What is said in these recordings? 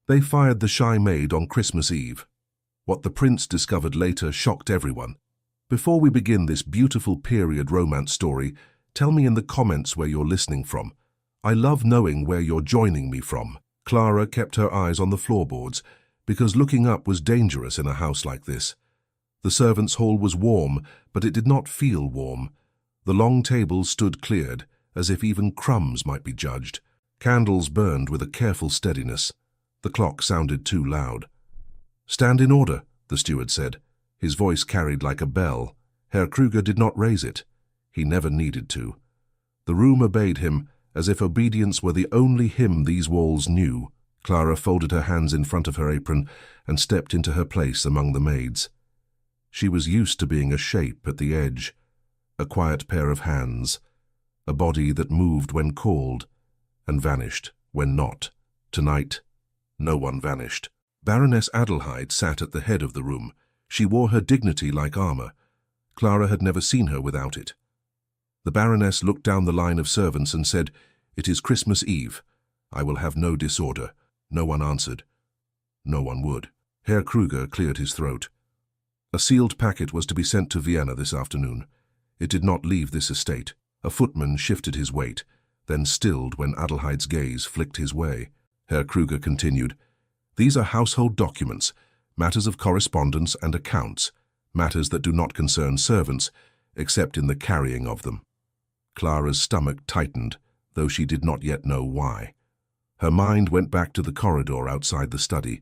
They fired the shy maid on Christmas Eve. What the prince discovered later shocked everyone. Before we begin this beautiful period romance story, tell me in the comments where you're listening from. I love knowing where you're joining me from. Clara kept her eyes on the floorboards, because looking up was dangerous in a house like this. The servants' hall was warm, but it did not feel warm. The long tables stood cleared, as if even crumbs might be judged. Candles burned with a careful steadiness. The clock sounded too loud. "Stand in order," the steward said. His voice carried like a bell. Herr Kruger did not raise it. He never needed to. The room obeyed him, as if obedience were the only hymn these walls knew. Clara folded her hands in front of her apron and stepped into her place among the maids. She was used to being a shape at the edge, a quiet pair of hands, a body that moved when called and vanished when not. Tonight, no one vanished. Baroness Adelheid sat at the head of the room. She wore her dignity like armor. Clara had never seen her without it. The Baroness looked down the line of servants and said, "It is Christmas Eve. I will have no disorder." No one answered. No one would. Herr Kruger cleared his throat. A sealed packet was to be sent to Vienna this afternoon. It did not leave this estate. A footman shifted his weight, then stilled when Adelheid's gaze flicked his way. Herr Kruger continued, "These are household documents, matters of correspondence and accounts, matters that do not concern servants, except in the carrying of them." Clara's stomach tightened, though she did not yet know why. Her mind went back to the corridor outside the study,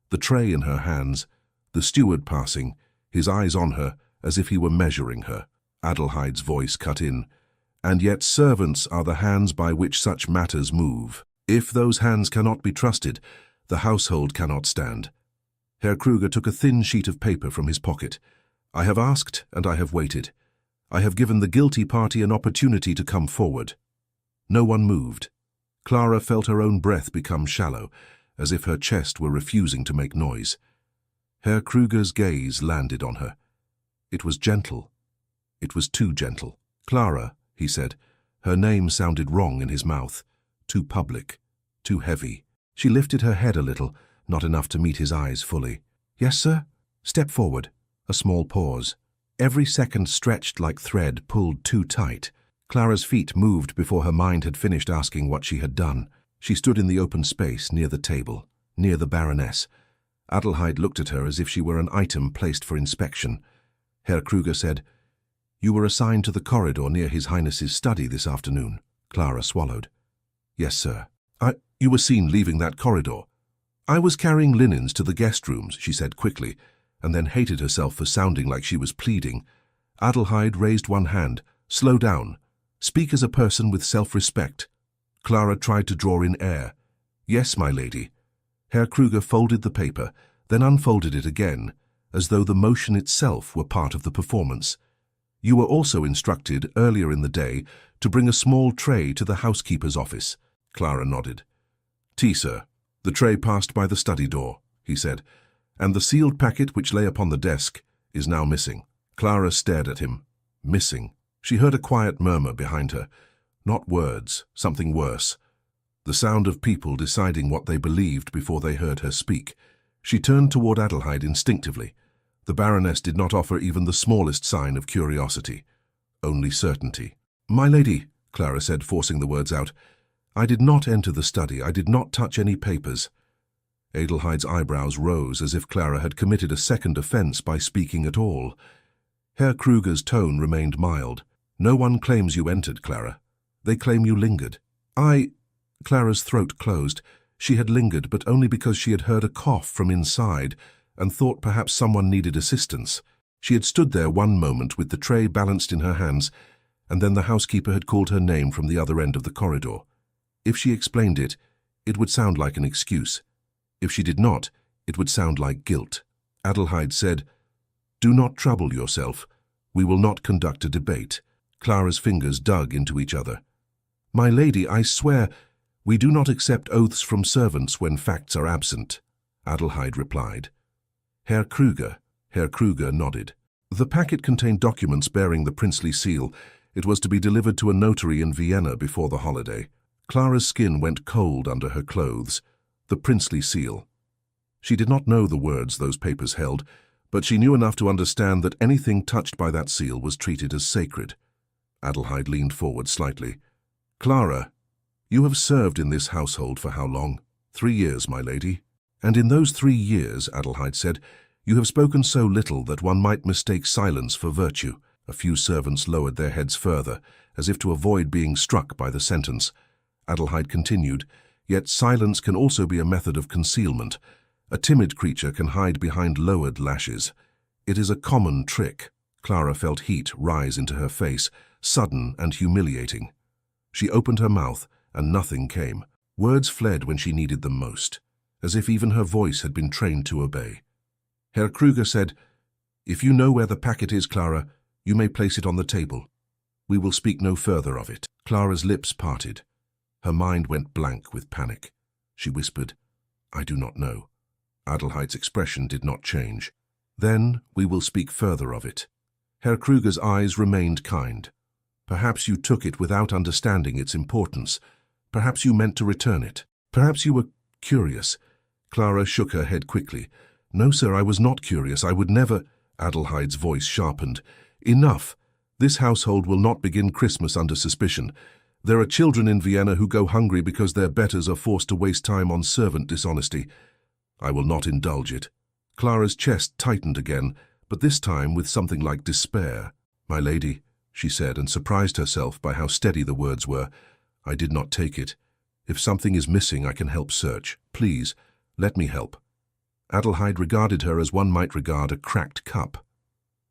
the tray in her hands, the steward passing, his eyes on her as if he were measuring her. Adelheid's voice cut in, "And yet servants are the hands by which such matters move. If those hands cannot be trusted, the household cannot stand." Herr Kruger took a thin sheet of paper from his pocket. "I have asked and I have waited. I have given the guilty party an opportunity to come forward." No one moved. Clara felt her own breath become shallow, as if her chest were refusing to make noise. Herr Kruger's gaze landed on her. It was gentle. It was too gentle. "Clara," he said. Her name sounded wrong in his mouth. Too public. Too heavy. She lifted her head a little, not enough to meet his eyes fully. "Yes, sir?" "Step forward." A small pause. Every second stretched like thread pulled too tight. Clara's feet moved before her mind had finished asking what she had done. She stood in the open space near the table, near the Baroness. Adelheid looked at her as if she were an item placed for inspection. Herr Kruger said, "You were assigned to the corridor near His Highness's study this afternoon." Clara swallowed. "Yes, sir." You were seen leaving that corridor." "I was carrying linens to the guest rooms," she said quickly, and then hated herself for sounding like she was pleading. Adelheid raised one hand. "Slow down. Speak as a person with self-respect." Clara tried to draw in air. "Yes, my lady." Herr Kruger folded the paper, then unfolded it again, as though the motion itself were part of the performance. "You were also instructed earlier in the day to bring a small tray to the housekeeper's office." Clara nodded. "Tea, sir." "The tray passed by the study door," he said, "and the sealed packet which lay upon the desk is now missing." Clara stared at him. Missing. She heard a quiet murmur behind her. Not words, something worse. The sound of people deciding what they believed before they heard her speak. She turned toward Adelheid instinctively. The Baroness did not offer even the smallest sign of curiosity. Only certainty. "My lady," Clara said, forcing the words out, "I did not enter the study. I did not touch any papers." Adelheid's eyebrows rose as if Clara had committed a second offense by speaking at all. Herr Kruger's tone remained mild. "No one claims you entered, Clara. They claim you lingered." Clara's throat closed. She had lingered, but only because she had heard a cough from inside and thought perhaps someone needed assistance. She had stood there one moment with the tray balanced in her hands, and then the housekeeper had called her name from the other end of the corridor. If she explained it, it would sound like an excuse. If she did not, it would sound like guilt. Adelheid said, "Do not trouble yourself. We will not conduct a debate." Clara's fingers dug into each other. "My lady, I swear, we do not accept oaths from servants when facts are absent," Adelheid replied. Herr Kruger nodded. The packet contained documents bearing the princely seal. It was to be delivered to a notary in Vienna before the holiday. Clara's skin went cold under her clothes. The princely seal. She did not know the words those papers held, but she knew enough to understand that anything touched by that seal was treated as sacred. Adelheid leaned forward slightly. "Clara, you have served in this household for how long? 3 years, my lady. And in those 3 years, Adelheid said, you have spoken so little that one might mistake silence for virtue." A few servants lowered their heads further, as if to avoid being struck by the sentence. Adelheid continued, "Yet silence can also be a method of concealment. A timid creature can hide behind lowered lashes. It is a common trick." Clara felt heat rise into her face, sudden and humiliating. She opened her mouth, and nothing came. Words fled when she needed them most, as if even her voice had been trained to obey. Herr Kruger said, "If you know where the packet is, Clara, you may place it on the table. We will speak no further of it." Clara's lips parted. Her mind went blank with panic. She whispered, "I do not know." Adelheid's expression did not change. "Then we will speak further of it." Herr Kruger's eyes remained kind. "Perhaps you took it without understanding its importance. Perhaps you meant to return it. Perhaps you were curious." Clara shook her head quickly. "No, sir, I was not curious. I would never—" Adelheid's voice sharpened. "Enough. This household will not begin Christmas under suspicion. There are children in Vienna who go hungry because their betters are forced to waste time on servant dishonesty. I will not indulge it." Clara's chest tightened again, but this time with something like despair. "My lady," she said, and surprised herself by how steady the words were, "I did not take it. If something is missing, I can help search. Please, let me help." Adelheid regarded her as one might regard a cracked cup.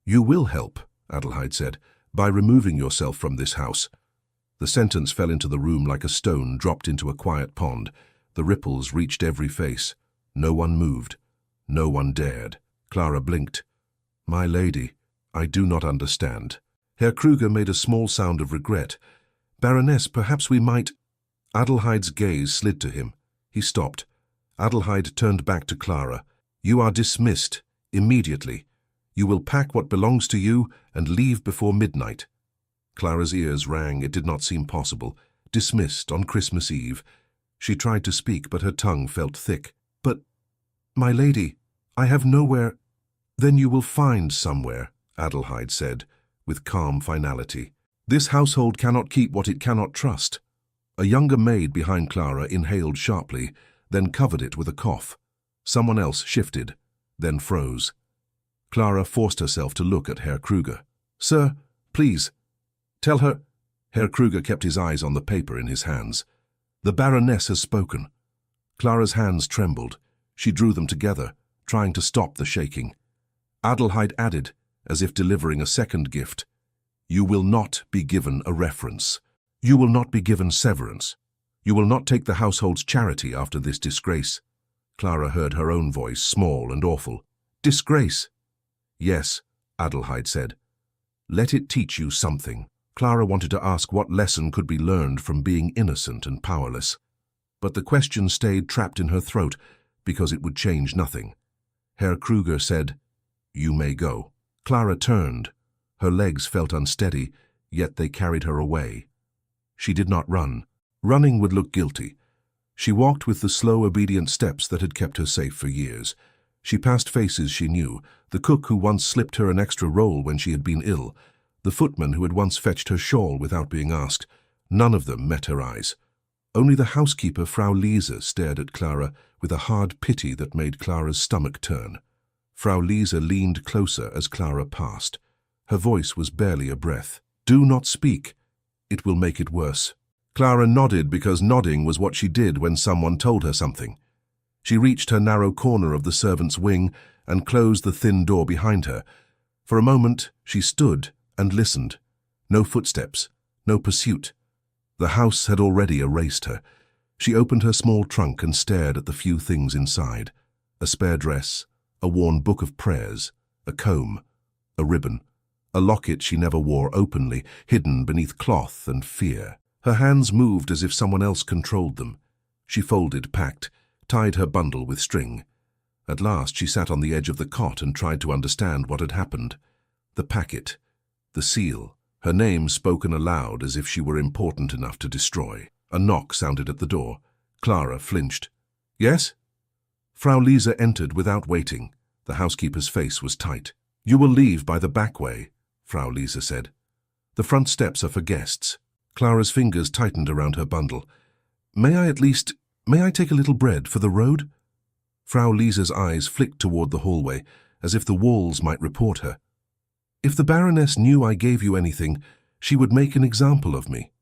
"You will help," Adelheid said, "by removing yourself from this house." The sentence fell into the room like a stone dropped into a quiet pond. The ripples reached every face. No one moved. No one dared. Clara blinked. "My lady, I do not understand." Herr Kruger made a small sound of regret. "Baroness, perhaps we might—" Adelheid's gaze slid to him. He stopped. Adelheid turned back to Clara. "You are dismissed, immediately. You will pack what belongs to you and leave before midnight." Clara's ears rang. It did not seem possible. Dismissed on Christmas Eve. She tried to speak, but her tongue felt thick. "But, my lady, I have nowhere—" "Then you will find somewhere," Adelheid said, with calm finality. "This household cannot keep what it cannot trust." A younger maid behind Clara inhaled sharply, then covered it with a cough. Someone else shifted, then froze. Clara forced herself to look at Herr Kruger. "Sir, please, tell her—" Herr Kruger kept his eyes on the paper in his hands. "The Baroness has spoken." Clara's hands trembled. She drew them together, trying to stop the shaking. Adelheid added, as if delivering a second gift, "You will not be given a reference. You will not be given severance. You will not take the household's charity after this disgrace." Clara heard her own voice, small and awful. "Disgrace?" "Yes," Adelheid said. "Let it teach you something." Clara wanted to ask what lesson could be learned from being innocent and powerless. But the question stayed trapped in her throat because it would change nothing. Herr Kruger said, "You may go." Clara turned. Her legs felt unsteady, yet they carried her away. She did not run. Running would look guilty. She walked with the slow, obedient steps that had kept her safe for years. She passed faces she knew, the cook who once slipped her an extra roll when she had been ill, the footman who had once fetched her shawl without being asked. None of them met her eyes. Only the housekeeper, Frau Liese, stared at Clara with a hard pity that made Clara's stomach turn. Frau Liese leaned closer as Clara passed. Her voice was barely a breath. "Do not speak. It will make it worse." Clara nodded because nodding was what she did when someone told her something. She reached her narrow corner of the servants' wing and closed the thin door behind her. For a moment, she stood and listened. No footsteps, no pursuit. The house had already erased her. She opened her small trunk and stared at the few things inside. A spare dress, a worn book of prayers, a comb, a ribbon, a locket she never wore openly, hidden beneath cloth and fear. Her hands moved as if someone else controlled them. She folded, packed, tied her bundle with string. At last she sat on the edge of the cot and tried to understand what had happened. The packet, the seal, her name spoken aloud as if she were important enough to destroy. A knock sounded at the door. Clara flinched. "Yes?" Frau Lisa entered without waiting. The housekeeper's face was tight. "You will leave by the back way," Frau Lisa said. "The front steps are for guests." Clara's fingers tightened around her bundle. May I take a little bread for the road?" Frau Lisa's eyes flicked toward the hallway, as if the walls might report her. "If the Baroness knew I gave you anything, she would make an example of me."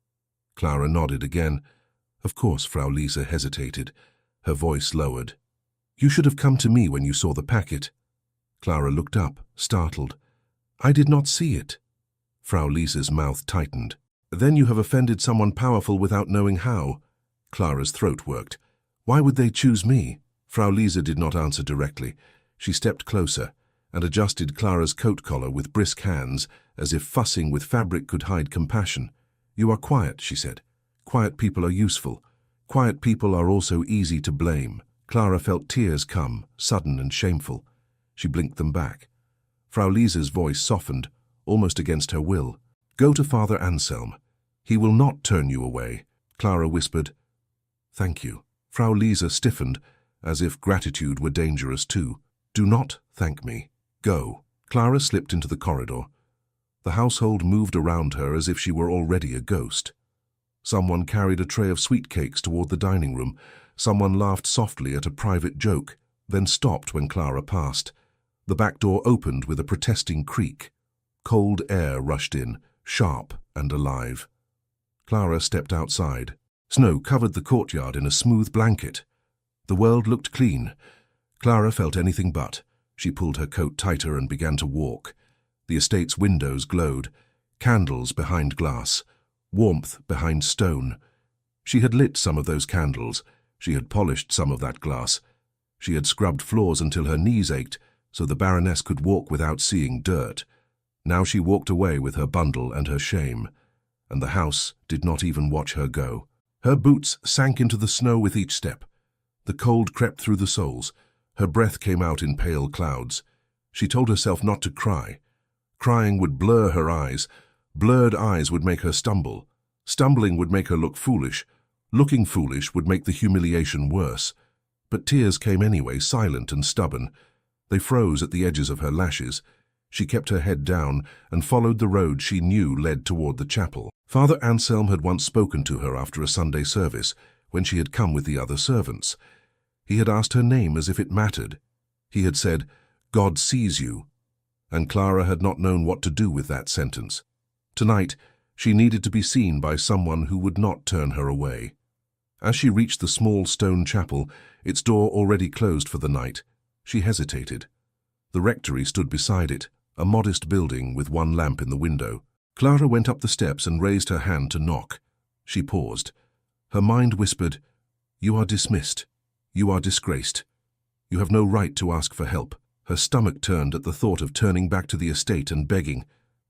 Clara nodded again. "Of course," Frau Lisa hesitated. Her voice lowered. "You should have come to me when you saw the packet." Clara looked up, startled. "I did not see it." Frau Lisa's mouth tightened. "Then you have offended someone powerful without knowing how." Clara's throat worked. "Why would they choose me?" Frau Lisa did not answer directly. She stepped closer and adjusted Clara's coat collar with brisk hands, as if fussing with fabric could hide compassion. "You are quiet," she said. "Quiet people are useful. Quiet people are also easy to blame." Clara felt tears come, sudden and shameful. She blinked them back. Frau Lisa's voice softened, almost against her will. "Go to Father Anselm. He will not turn you away." Clara whispered, "Thank you." Frau Lisa stiffened, as if gratitude were dangerous too. "Do not thank me. Go." Clara slipped into the corridor. The household moved around her as if she were already a ghost. Someone carried a tray of sweet cakes toward the dining room. Someone laughed softly at a private joke, then stopped when Clara passed. The back door opened with a protesting creak. Cold air rushed in, sharp and alive. Clara stepped outside. Snow covered the courtyard in a smooth blanket. The world looked clean. Clara felt anything but. She pulled her coat tighter and began to walk. The estate's windows glowed, candles behind glass, warmth behind stone. She had lit some of those candles. She had polished some of that glass. She had scrubbed floors until her knees ached, so the Baroness could walk without seeing dirt. Now she walked away with her bundle and her shame, and the house did not even watch her go. Her boots sank into the snow with each step. The cold crept through the soles. Her breath came out in pale clouds. She told herself not to cry. Crying would blur her eyes. Blurred eyes would make her stumble. Stumbling would make her look foolish. Looking foolish would make the humiliation worse. But tears came anyway, silent and stubborn. They froze at the edges of her lashes. She kept her head down and followed the road she knew led toward the chapel. Father Anselm had once spoken to her after a Sunday service, when she had come with the other servants. He had asked her name as if it mattered. He had said, "God sees you," and Clara had not known what to do with that sentence. Tonight, she needed to be seen by someone who would not turn her away. As she reached the small stone chapel, its door already closed for the night, she hesitated. The rectory stood beside it, a modest building with one lamp in the window. Clara went up the steps and raised her hand to knock. She paused. Her mind whispered, "You are dismissed. You are disgraced. You have no right to ask for help." Her stomach turned at the thought of turning back to the estate and begging.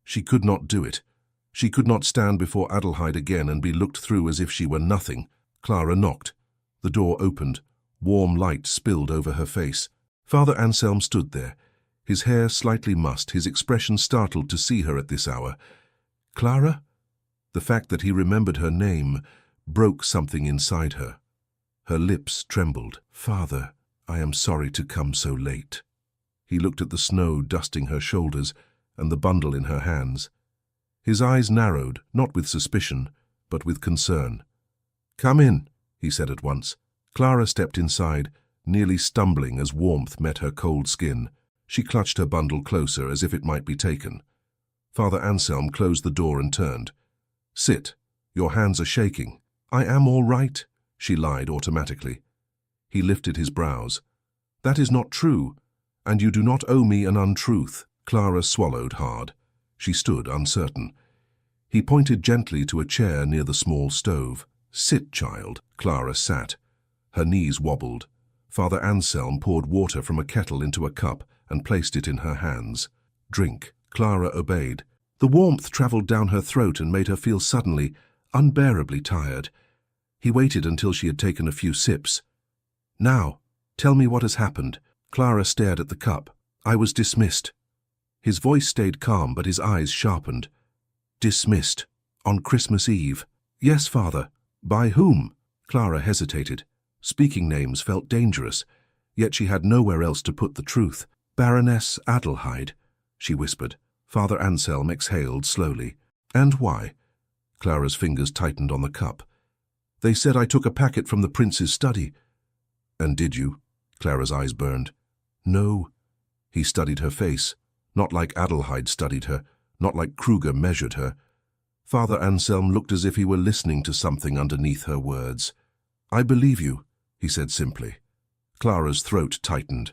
She could not do it. She could not stand before Adelheid again and be looked through as if she were nothing. Clara knocked. The door opened. Warm light spilled over her face. Father Anselm stood there, his hair slightly mussed, his expression startled to see her at this hour. "Clara?" The fact that he remembered her name broke something inside her. Her lips trembled. "Father, I am sorry to come so late." He looked at the snow dusting her shoulders and the bundle in her hands. His eyes narrowed, not with suspicion, but with concern. "Come in," he said at once. Clara stepped inside, nearly stumbling as warmth met her cold skin. She clutched her bundle closer as if it might be taken. Father Anselm closed the door and turned. "Sit. Your hands are shaking." "I am all right," she lied automatically. He lifted his brows. "That is not true, and you do not owe me an untruth." Clara swallowed hard. She stood uncertain. He pointed gently to a chair near the small stove. "Sit, child." Clara sat. Her knees wobbled. Father Anselm poured water from a kettle into a cup and placed it in her hands. "Drink." Clara obeyed. The warmth traveled down her throat and made her feel suddenly, unbearably tired. He waited until she had taken a few sips. "Now, tell me what has happened." Clara stared at the cup. "I was dismissed." His voice stayed calm, but his eyes sharpened. "Dismissed? On Christmas Eve?" "Yes, Father." "By whom?" Clara hesitated. Speaking names felt dangerous. yet she had nowhere else to put the truth. "Baroness Adelheid," she whispered. Father Anselm exhaled slowly. "And why?" Clara's fingers tightened on the cup. "They said I took a packet from the prince's study." "And did you?" Clara's eyes burned. "No." He studied her face, not like Adelheid studied her, not like Kruger measured her. Father Anselm looked as if he were listening to something underneath her words. "I believe you," he said simply. Clara's throat tightened.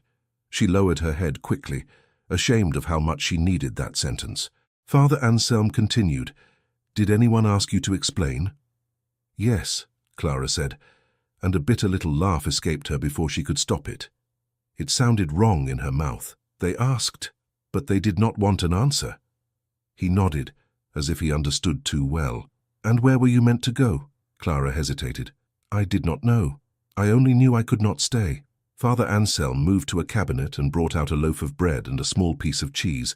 She lowered her head quickly, ashamed of how much she needed that sentence. Father Anselm continued, "Did anyone ask you to explain?" "Yes," Clara said, and a bitter little laugh escaped her before she could stop it. It sounded wrong in her mouth. "They asked, but they did not want an answer." He nodded, as if he understood too well. "And where were you meant to go?" Clara hesitated. "I did not know. I only knew I could not stay." Father Anselm moved to a cabinet and brought out a loaf of bread and a small piece of cheese.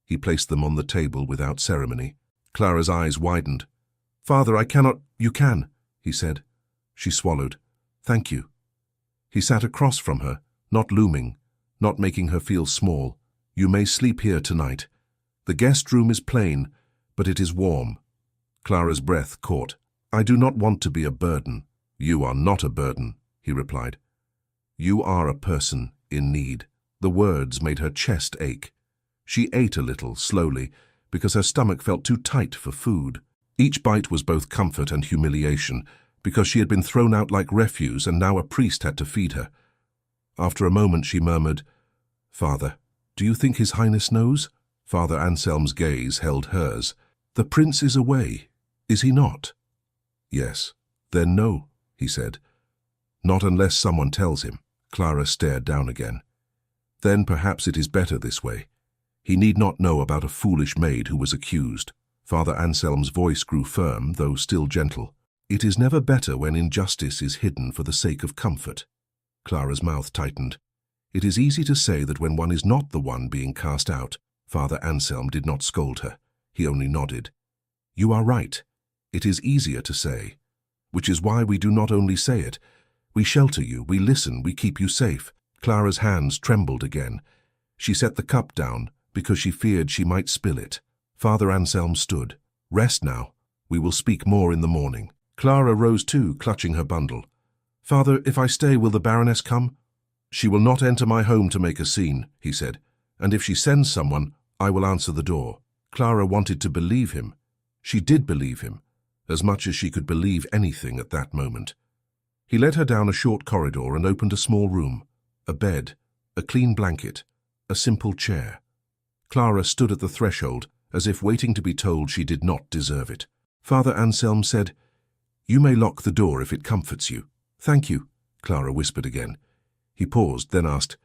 He placed them on the table without ceremony. Clara's eyes widened. "Father, I cannot—" "You can," he said. She swallowed. "Thank you." He sat across from her, not looming, not making her feel small. "You may sleep here tonight. The guest room is plain, but it is warm." Clara's breath caught. "I do not want to be a burden." "You are not a burden," he replied. "You are a person in need." The words made her chest ache. She ate a little, slowly, because her stomach felt too tight for food. Each bite was both comfort and humiliation, because she had been thrown out like refuse and now a priest had to feed her. After a moment she murmured, "Father, do you think His Highness knows?" Father Anselm's gaze held hers. "The prince is away, is he not?" "Yes." "Then no," he said. "Not unless someone tells him." Clara stared down again. "Then perhaps it is better this way. He need not know about a foolish maid who was accused." Father Anselm's voice grew firm, though still gentle. "It is never better when injustice is hidden for the sake of comfort." Clara's mouth tightened. "It is easy to say that when one is not the one being cast out." Father Anselm did not scold her. He only nodded. "You are right. It is easier to say. Which is why we do not only say it. We shelter you, we listen, we keep you safe." Clara's hands trembled again. She set the cup down because she feared she might spill it. Father Anselm stood. "Rest now. We will speak more in the morning." Clara rose too, clutching her bundle. "Father, if I stay, will the Baroness come?" "She will not enter my home to make a scene," he said. "And if she sends someone, I will answer the door." Clara wanted to believe him. She did believe him, as much as she could believe anything at that moment. He led her down a short corridor and opened a small room. A bed, a clean blanket, a simple chair. Clara stood at the threshold, as if waiting to be told she did not deserve it. Father Anselm said, "You may lock the door if it comforts you." "Thank you," Clara whispered again. He paused, then asked,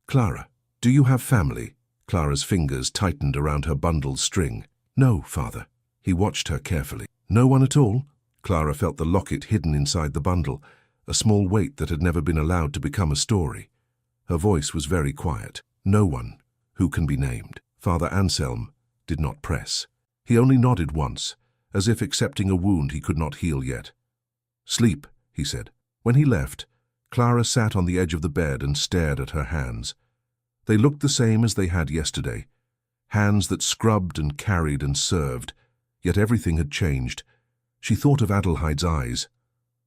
"Clara, do you have family?" Clara's fingers tightened around her bundle's string. "No, Father." He watched her carefully. "No one at all?" Clara felt the locket hidden inside the bundle, a small weight that had never been allowed to become a story. Her voice was very quiet. "No one who can be named." Father Anselm did not press. He only nodded once, as if accepting a wound he could not heal yet. "Sleep," he said. When he left, Clara sat on the edge of the bed and stared at her hands. They looked the same as they had yesterday. Hands that scrubbed and carried and served, yet everything had changed. She thought of Adelheid's eyes.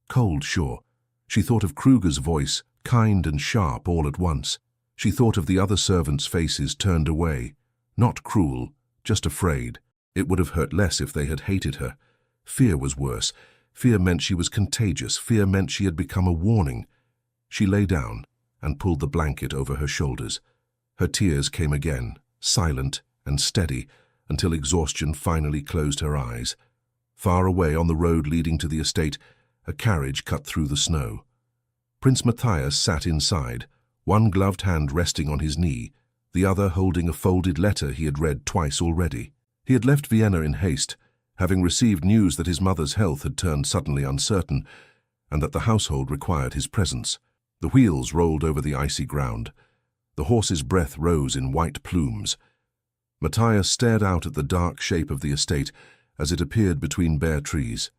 Cold, sure. She thought of Kruger's voice, kind and sharp all at once. She thought of the other servants' faces turned away. Not cruel, just afraid. It would have hurt less if they had hated her. Fear was worse. Fear meant she was contagious. Fear meant she had become a warning. She lay down and pulled the blanket over her shoulders. Her tears came again, silent and steady, until exhaustion finally closed her eyes. Far away on the road leading to the estate, a carriage cut through the snow. Prince Matthias sat inside, one gloved hand resting on his knee, the other holding a folded letter he had read twice already. He had left Vienna in haste, having received news that his mother's health had turned suddenly uncertain, and that the household required his presence. The wheels rolled over the icy ground. The horse's breath rose in white plumes. Matthias stared out at the dark shape of the estate as it appeared between bare trees.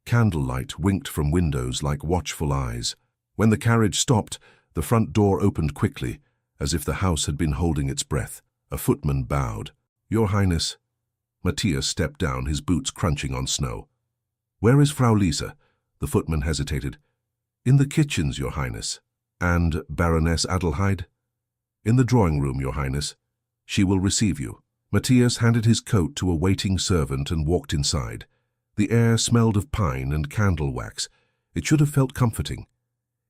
Candlelight winked from windows like watchful eyes. When the carriage stopped, The front door opened quickly, as if the house had been holding its breath. A footman bowed. "Your Highness." Matthias stepped down, his boots crunching on snow. "Where is Frau Lisa?" The footman hesitated. "In the kitchens, Your Highness." "And Baroness Adelheid?" "In the drawing room, Your Highness. She will receive you." Matthias handed his coat to a waiting servant and walked inside. The air smelled of pine and candle wax. It should have felt comforting.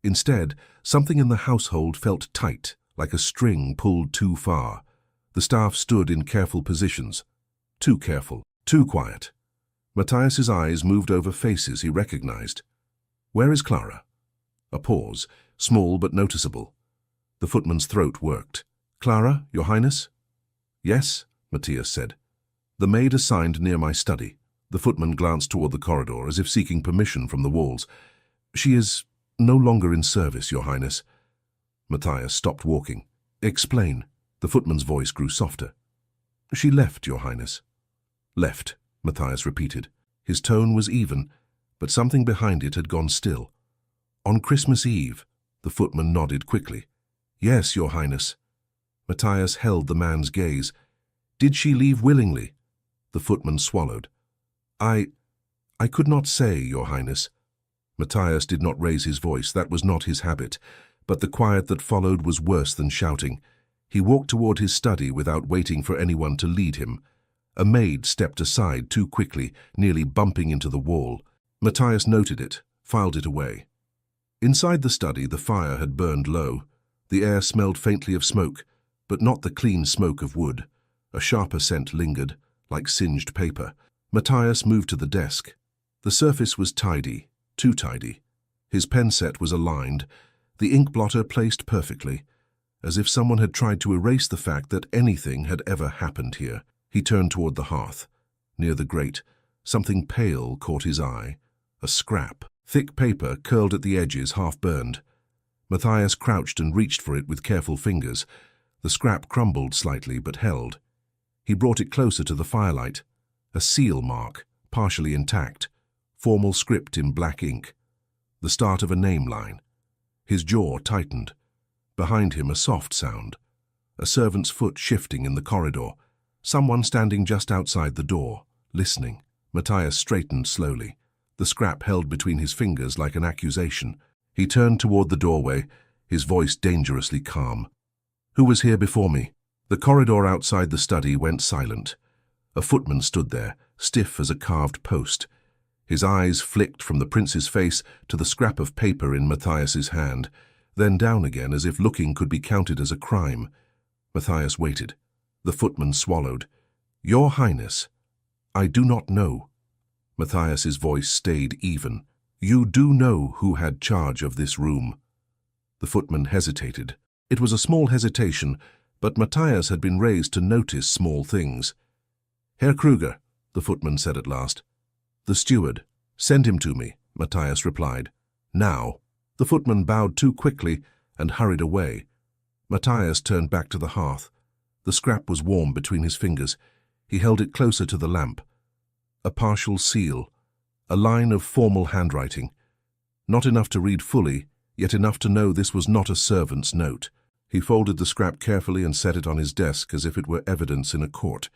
Instead, something in the household felt tight, like a string pulled too far. The staff stood in careful positions. Too careful, too quiet. Matthias's eyes moved over faces he recognized. "Where is Clara?" A pause, small but noticeable. The footman's throat worked. "Clara, Your Highness?" "Yes," Matthias said. "The maid assigned near my study." The footman glanced toward the corridor, as if seeking permission from the walls. "She is no longer in service, Your Highness." Matthias stopped walking. "Explain." The footman's voice grew softer. "She left, Your Highness." "Left," Matthias repeated. His tone was even, but something behind it had gone still. "On Christmas Eve?" The footman nodded quickly. "Yes, Your Highness." Matthias held the man's gaze. "Did she leave willingly?" The footman swallowed. I could not say, Your Highness." Matthias did not raise his voice. That was not his habit. But the quiet that followed was worse than shouting. He walked toward his study without waiting for anyone to lead him. A maid stepped aside too quickly, nearly bumping into the wall. Matthias noted it, filed it away. Inside the study, the fire had burned low. The air smelled faintly of smoke, but not the clean smoke of wood. A sharper scent lingered, like singed paper. Matthias moved to the desk. The surface was tidy, too tidy. His pen set was aligned, the ink blotter placed perfectly, as if someone had tried to erase the fact that anything had ever happened here. He turned toward the hearth. Near the grate, something pale caught his eye. A scrap. Thick paper curled at the edges, half burned. Matthias crouched and reached for it with careful fingers. The scrap crumbled slightly, but held. He brought it closer to the firelight. A seal mark, partially intact. Formal script in black ink. The start of a name line. His jaw tightened. Behind him, a soft sound. A servant's foot shifting in the corridor. Someone standing just outside the door, listening. Matthias straightened slowly. The scrap held between his fingers like an accusation. He turned toward the doorway, his voice dangerously calm. "Who was here before me?" The corridor outside the study went silent. A footman stood there, stiff as a carved post. His eyes flicked from the prince's face to the scrap of paper in Matthias's hand, then down again as if looking could be counted as a crime. Matthias waited. The footman swallowed. "Your Highness, I do not know." Matthias's voice stayed even. "You do know who had charge of this room." The footman hesitated. It was a small hesitation, but Matthias had been raised to notice small things. "Herr Kruger," the footman said at last. "The steward." "Send him to me," Matthias replied. "Now." The footman bowed too quickly and hurried away. Matthias turned back to the hearth. The scrap was warm between his fingers. He held it closer to the lamp. A partial seal, a line of formal handwriting. Not enough to read fully, yet enough to know this was not a servant's note. He folded the scrap carefully and set it on his desk as if it were evidence in a court.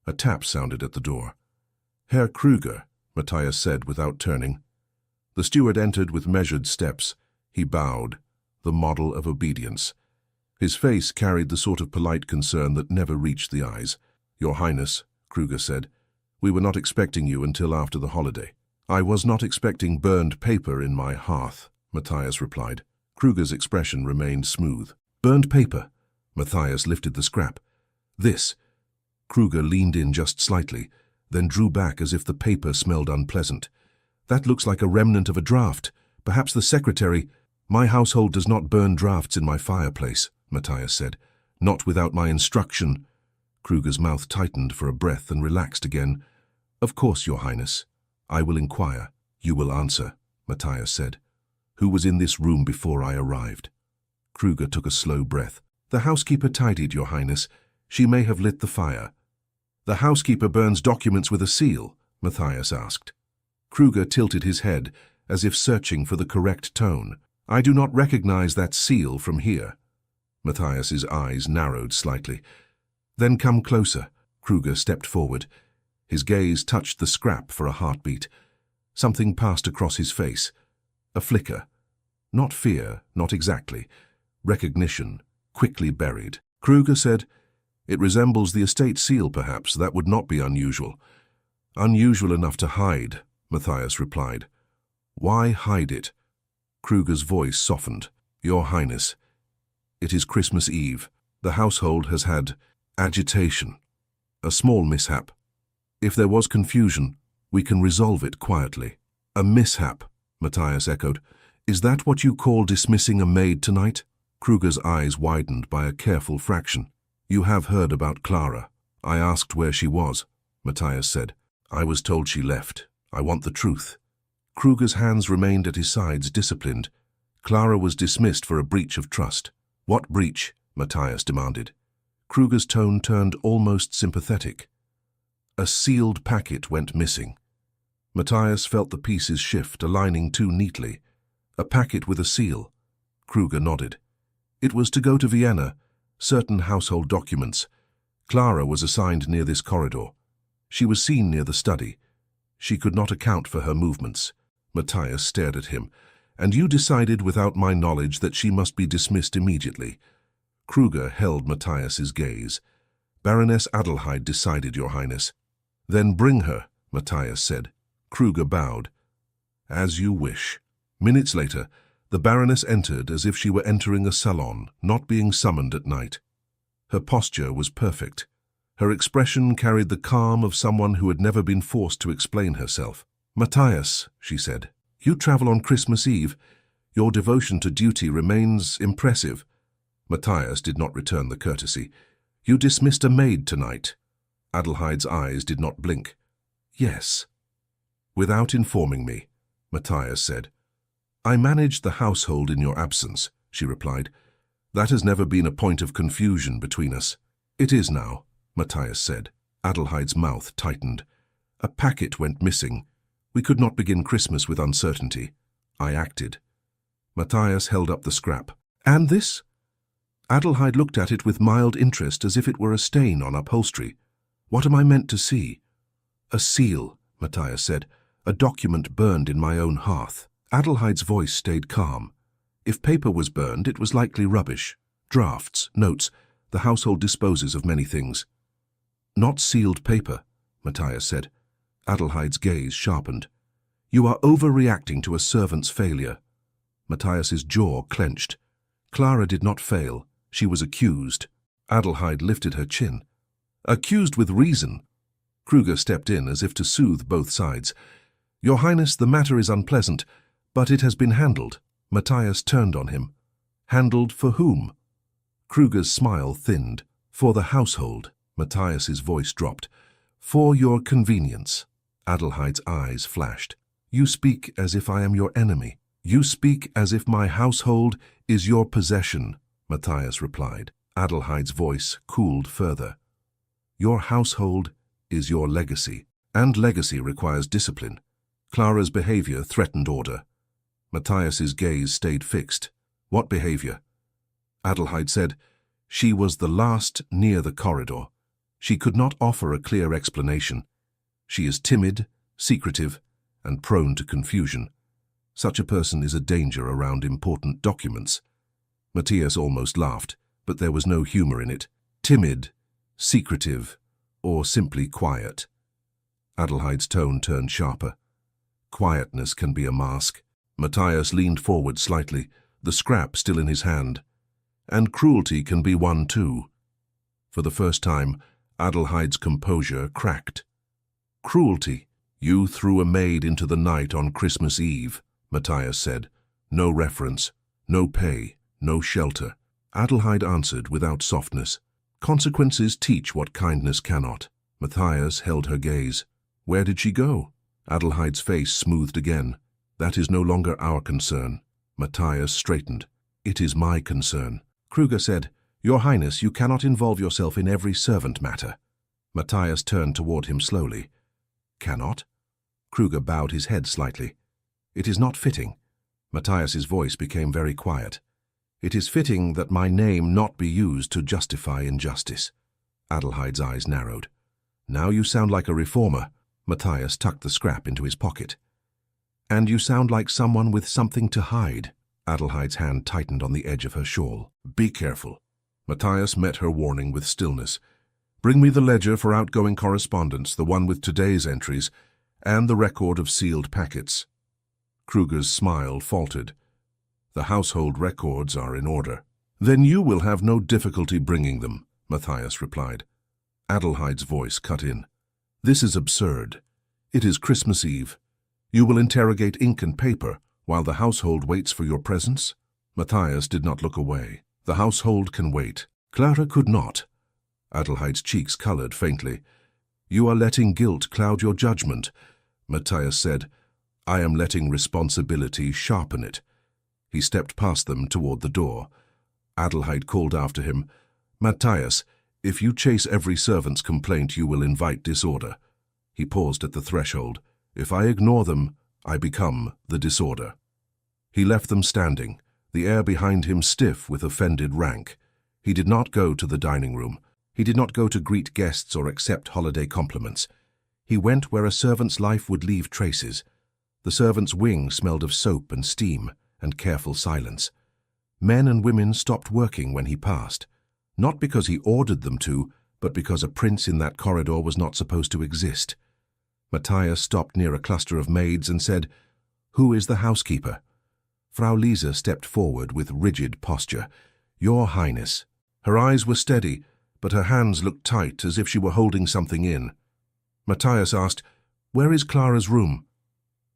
A tap sounded at the door. "Herr Kruger," Matthias said without turning. The steward entered with measured steps. He bowed, the model of obedience. His face carried the sort of polite concern that never reached the eyes. "Your Highness," Kruger said, "we were not expecting you until after the holiday." "I was not expecting burned paper in my hearth," Matthias replied. Kruger's expression remained smooth. "Burned paper?" Matthias lifted the scrap. "This." Kruger leaned in just slightly, then drew back as if the paper smelled unpleasant. "That looks like a remnant of a draft. Perhaps the secretary—" "My household does not burn drafts in my fireplace," Matthias said. "Not without my instruction." Kruger's mouth tightened for a breath and relaxed again. "Of course, Your Highness. I will inquire. You will answer," Matthias said. "Who was in this room before I arrived?" Kruger took a slow breath. "The housekeeper tidied, Your Highness. She may have lit the fire." "The housekeeper burns documents with a seal?" Matthias asked. Kruger tilted his head, as if searching for the correct tone. I do not recognize that seal from here. Matthias's eyes narrowed slightly. Then come closer. Kruger stepped forward. His gaze touched the scrap for a heartbeat. Something passed across his face. A flicker. Not fear, not exactly. Recognition, quickly buried. Kruger said, "It resembles the estate seal, perhaps. That would not be unusual." "Unusual enough to hide," Matthias replied. "Why hide it?" Kruger's voice softened. "Your Highness, it is Christmas Eve. The household has had agitation. A small mishap. If there was confusion, we can resolve it quietly." "A mishap," Matthias echoed. "Is that what you call dismissing a maid tonight?" Kruger's eyes widened by a careful fraction. "You have heard about Clara." "I asked where she was," Matthias said. "I was told she left. I want the truth." Kruger's hands remained at his sides, disciplined. "Clara was dismissed for a breach of trust." "What breach?" Matthias demanded. Kruger's tone turned almost sympathetic. "A sealed packet went missing." Matthias felt the pieces shift, aligning too neatly. "A packet with a seal." Kruger nodded. "It was to go to Vienna, certain household documents. Clara was assigned near this corridor. She was seen near the study. She could not account for her movements." Matthias stared at him. "And you decided without my knowledge that she must be dismissed immediately." Kruger held Matthias's gaze. "Baroness Adelheid decided, Your Highness." "Then bring her," Matthias said. Kruger bowed. "As you wish." Minutes later, the Baroness entered as if she were entering a salon, not being summoned at night. Her posture was perfect. Her expression carried the calm of someone who had never been forced to explain herself. "Matthias," she said, "you travel on Christmas Eve. Your devotion to duty remains impressive." Matthias did not return the courtesy. "You dismissed a maid tonight." Adelheid's eyes did not blink. "Yes." "Without informing me," Matthias said. "I managed the household in your absence," she replied. "That has never been a point of confusion between us." "It is now," Matthias said. Adelheid's mouth tightened. "A packet went missing. We could not begin Christmas with uncertainty. I acted." Matthias held up the scrap. "And this?" Adelheid looked at it with mild interest, as if it were a stain on upholstery. "What am I meant to see?" "A seal," Matthias said. "A document burned in my own hearth." Adelheid's voice stayed calm. "If paper was burned, it was likely rubbish. Drafts, notes. The household disposes of many things." "Not sealed paper," Matthias said. Adelheid's gaze sharpened. "You are overreacting to a servant's failure." Matthias's jaw clenched. "Clara did not fail. She was accused." Adelheid lifted her chin. "Accused with reason." Kruger stepped in as if to soothe both sides. "Your Highness, the matter is unpleasant, but it has been handled." Matthias turned on him. "Handled for whom?" Kruger's smile thinned. "For the household." Matthias's voice dropped. "For your convenience." Adelheid's eyes flashed. "You speak as if I am your enemy." "You speak as if my household is your possession," Matthias replied. Adelheid's voice cooled further. "Your household is your legacy, and legacy requires discipline." Clara's behavior threatened order. Matthias's gaze stayed fixed. "What behavior?" Adelheid said, "She was the last near the corridor. She could not offer a clear explanation. She is timid, secretive, and prone to confusion. Such a person is a danger around important documents." Matthias almost laughed, but there was no humor in it. "Timid, secretive, or simply quiet?" Adelheid's tone turned sharper. "Quietness can be a mask." Matthias leaned forward slightly, the scrap still in his hand. "And cruelty can be one too." For the first time, Adelheid's composure cracked. "Cruelty? You threw a maid into the night on Christmas Eve," Matthias said. "No reference, no pay, no shelter." Adelheid answered without softness. "Consequences teach what kindness cannot." Matthias held her gaze. "Where did she go?" Adelheid's face smoothed again. "That is no longer our concern." Matthias straightened. "It is my concern." Kruger said, "Your Highness, you cannot involve yourself in every servant matter." Matthias turned toward him slowly. "Cannot?" Kruger bowed his head slightly. "It is not fitting." Matthias's voice became very quiet. "It is fitting that my name not be used to justify injustice." Adelheide's eyes narrowed. "Now you sound like a reformer." Matthias tucked the scrap into his pocket. "And you sound like someone with something to hide." Adelheide's hand tightened on the edge of her shawl. "Be careful." Matthias met her warning with stillness. "Bring me the ledger for outgoing correspondence, the one with today's entries, and the record of sealed packets." Kruger's smile faltered. "The household records are in order." "Then you will have no difficulty bringing them," Matthias replied. Adelheide's voice cut in. "This is absurd. It is Christmas Eve. You will interrogate ink and paper while the household waits for your presence?" Matthias did not look away. "The household can wait." Clara could not. Adelheide's cheeks colored faintly. "You are letting guilt cloud your judgment," Matthias said. "I am letting responsibility sharpen it." He stepped past them toward the door. Adelheid called after him, "Matthias, if you chase every servant's complaint, you will invite disorder." He paused at the threshold. "If I ignore them, I become the disorder." He left them standing, the air behind him stiff with offended rank. He did not go to the dining room. He did not go to greet guests or accept holiday compliments. He went where a servant's life would leave traces. The servant's wing smelled of soap and steam and careful silence. Men and women stopped working when he passed, not because he ordered them to, but because a prince in that corridor was not supposed to exist. Matthias stopped near a cluster of maids and said, "Who is the housekeeper?" Frau Lisa stepped forward with rigid posture. "Your Highness." Her eyes were steady, but her hands looked tight as if she were holding something in. Matthias asked, "Where is Clara's room?"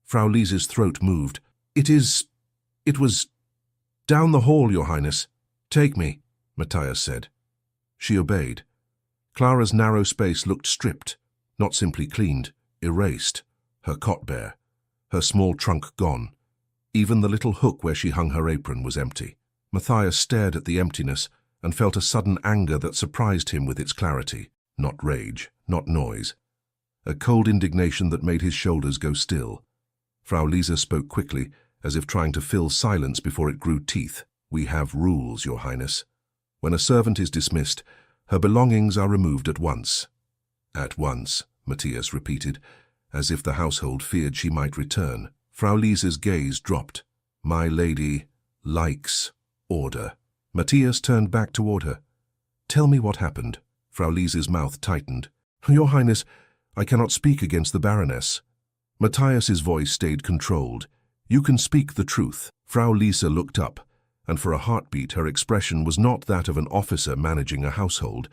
Frau Lisa's throat moved. It was down the hall, Your Highness." "Take me," Matthias said. She obeyed. Clara's narrow space looked stripped, not simply cleaned, erased, her cot bare, her small trunk gone. Even the little hook where she hung her apron was empty. Matthias stared at the emptiness and felt a sudden anger that surprised him with its clarity. Not rage, not noise. A cold indignation that made his shoulders go still. Frau Lisa spoke quickly, as if trying to fill silence before it grew teeth. "We have rules, Your Highness. When a servant is dismissed, her belongings are removed at once." "At once," Matthias repeated, as if the household feared she might return. Frau Lisa's gaze dropped. "My lady likes order." Matthias turned back toward her. "Tell me what happened." Frau Lisa's mouth tightened. "Your Highness, I cannot speak against the Baroness." Matthias's voice stayed controlled. "You can speak the truth." Frau Lisa looked up, and for a heartbeat her expression was not that of an officer managing a household.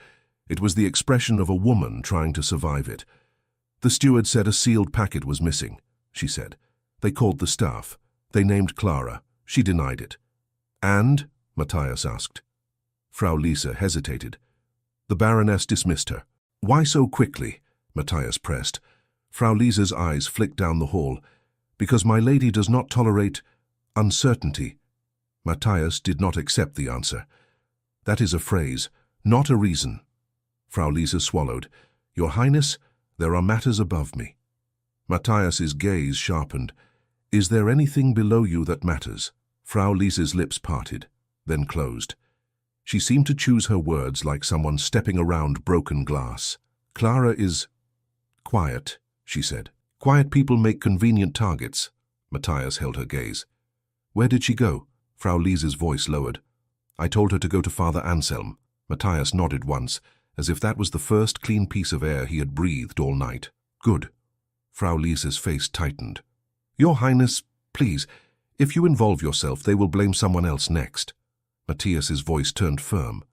It was the expression of a woman trying to survive it. "The steward said a sealed packet was missing," she said. "They called the staff. They named Clara. She denied it." "And?" Matthias asked. Frau Lisa hesitated. "The Baroness dismissed her." "Why so quickly?" Matthias pressed. Frau Lisa's eyes flicked down the hall. "Because my lady does not tolerate uncertainty." Matthias did not accept the answer. "That is a phrase, not a reason." Frau Lisa swallowed. "Your Highness, there are matters above me." Matthias's gaze sharpened. "Is there anything below you that matters?" Frau Lisa's lips parted, then closed. She seemed to choose her words like someone stepping around broken glass. "Clara is quiet," she said. "Quiet people make convenient targets." Matthias held her gaze. "Where did she go?" Frau Lisa's voice lowered. "I told her to go to Father Anselm." Matthias nodded once, as if that was the first clean piece of air he had breathed all night. "Good." Frau Lisa's face tightened. "Your Highness, please, if you involve yourself, they will blame someone else next." Matthias's voice turned firm.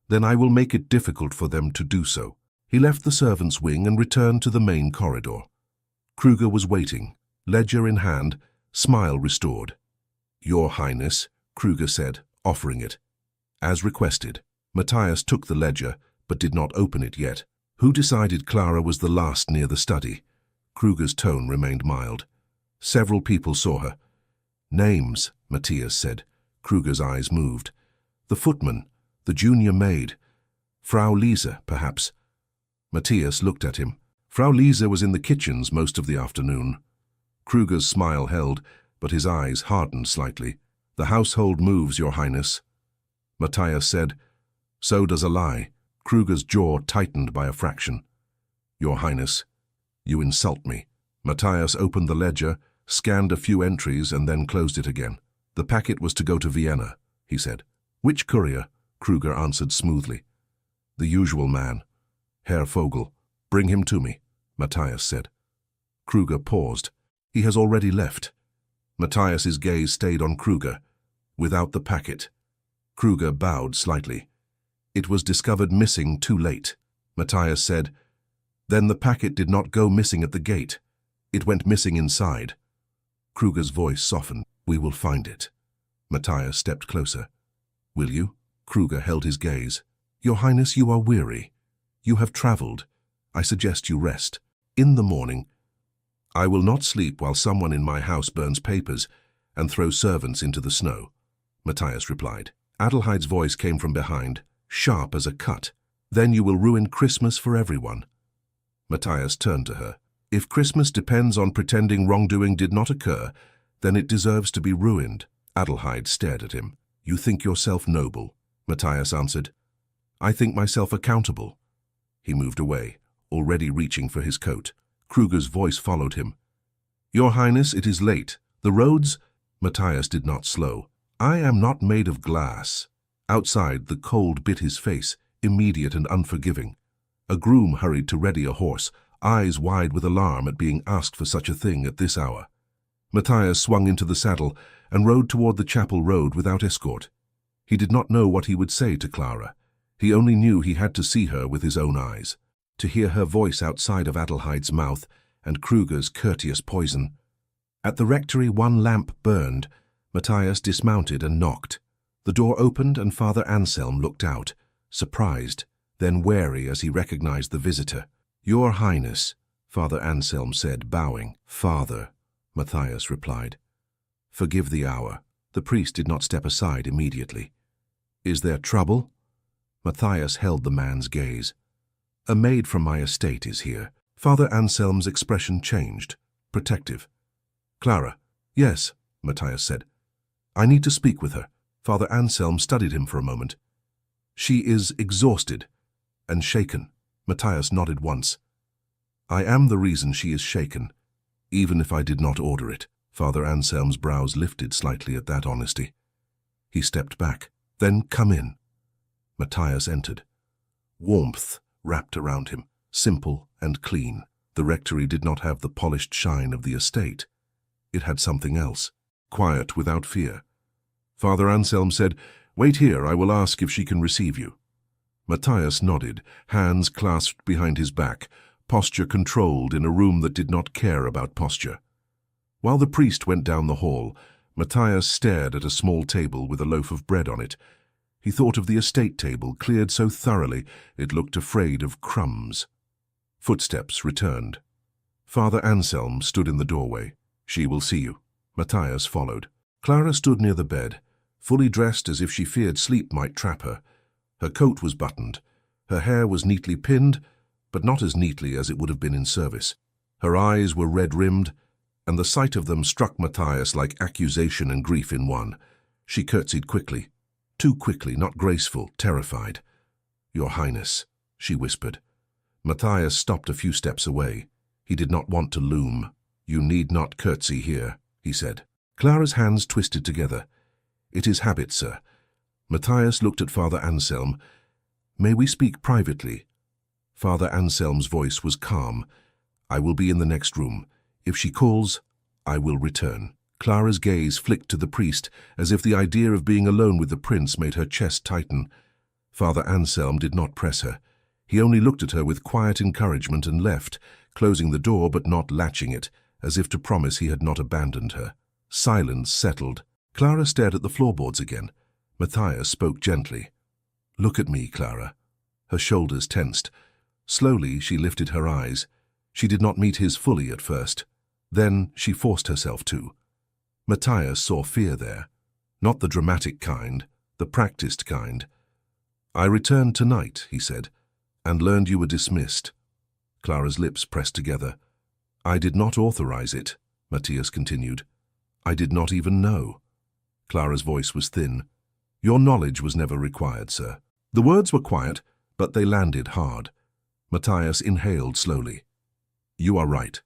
"Then I will make it difficult for them to do so." He left the servants' wing and returned to the main corridor. Kruger was waiting, ledger in hand, smile restored. "Your Highness," Kruger said, offering it. As requested. Matthias took the ledger, but did not open it yet. "Who decided Clara was the last near the study?" Kruger's tone remained mild. "Several people saw her." "Names," Matthias said. Kruger's eyes moved. "The footman, the junior maid. Frau Lisa, perhaps." Matthias looked at him. "Frau Lisa was in the kitchens most of the afternoon." Kruger's smile held, but his eyes hardened slightly. "The household moves, Your Highness," Matthias said. "So does a lie." Kruger's jaw tightened by a fraction. "Your Highness, you insult me." Matthias opened the ledger, scanned a few entries, and then closed it again. "The packet was to go to Vienna," he said. "Which courier?" Kruger answered smoothly. "The usual man, Herr Vogel. Bring him to me," Matthias said. Kruger paused. "He has already left." Matthias's gaze stayed on Kruger. "Without the packet." Kruger bowed slightly. "It was discovered missing too late," Matthias said. "Then the packet did not go missing at the gate. It went missing inside." Kruger's voice softened. "We will find it." Matthias stepped closer. "Will you?" Kruger held his gaze. "Your Highness, you are weary. You have traveled. I suggest you rest. In the morning—" "I will not sleep while someone in my house burns papers and throws servants into the snow," Matthias replied. Adelheide's voice came from behind, sharp as a cut. "Then you will ruin Christmas for everyone." Matthias turned to her. "If Christmas depends on pretending wrongdoing did not occur, then it deserves to be ruined." Adelheid stared at him. "You think yourself noble," Matthias answered. "I think myself accountable." He moved away, already reaching for his coat. Kruger's voice followed him. "Your Highness, it is late. The roads—" Matthias did not slow. "I am not made of glass." Outside, the cold bit his face, immediate and unforgiving. A groom hurried to ready a horse, eyes wide with alarm at being asked for such a thing at this hour. Matthias swung into the saddle and rode toward the chapel road without escort. He did not know what he would say to Clara. He only knew he had to see her with his own eyes, to hear her voice outside of Adelheide's mouth and Kruger's courteous poison. At the rectory, one lamp burned. Matthias dismounted and knocked. The door opened and Father Anselm looked out, surprised, then wary as he recognized the visitor. "Your Highness," Father Anselm said, bowing. "Father," Matthias replied. "Forgive the hour." The priest did not step aside immediately. "Is there trouble?" Matthias held the man's gaze. "A maid from my estate is here." Father Anselm's expression changed, protective. "Clara." "Yes," Matthias said. "I need to speak with her." Father Anselm studied him for a moment. "She is exhausted and shaken." Matthias nodded once. "I am the reason she is shaken, even if I did not order it." Father Anselm's brows lifted slightly at that honesty. He stepped back. "Then come in." Matthias entered. Warmth wrapped around him, simple and clean. The rectory did not have the polished shine of the estate. It had something else, quiet without fear. Father Anselm said, "Wait here, I will ask if she can receive you." Matthias nodded, hands clasped behind his back, posture controlled in a room that did not care about posture. While the priest went down the hall, Matthias stared at a small table with a loaf of bread on it. He thought of the estate table, cleared so thoroughly it looked afraid of crumbs. Footsteps returned. Father Anselm stood in the doorway. "She will see you." Matthias followed. Clara stood near the bed, fully dressed as if she feared sleep might trap her. Her coat was buttoned. Her hair was neatly pinned, but not as neatly as it would have been in service. Her eyes were red-rimmed, and the sight of them struck Matthias like accusation and grief in one. She curtsied quickly. Too quickly, not graceful, terrified. "Your Highness," she whispered. Matthias stopped a few steps away. He did not want to loom. "You need not curtsy here," he said. Clara's hands twisted together. "It is habit, sir." Matthias looked at Father Anselm. "May we speak privately?" Father Anselm's voice was calm. "I will be in the next room. If she calls, I will return." Clara's gaze flicked to the priest, as if the idea of being alone with the prince made her chest tighten. Father Anselm did not press her. He only looked at her with quiet encouragement and left, closing the door but not latching it, as if to promise he had not abandoned her. Silence settled. Clara stared at the floorboards again. Matthias spoke gently. "Look at me, Clara." Her shoulders tensed. Slowly she lifted her eyes. She did not meet his fully at first. Then she forced herself to. Matthias saw fear there. Not the dramatic kind, the practiced kind. "I returned tonight," he said, "and learned you were dismissed." Clara's lips pressed together. "I did not authorize it," Matthias continued. I did not even know. Clara's voice was thin. Your knowledge was never required, sir. The words were quiet, but they landed hard. Matthias inhaled slowly. You are right,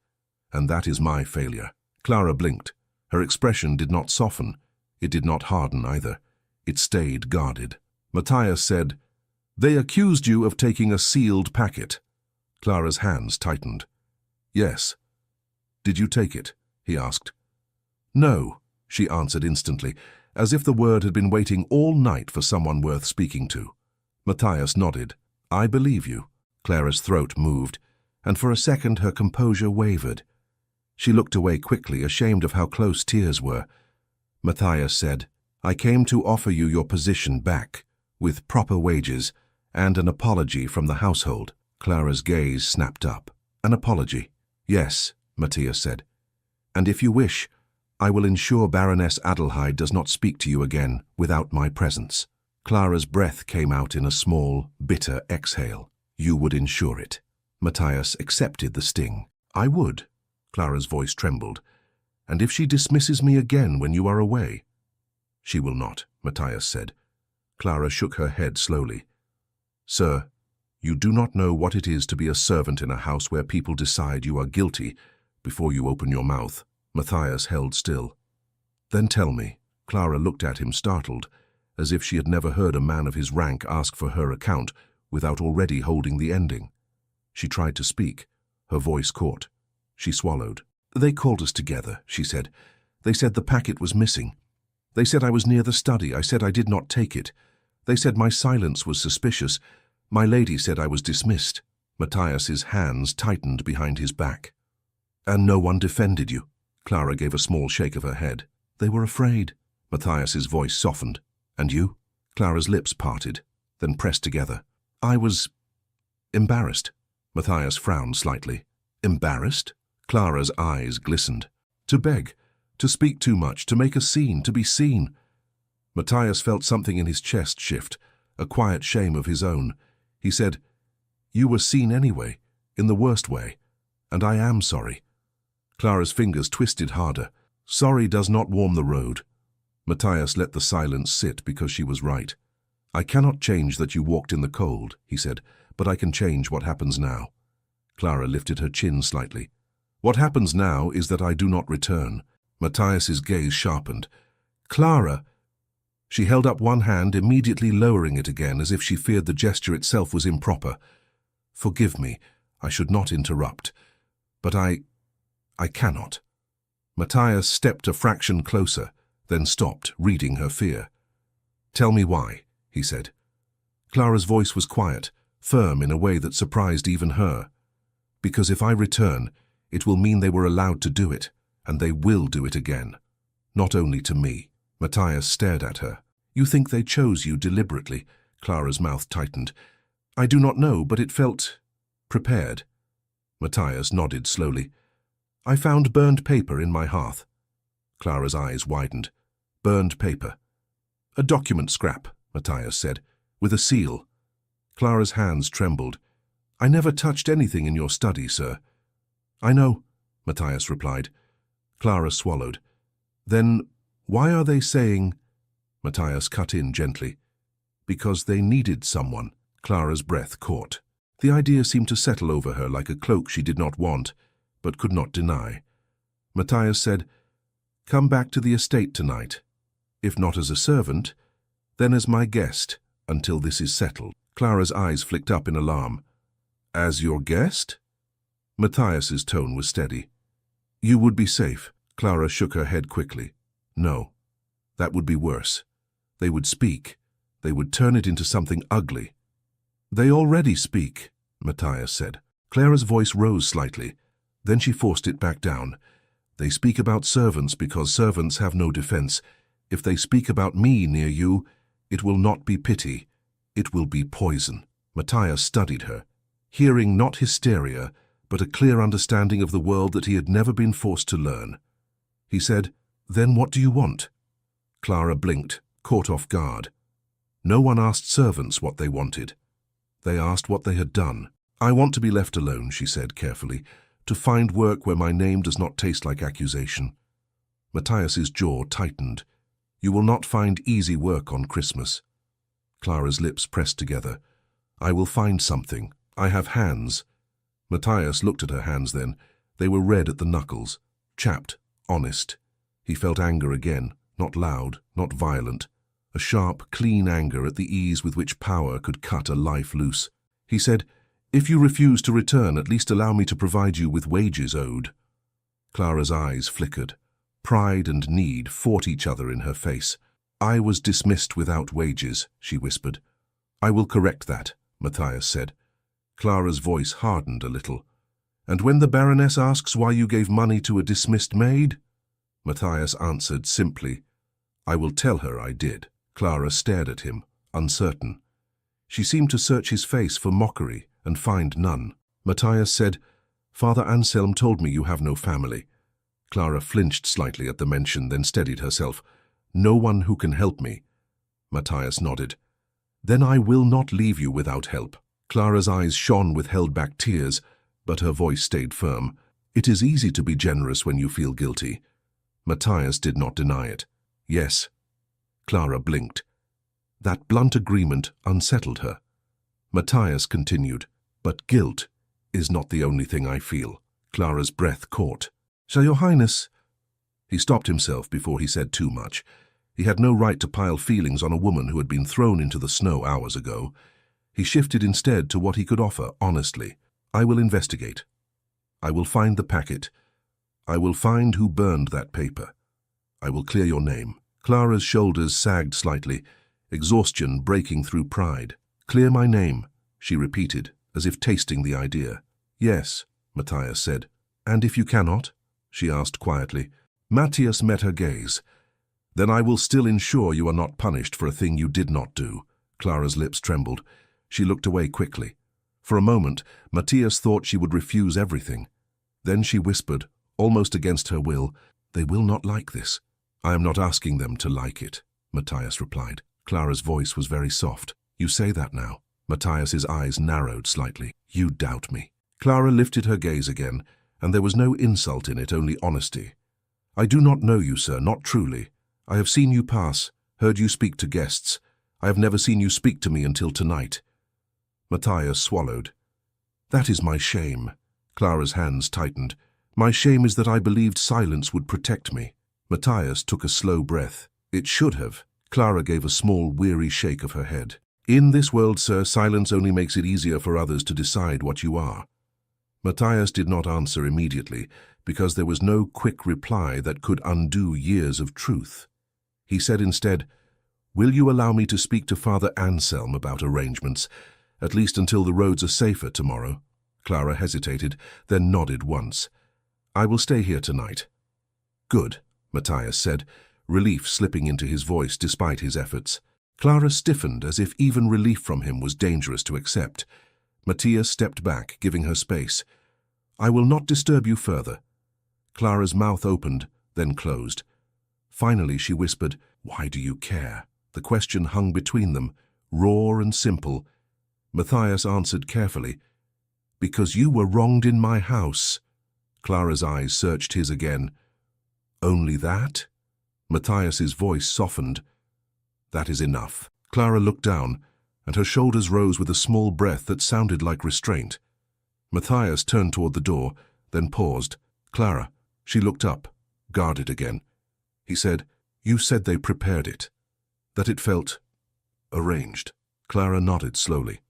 and that is my failure. Clara blinked. Her expression did not soften. It did not harden either. It stayed guarded. Matthias said, They accused you of taking a sealed packet. Clara's hands tightened. Yes. Did you take it? He asked. No, she answered instantly, as if the word had been waiting all night for someone worth speaking to. Matthias nodded. I believe you. Clara's throat moved, and for a second her composure wavered. She looked away quickly, ashamed of how close tears were. Matthias said, I came to offer you your position back, with proper wages, and an apology from the household. Clara's gaze snapped up. An apology? Yes, Matthias said. And if you wish, I will ensure Baroness Adelheid does not speak to you again without my presence. Clara's breath came out in a small, bitter exhale. You would ensure it. Matthias accepted the sting. I would. Clara's voice trembled. And if she dismisses me again when you are away? She will not, Matthias said. Clara shook her head slowly. Sir, you do not know what it is to be a servant in a house where people decide you are guilty before you open your mouth. Matthias held still. Then tell me. Clara looked at him startled, as if she had never heard a man of his rank ask for her account without already holding the ending. She tried to speak. Her voice caught. She swallowed. They called us together, she said. They said the packet was missing. They said I was near the study. I said I did not take it. They said my silence was suspicious. My lady said I was dismissed. Matthias's hands tightened behind his back. And no one defended you? Clara gave a small shake of her head. They were afraid. Matthias's voice softened. And you? Clara's lips parted, then pressed together. I was embarrassed. Matthias frowned slightly. Embarrassed? Clara's eyes glistened. To beg, to speak too much, to make a scene, to be seen. Matthias felt something in his chest shift, a quiet shame of his own. He said, You were seen anyway, in the worst way, and I am sorry. Clara's fingers twisted harder. Sorry does not warm the road. Matthias let the silence sit because she was right. I cannot change that you walked in the cold, he said, but I can change what happens now. Clara lifted her chin slightly. What happens now is that I do not return. Matthias's gaze sharpened. Clara! She held up one hand, immediately lowering it again, as if she feared the gesture itself was improper. Forgive me, I should not interrupt. But I cannot. Matthias stepped a fraction closer, then stopped, reading her fear. Tell me why, he said. Clara's voice was quiet, firm in a way that surprised even her. Because if I return, it will mean they were allowed to do it, and they will do it again. Not only to me. Matthias stared at her. You think they chose you deliberately? Clara's mouth tightened. I do not know, but it felt prepared. Matthias nodded slowly. I found burned paper in my hearth. Clara's eyes widened. Burned paper. A document scrap, Matthias said, with a seal. Clara's hands trembled. I never touched anything in your study, sir. I know, Matthias replied. Clara swallowed. Then why are they saying... Matthias cut in gently. Because they needed someone. Clara's breath caught. The idea seemed to settle over her like a cloak she did not want, but could not deny. Matthias said, Come back to the estate tonight. If not as a servant, then as my guest, until this is settled. Clara's eyes flicked up in alarm. As your guest? Matthias's tone was steady. You would be safe. Clara shook her head quickly. No, that would be worse. They would speak. They would turn it into something ugly. They already speak, Matthias said. Clara's voice rose slightly. Then she forced it back down. They speak about servants because servants have no defense. If they speak about me near you, it will not be pity. It will be poison. Matthias studied her, hearing not hysteria, but a clear understanding of the world that he had never been forced to learn. He said, Then what do you want? Clara blinked, caught off guard. No one asked servants what they wanted. They asked what they had done. I want to be left alone, she said carefully, to find work where my name does not taste like accusation. Matthias's jaw tightened. You will not find easy work on Christmas. Clara's lips pressed together. I will find something. I have hands. Matthias looked at her hands then. They were red at the knuckles, chapped, honest. He felt anger again, not loud, not violent. A sharp, clean anger at the ease with which power could cut a life loose. He said, If you refuse to return, at least allow me to provide you with wages owed. Clara's eyes flickered. Pride and need fought each other in her face. I was dismissed without wages, she whispered. I will correct that, Matthias said. Clara's voice hardened a little. And when the Baroness asks why you gave money to a dismissed maid? Matthias answered simply, I will tell her I did. Clara stared at him, uncertain. She seemed to search his face for mockery and find none. Matthias said, Father Anselm told me you have no family. Clara flinched slightly at the mention, then steadied herself. No one who can help me. Matthias nodded. Then I will not leave you without help. Clara's eyes shone with held-back tears, but her voice stayed firm. It is easy to be generous when you feel guilty. Matthias did not deny it. Yes. Clara blinked. That blunt agreement unsettled her. Matthias continued, But guilt is not the only thing I feel. Clara's breath caught. Shall your Highness... He stopped himself before he said too much. He had no right to pile feelings on a woman who had been thrown into the snow hours ago. He shifted instead to what he could offer honestly. I will investigate. I will find the packet. I will find who burned that paper. I will clear your name. Clara's shoulders sagged slightly, exhaustion breaking through pride. Clear my name, she repeated, as if tasting the idea. Yes, Matthias said. And if you cannot? She asked quietly. Matthias met her gaze. Then I will still ensure you are not punished for a thing you did not do. Clara's lips trembled. She looked away quickly. For a moment, Matthias thought she would refuse everything. Then she whispered, almost against her will, They will not like this. I am not asking them to like it, Matthias replied. Clara's voice was very soft. You say that now. Matthias's eyes narrowed slightly. You doubt me. Clara lifted her gaze again, and there was no insult in it, only honesty. I do not know you, sir, not truly. I have seen you pass, heard you speak to guests. I have never seen you speak to me until tonight. Matthias swallowed. That is my shame. Clara's hands tightened. My shame is that I believed silence would protect me. Matthias took a slow breath. It should have. Clara gave a small, weary shake of her head. In this world, sir, silence only makes it easier for others to decide what you are. Matthias did not answer immediately, because there was no quick reply that could undo years of truth. He said instead, Will you allow me to speak to Father Anselm about arrangements, at least until the roads are safer tomorrow? Clara hesitated, then nodded once. I will stay here tonight. Good, Matthias said, relief slipping into his voice despite his efforts. Clara stiffened as if even relief from him was dangerous to accept. Matthias stepped back, giving her space. I will not disturb you further. Clara's mouth opened, then closed. Finally she whispered, Why do you care? The question hung between them, raw and simple. Matthias answered carefully, Because you were wronged in my house. Clara's eyes searched his again. Only that? Matthias's voice softened. That is enough. Clara looked down, and her shoulders rose with a small breath that sounded like restraint. Matthias turned toward the door, then paused. Clara. She looked up, guarded again. He said, You said they prepared it. That it felt arranged. Clara nodded slowly.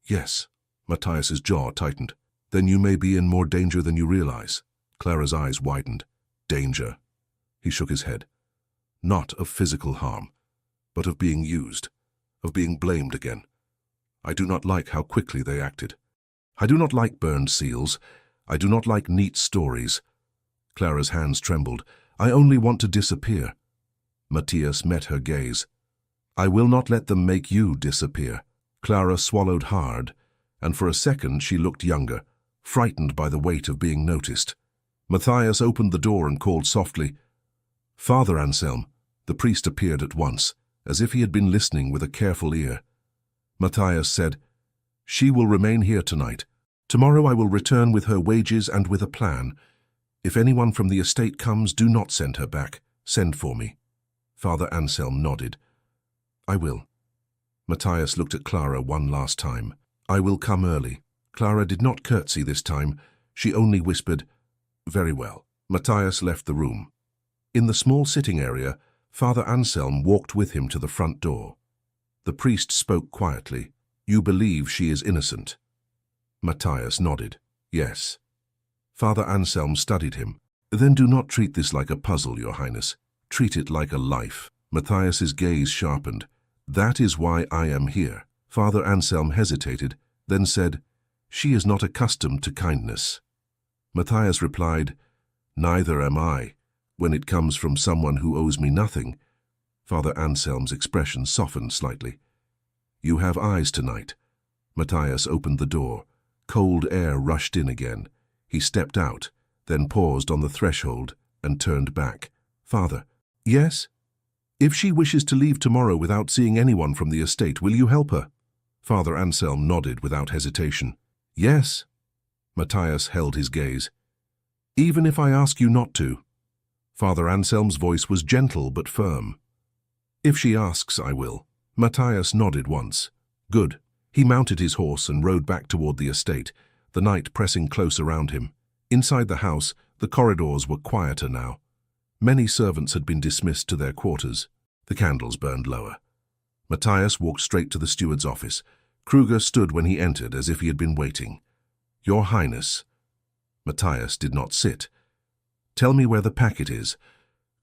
Yes. Matthias's jaw tightened. Then you may be in more danger than you realize. Clara's eyes widened. Danger. He shook his head. Not of physical harm, but of being used, of being blamed again. I do not like how quickly they acted. I do not like burned seals. I do not like neat stories. Clara's hands trembled. I only want to disappear. Matthias met her gaze. I will not let them make you disappear. Clara swallowed hard, and for a second she looked younger, frightened by the weight of being noticed. Matthias opened the door and called softly, Father Anselm. The priest appeared at once, as if he had been listening with a careful ear. Matthias said, She will remain here tonight. Tomorrow I will return with her wages and with a plan. If anyone from the estate comes, do not send her back. Send for me. Father Anselm nodded. I will. Matthias looked at Clara one last time. I will come early. Clara did not curtsy this time. She only whispered, very well. Matthias left the room. In the small sitting area, Father Anselm walked with him to the front door. The priest spoke quietly. You believe she is innocent? Matthias nodded. Yes. Father Anselm studied him. Then do not treat this like a puzzle, Your Highness. Treat it like a life. Matthias's gaze sharpened. That is why I am here. Father Anselm hesitated, then said, She is not accustomed to kindness. Matthias replied, Neither am I, when it comes from someone who owes me nothing. Father Anselm's expression softened slightly. You have eyes tonight. Matthias opened the door. Cold air rushed in again. He stepped out, then paused on the threshold and turned back. Father, yes? If she wishes to leave tomorrow without seeing anyone from the estate, will you help her? Father Anselm nodded without hesitation. Yes. Matthias held his gaze. Even if I ask you not to? Father Anselm's voice was gentle but firm. If she asks, I will. Matthias nodded once. Good. He mounted his horse and rode back toward the estate, the night pressing close around him. Inside the house, the corridors were quieter now. Many servants had been dismissed to their quarters. The candles burned lower. Matthias walked straight to the steward's office. Kruger stood when he entered as if he had been waiting. Your Highness. Matthias did not sit. Tell me where the packet is.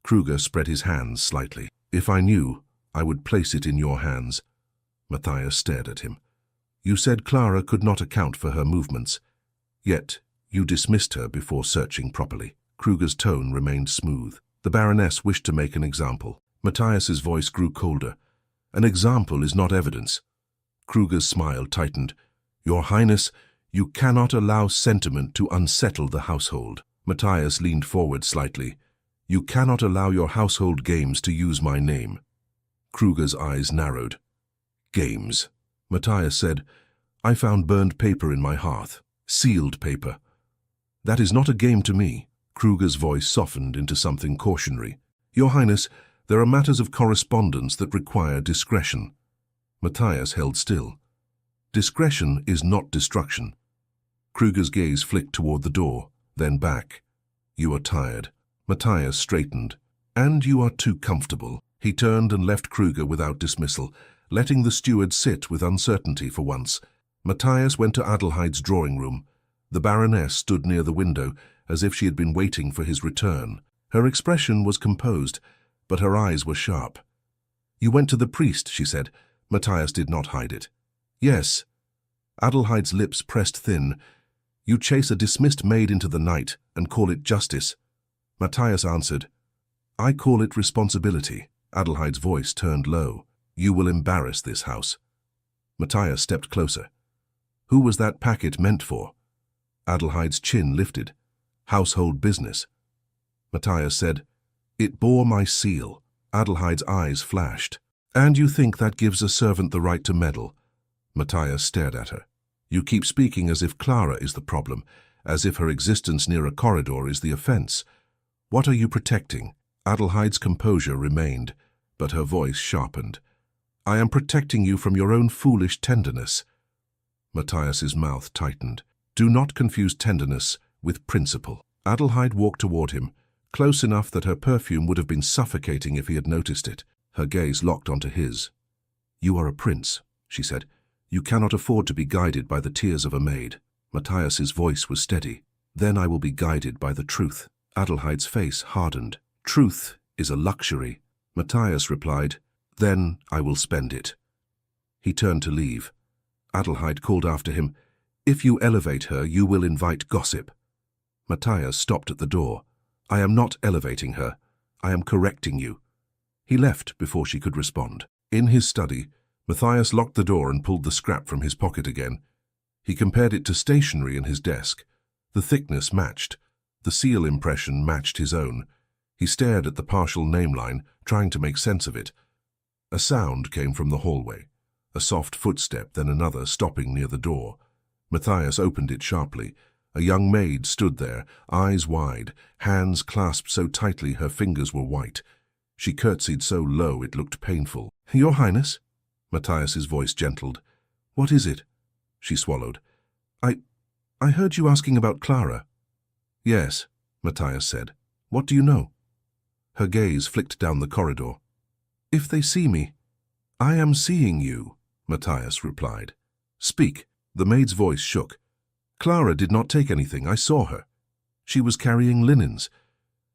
Kruger spread his hands slightly. If I knew, I would place it in your hands. Matthias stared at him. You said Clara could not account for her movements. Yet, you dismissed her before searching properly. Kruger's tone remained smooth. The Baroness wished to make an example. Matthias's voice grew colder. An example is not evidence. Kruger's smile tightened. Your Highness, you cannot allow sentiment to unsettle the household. Matthias leaned forward slightly. You cannot allow your household games to use my name. Kruger's eyes narrowed. Games. Matthias said, I found burned paper in my hearth. Sealed paper. That is not a game to me. Kruger's voice softened into something cautionary. Your Highness, there are matters of correspondence that require discretion. Matthias held still. Discretion is not destruction. Kruger's gaze flicked toward the door, then back. You are tired. Matthias straightened. And you are too comfortable. He turned and left Kruger without dismissal, letting the steward sit with uncertainty for once. Matthias went to Adelheide's drawing room. The Baroness stood near the window, as if she had been waiting for his return. Her expression was composed, but her eyes were sharp. You went to the priest, she said. Matthias did not hide it. Yes. Adelheide's lips pressed thin. You chase a dismissed maid into the night and call it justice. Matthias answered, I call it responsibility. Adelheide's voice turned low. You will embarrass this house. Matthias stepped closer. Who was that packet meant for? Adelheide's chin lifted. Household business. Matthias said, It bore my seal. Adelheide's eyes flashed. And you think that gives a servant the right to meddle? Matthias stared at her. You keep speaking as if Clara is the problem, as if her existence near a corridor is the offense. What are you protecting? Adelheide's composure remained, but her voice sharpened. I am protecting you from your own foolish tenderness. Matthias's mouth tightened. Do not confuse tenderness with principle. Adelheid walked toward him, close enough that her perfume would have been suffocating if he had noticed it. Her gaze locked onto his. You are a prince, she said. You cannot afford to be guided by the tears of a maid. Matthias's voice was steady. Then I will be guided by the truth. Adelheide's face hardened. Truth is a luxury. Matthias replied, Then I will spend it. He turned to leave. Adelheid called after him, If you elevate her, you will invite gossip. Matthias stopped at the door. I am not elevating her. I am correcting you. He left before she could respond. In his study, Matthias locked the door and pulled the scrap from his pocket again. He compared it to stationery in his desk. The thickness matched. The seal impression matched his own. He stared at the partial name line, trying to make sense of it. A sound came from the hallway. A soft footstep, then another, stopping near the door. Matthias opened it sharply. A young maid stood there, eyes wide, hands clasped so tightly her fingers were white. She curtsied so low it looked painful. "Your Highness?" Matthias's voice gentled. "What is it?" She swallowed. I heard you asking about Clara." "Yes," Matthias said. "What do you know?" Her gaze flicked down the corridor. "If they see me—" "I am seeing you," Matthias replied. "Speak." The maid's voice shook. "Clara did not take anything. I saw her. She was carrying linens.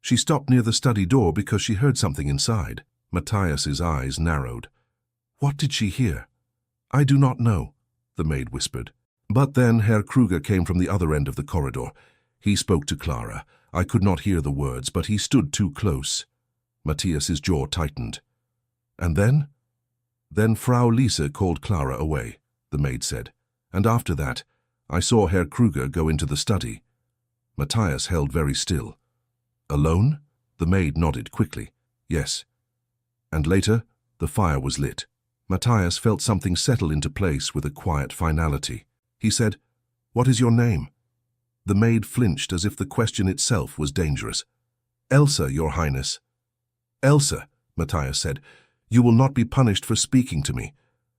She stopped near the study door because she heard something inside." Matthias's eyes narrowed. "What did she hear?" "I do not know," the maid whispered. But then Herr Kruger came from the other end of the corridor. He spoke to Clara. I could not hear the words, but he stood too close. Matthias's jaw tightened. "And then?" "Then Frau Lisa called Clara away," the maid said. "And after that, I saw Herr Kruger go into the study." Matthias held very still. "Alone?" The maid nodded quickly. "Yes." "And later, the fire was lit." Matthias felt something settle into place with a quiet finality. He said, "What is your name?" The maid flinched as if the question itself was dangerous. "Elsa, Your Highness." "Elsa," Matthias said, "you will not be punished for speaking to me."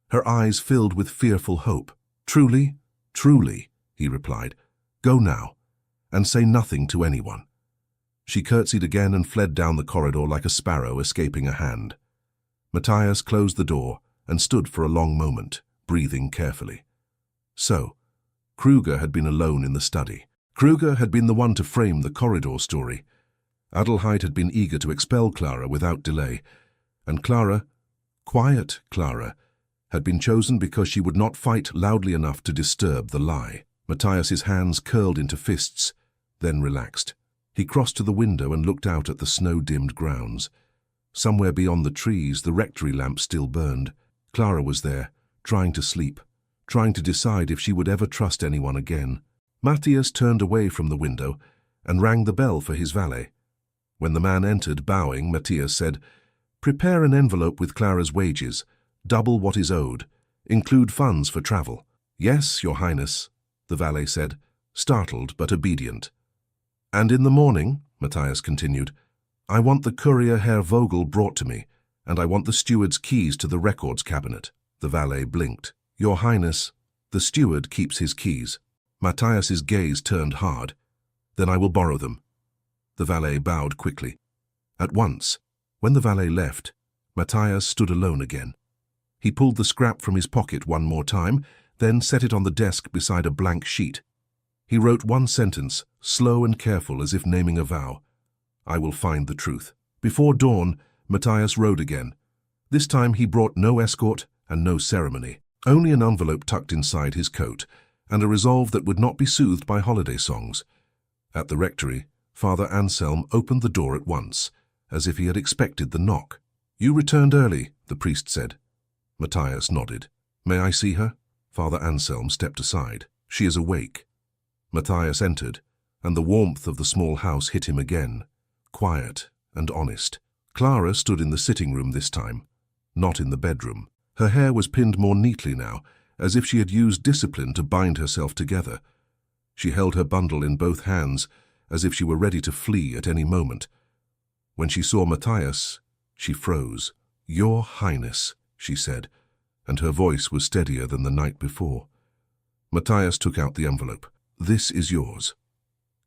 Her eyes filled with fearful hope. "Truly, truly," he replied. "Go now, and say nothing to anyone." She curtsied again and fled down the corridor like a sparrow escaping a hand. Matthias closed the door and stood for a long moment, breathing carefully. So, Kruger had been alone in the study. Kruger had been the one to frame the corridor story. Adelheid had been eager to expel Clara without delay, and Clara, quiet Clara, had been chosen because she would not fight loudly enough to disturb the lie. Matthias's hands curled into fists, then relaxed. He crossed to the window and looked out at the snow-dimmed grounds. Somewhere beyond the trees, the rectory lamp still burned. Clara was there, trying to sleep, trying to decide if she would ever trust anyone again. Matthias turned away from the window and rang the bell for his valet. When the man entered, bowing, Matthias said, "Prepare an envelope with Clara's wages, double what is owed, include funds for travel." "Yes, Your Highness," the valet said, startled but obedient. "And in the morning," Matthias continued, "I want the courier Herr Vogel brought to me, and I want the steward's keys to the records cabinet." The valet blinked. "Your Highness, the steward keeps his keys." Matthias's gaze turned hard. "Then I will borrow them." The valet bowed quickly. At once, when the valet left, Matthias stood alone again. He pulled the scrap from his pocket one more time, then set it on the desk beside a blank sheet. He wrote one sentence, slow and careful as if naming a vow. "I will find the truth." Before dawn, Matthias rode again. This time he brought no escort and no ceremony. Only an envelope tucked inside his coat, and a resolve that would not be soothed by holiday songs. At the rectory, Father Anselm opened the door at once, as if he had expected the knock. "You returned early," the priest said. Matthias nodded. "May I see her?" Father Anselm stepped aside. "She is awake." Matthias entered, and the warmth of the small house hit him again, quiet and honest. Clara stood in the sitting room this time, not in the bedroom. Her hair was pinned more neatly now, as if she had used discipline to bind herself together. She held her bundle in both hands, as if she were ready to flee at any moment. When she saw Matthias, she froze. "Your Highness," she said, and her voice was steadier than the night before. Matthias took out the envelope. "This is yours."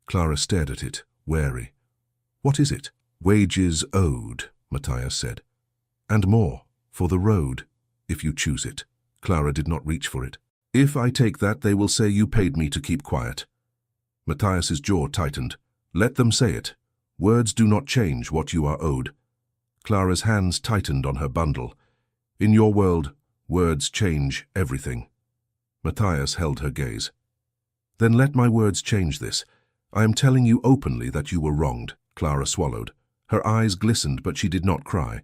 Clara stared at it, wary. "What is it?" "Wages owed," Matthias said. "And more, for the road, if you choose it." Clara did not reach for it. "If I take that, they will say you paid me to keep quiet." Matthias's jaw tightened. "Let them say it. Words do not change what you are owed." Clara's hands tightened on her bundle. "In your world, words change everything." Matthias held her gaze. "Then let my words change this. I am telling you openly that you were wronged." Clara swallowed. Her eyes glistened, but she did not cry.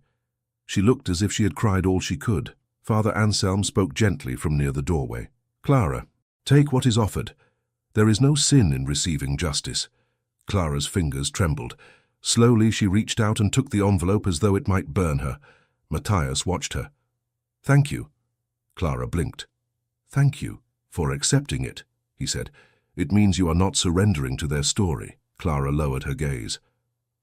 She looked as if she had cried all she could. Father Anselm spoke gently from near the doorway. "Clara, take what is offered. There is no sin in receiving justice." Clara's fingers trembled. Slowly she reached out and took the envelope as though it might burn her. Matthias watched her. "Thank you." Clara blinked. "Thank you for accepting it," he said. It means you are not surrendering to their story. Clara lowered her gaze.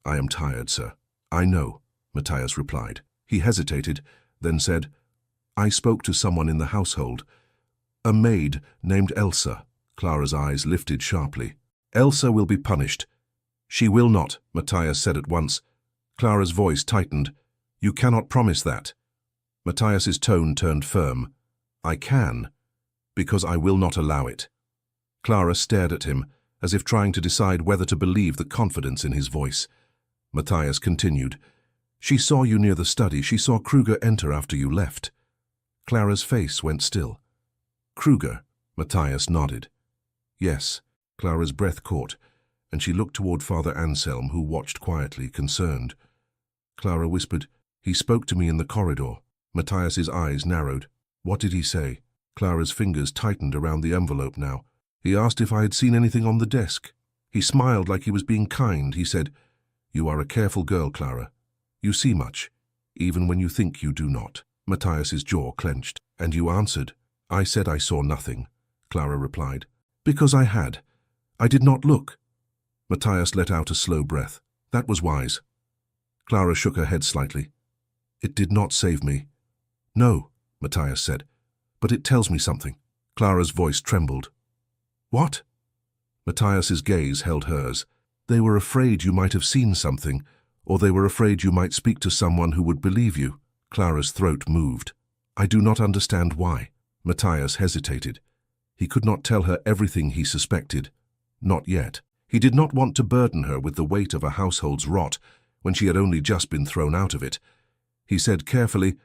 I am tired, sir. I know, Matthias replied. He hesitated, then said, I spoke to someone in the household. A maid named Elsa. Clara's eyes lifted sharply. Elsa will be punished. She will not, Matthias said at once. Clara's voice tightened. You cannot promise that. Matthias's tone turned firm. I can, because I will not allow it. Clara stared at him, as if trying to decide whether to believe the confidence in his voice. Matthias continued. She saw you near the study. She saw Kruger enter after you left. Clara's face went still. Kruger? Matthias nodded. Yes. Clara's breath caught, and she looked toward Father Anselm, who watched quietly, concerned. Clara whispered, He spoke to me in the corridor. Matthias's eyes narrowed. What did he say? Clara's fingers tightened around the envelope now. He asked if I had seen anything on the desk. He smiled like he was being kind. He said, You are a careful girl, Clara. You see much, even when you think you do not. Matthias's jaw clenched. And you answered. I said I saw nothing, Clara replied. Because I had. I did not look. Matthias let out a slow breath. That was wise. Clara shook her head slightly. It did not save me. No, Matthias said, but it tells me something. Clara's voice trembled. What? Matthias's gaze held hers. They were afraid you might have seen something, or they were afraid you might speak to someone who would believe you. Clara's throat moved. I do not understand why. Matthias hesitated. He could not tell her everything he suspected. Not yet. He did not want to burden her with the weight of a household's rot when she had only just been thrown out of it. He said carefully,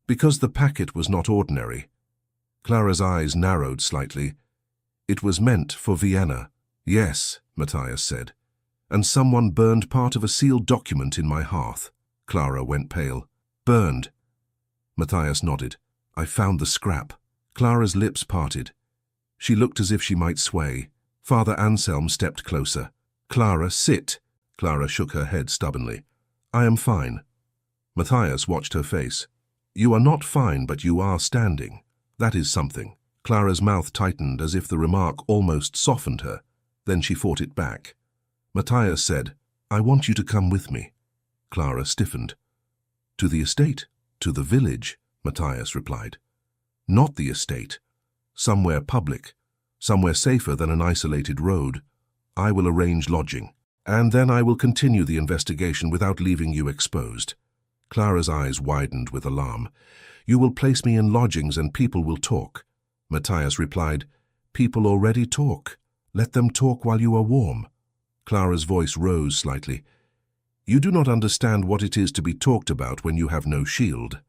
Because the packet was not ordinary. Clara's eyes narrowed slightly. It was meant for Vienna. Yes, Matthias said. And someone burned part of a sealed document in my hearth. Clara went pale. Burned. Matthias nodded. I found the scrap. Clara's lips parted. She looked as if she might sway. Father Anselm stepped closer. Clara, sit. Clara shook her head stubbornly. I am fine. Matthias watched her face. You are not fine, but you are standing. That is something. Clara's mouth tightened as if the remark almost softened her. Then she fought it back. Matthias said, I want you to come with me. Clara stiffened. To the estate? To the village, Matthias replied. Not the estate. Somewhere public. Somewhere safer than an isolated road. I will arrange lodging. And then I will continue the investigation without leaving you exposed. Clara's eyes widened with alarm. You will place me in lodgings and people will talk. Matthias replied, People already talk. Let them talk while you are warm. Clara's voice rose slightly. You do not understand what it is to be talked about when you have no shield.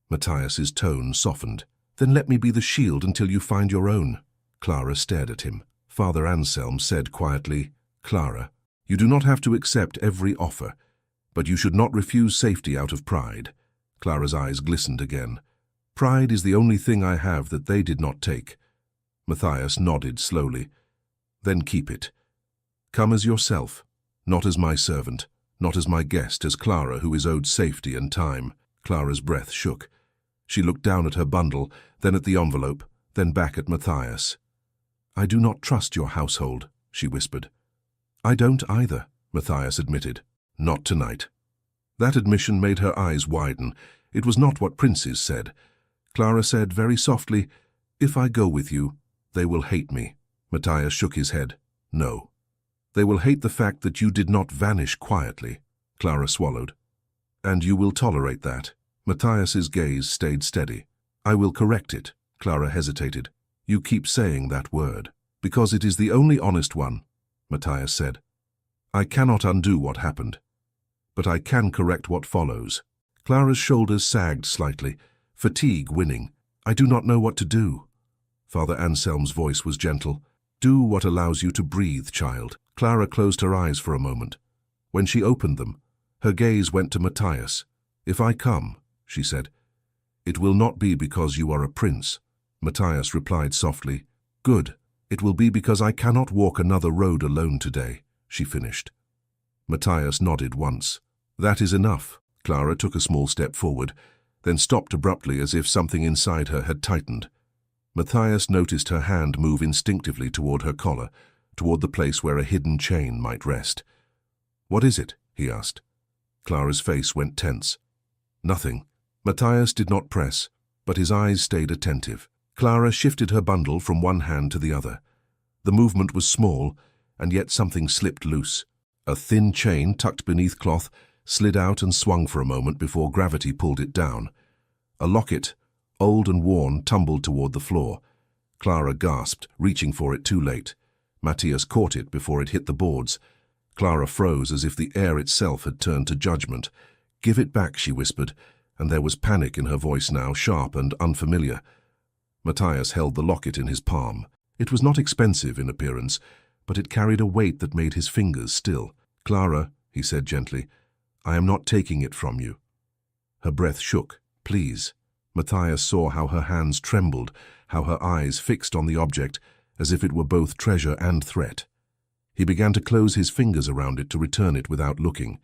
Matthias's tone softened. Then let me be the shield until you find your own. Clara stared at him. Father Anselm said quietly, Clara, you do not have to accept every offer, but you should not refuse safety out of pride. Clara's eyes glistened again. Pride is the only thing I have that they did not take. Matthias nodded slowly. Then keep it. Come as yourself, not as my servant, not as my guest, as Clara, who is owed safety and time. Clara's breath shook. She looked down at her bundle, then at the envelope, then back at Matthias. I do not trust your household, she whispered. I don't either, Matthias admitted. Not tonight. That admission made her eyes widen. It was not what princes said. Clara said very softly, If I go with you, they will hate me. Matthias shook his head. No. They will hate the fact that you did not vanish quietly. Clara swallowed. And you will tolerate that. Matthias's gaze stayed steady. I will correct it. Clara hesitated. You keep saying that word. Because it is the only honest one, Matthias said. I cannot undo what happened. But I can correct what follows. Clara's shoulders sagged slightly, fatigue winning. I do not know what to do. Father Anselm's voice was gentle. Do what allows you to breathe, child. Clara closed her eyes for a moment. When she opened them, her gaze went to Matthias. If I come, she said, it will not be because you are a prince. Matthias replied softly. Good. It will be because I cannot walk another road alone today, she finished. Matthias nodded once. That is enough. Clara took a small step forward, then stopped abruptly as if something inside her had tightened. Matthias noticed her hand move instinctively toward her collar, toward the place where a hidden chain might rest. "What is it?" he asked. Clara's face went tense. "Nothing." Matthias did not press, but his eyes stayed attentive. Clara shifted her bundle from one hand to the other. The movement was small, and yet something slipped loose. A thin chain tucked beneath cloth slid out and swung for a moment before gravity pulled it down. A locket, old and worn, tumbled toward the floor. Clara gasped, reaching for it too late. Matthias caught it before it hit the boards. Clara froze as if the air itself had turned to judgment. "Give it back," she whispered, and there was panic in her voice now, sharp and unfamiliar. Matthias held the locket in his palm. It was not expensive in appearance, but it carried a weight that made his fingers still. "Clara," he said gently, "I am not taking it from you." Her breath shook. "Please." Matthias saw how her hands trembled, how her eyes fixed on the object, as if it were both treasure and threat. He began to close his fingers around it to return it without looking.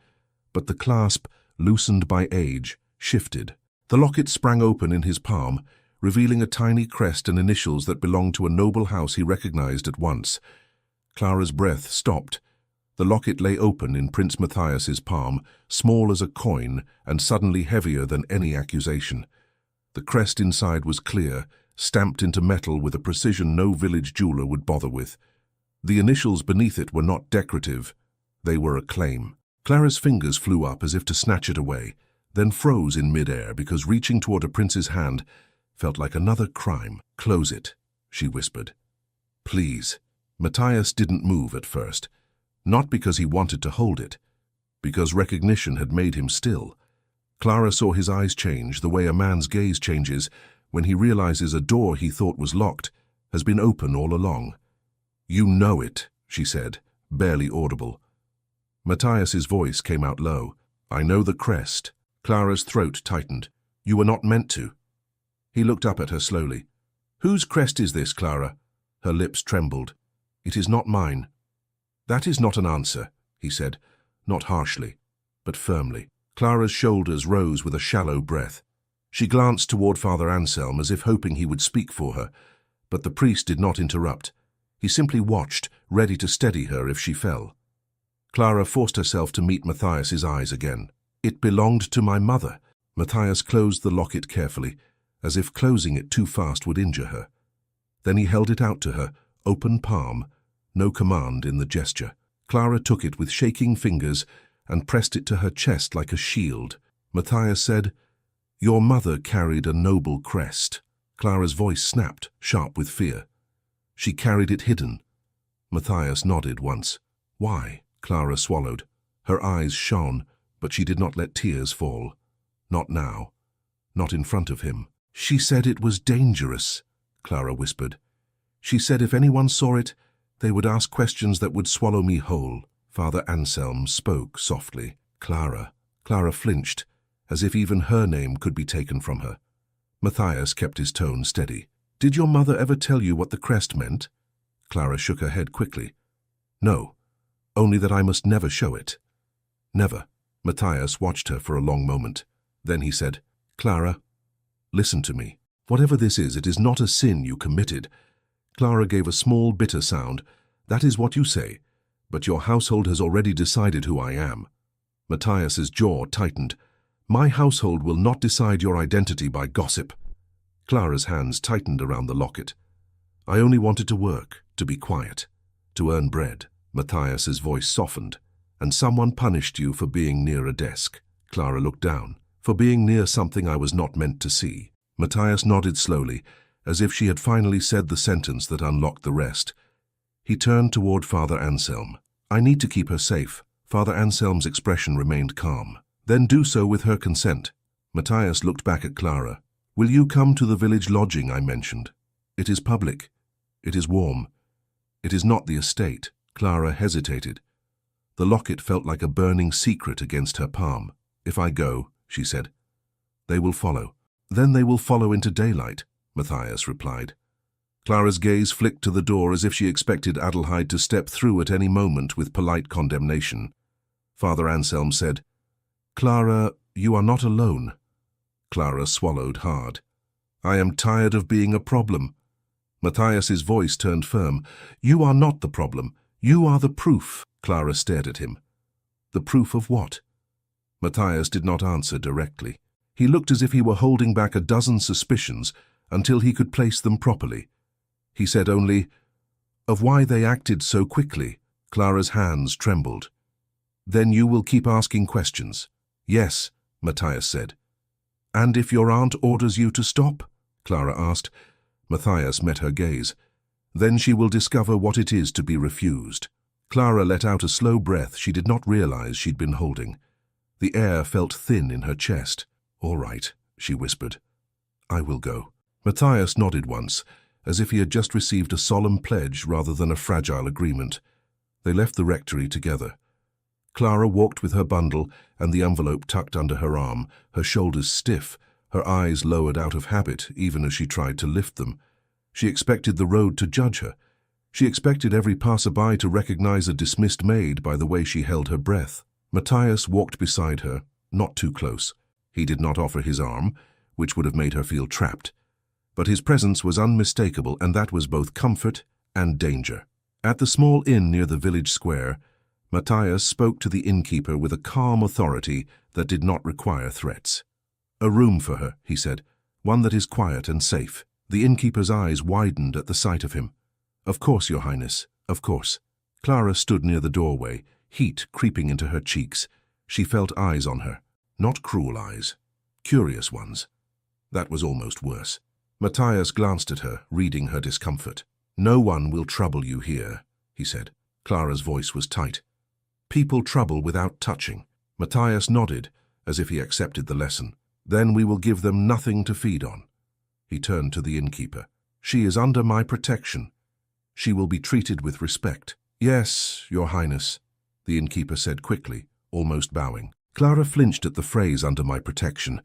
But the clasp, loosened by age, shifted. The locket sprang open in his palm, revealing a tiny crest and initials that belonged to a noble house he recognized at once. Clara's breath stopped. The locket lay open in Prince Matthias's palm, small as a coin and suddenly heavier than any accusation. The crest inside was clear, stamped into metal with a precision no village jeweler would bother with. The initials beneath it were not decorative. They were a claim. Clara's fingers flew up as if to snatch it away, then froze in midair because reaching toward a prince's hand felt like another crime. "Close it," she whispered. "Please." Matthias didn't move at first, not because he wanted to hold it, because recognition had made him still. Clara saw his eyes change the way a man's gaze changes when he realizes a door he thought was locked has been open all along. "You know it," she said, barely audible. Matthias's voice came out low. "I know the crest." Clara's throat tightened. "You were not meant to." He looked up at her slowly. "Whose crest is this, Clara?" Her lips trembled. "It is not mine." "That is not an answer," he said, not harshly, but firmly. Clara's shoulders rose with a shallow breath. She glanced toward Father Anselm as if hoping he would speak for her, but the priest did not interrupt. He simply watched, ready to steady her if she fell. Clara forced herself to meet Matthias's eyes again. "It belonged to my mother." Matthias closed the locket carefully, as if closing it too fast would injure her. Then he held it out to her, open palm, no command in the gesture. Clara took it with shaking fingers and pressed it to her chest like a shield. Matthias said, "Your mother carried a noble crest." Clara's voice snapped, sharp with fear. "She carried it hidden." Matthias nodded once. "Why?" Clara swallowed. Her eyes shone, but she did not let tears fall. Not now. Not in front of him. "She said it was dangerous," Clara whispered. "She said if anyone saw it, they would ask questions that would swallow me whole." Father Anselm spoke softly. "Clara." Clara flinched, as if even her name could be taken from her. Matthias kept his tone steady. "Did your mother ever tell you what the crest meant?" Clara shook her head quickly. "No, only that I must never show it." "Never." Matthias watched her for a long moment. Then he said, "Clara, listen to me. Whatever this is, it is not a sin you committed." Clara gave a small, bitter sound. "That is what you say, but your household has already decided who I am." Matthias's jaw tightened. "My household will not decide your identity by gossip." Clara's hands tightened around the locket. "I only wanted to work, to be quiet, to earn bread." Matthias's voice softened. "And someone punished you for being near a desk." Clara looked down. "For being near something I was not meant to see." Matthias nodded slowly, as if she had finally said the sentence that unlocked the rest. He turned toward Father Anselm. "I need to keep her safe." Father Anselm's expression remained calm. "Then do so with her consent." Matthias looked back at Clara. "Will you come to the village lodging I mentioned? It is public. It is warm. It is not the estate." Clara hesitated. The locket felt like a burning secret against her palm. "If I go," she said, "they will follow." "Then they will follow into daylight," Matthias replied. Clara's gaze flicked to the door as if she expected Adelheid to step through at any moment with polite condemnation. Father Anselm said, "Clara, you are not alone." Clara swallowed hard. "I am tired of being a problem." Matthias's voice turned firm. "You are not the problem. You are the proof." Clara stared at him. The proof of what? Matthias did not answer directly. He looked as if he were holding back a dozen suspicions until he could place them properly. He said only, "Of why they acted so quickly." Clara's hands trembled. "Then you will keep asking questions." "Yes," Matthias said. "And if your aunt orders you to stop?" Clara asked. Matthias met her gaze. "Then she will discover what it is to be refused." Clara let out a slow breath she did not realize she'd been holding. The air felt thin in her chest. "All right," she whispered. "I will go." Matthias nodded once, as if he had just received a solemn pledge rather than a fragile agreement. They left the rectory together. Clara walked with her bundle and the envelope tucked under her arm, her shoulders stiff, her eyes lowered out of habit even as she tried to lift them. She expected the road to judge her. She expected every passerby to recognize a dismissed maid by the way she held her breath. Matthias walked beside her, not too close. He did not offer his arm, which would have made her feel trapped. But his presence was unmistakable, and that was both comfort and danger. At the small inn near the village square, Matthias spoke to the innkeeper with a calm authority that did not require threats. "A room for her," he said, "one that is quiet and safe." The innkeeper's eyes widened at the sight of him. "Of course, Your Highness, of course." Clara stood near the doorway, heat creeping into her cheeks. She felt eyes on her, not cruel eyes, curious ones. That was almost worse. Matthias glanced at her, reading her discomfort. "No one will trouble you here," he said. Clara's voice was tight. "People trouble without touching." Matthias nodded, as if he accepted the lesson. "Then we will give them nothing to feed on." He turned to the innkeeper. "She is under my protection. She will be treated with respect." "Yes, Your Highness," the innkeeper said quickly, almost bowing. Clara flinched at the phrase "under my protection."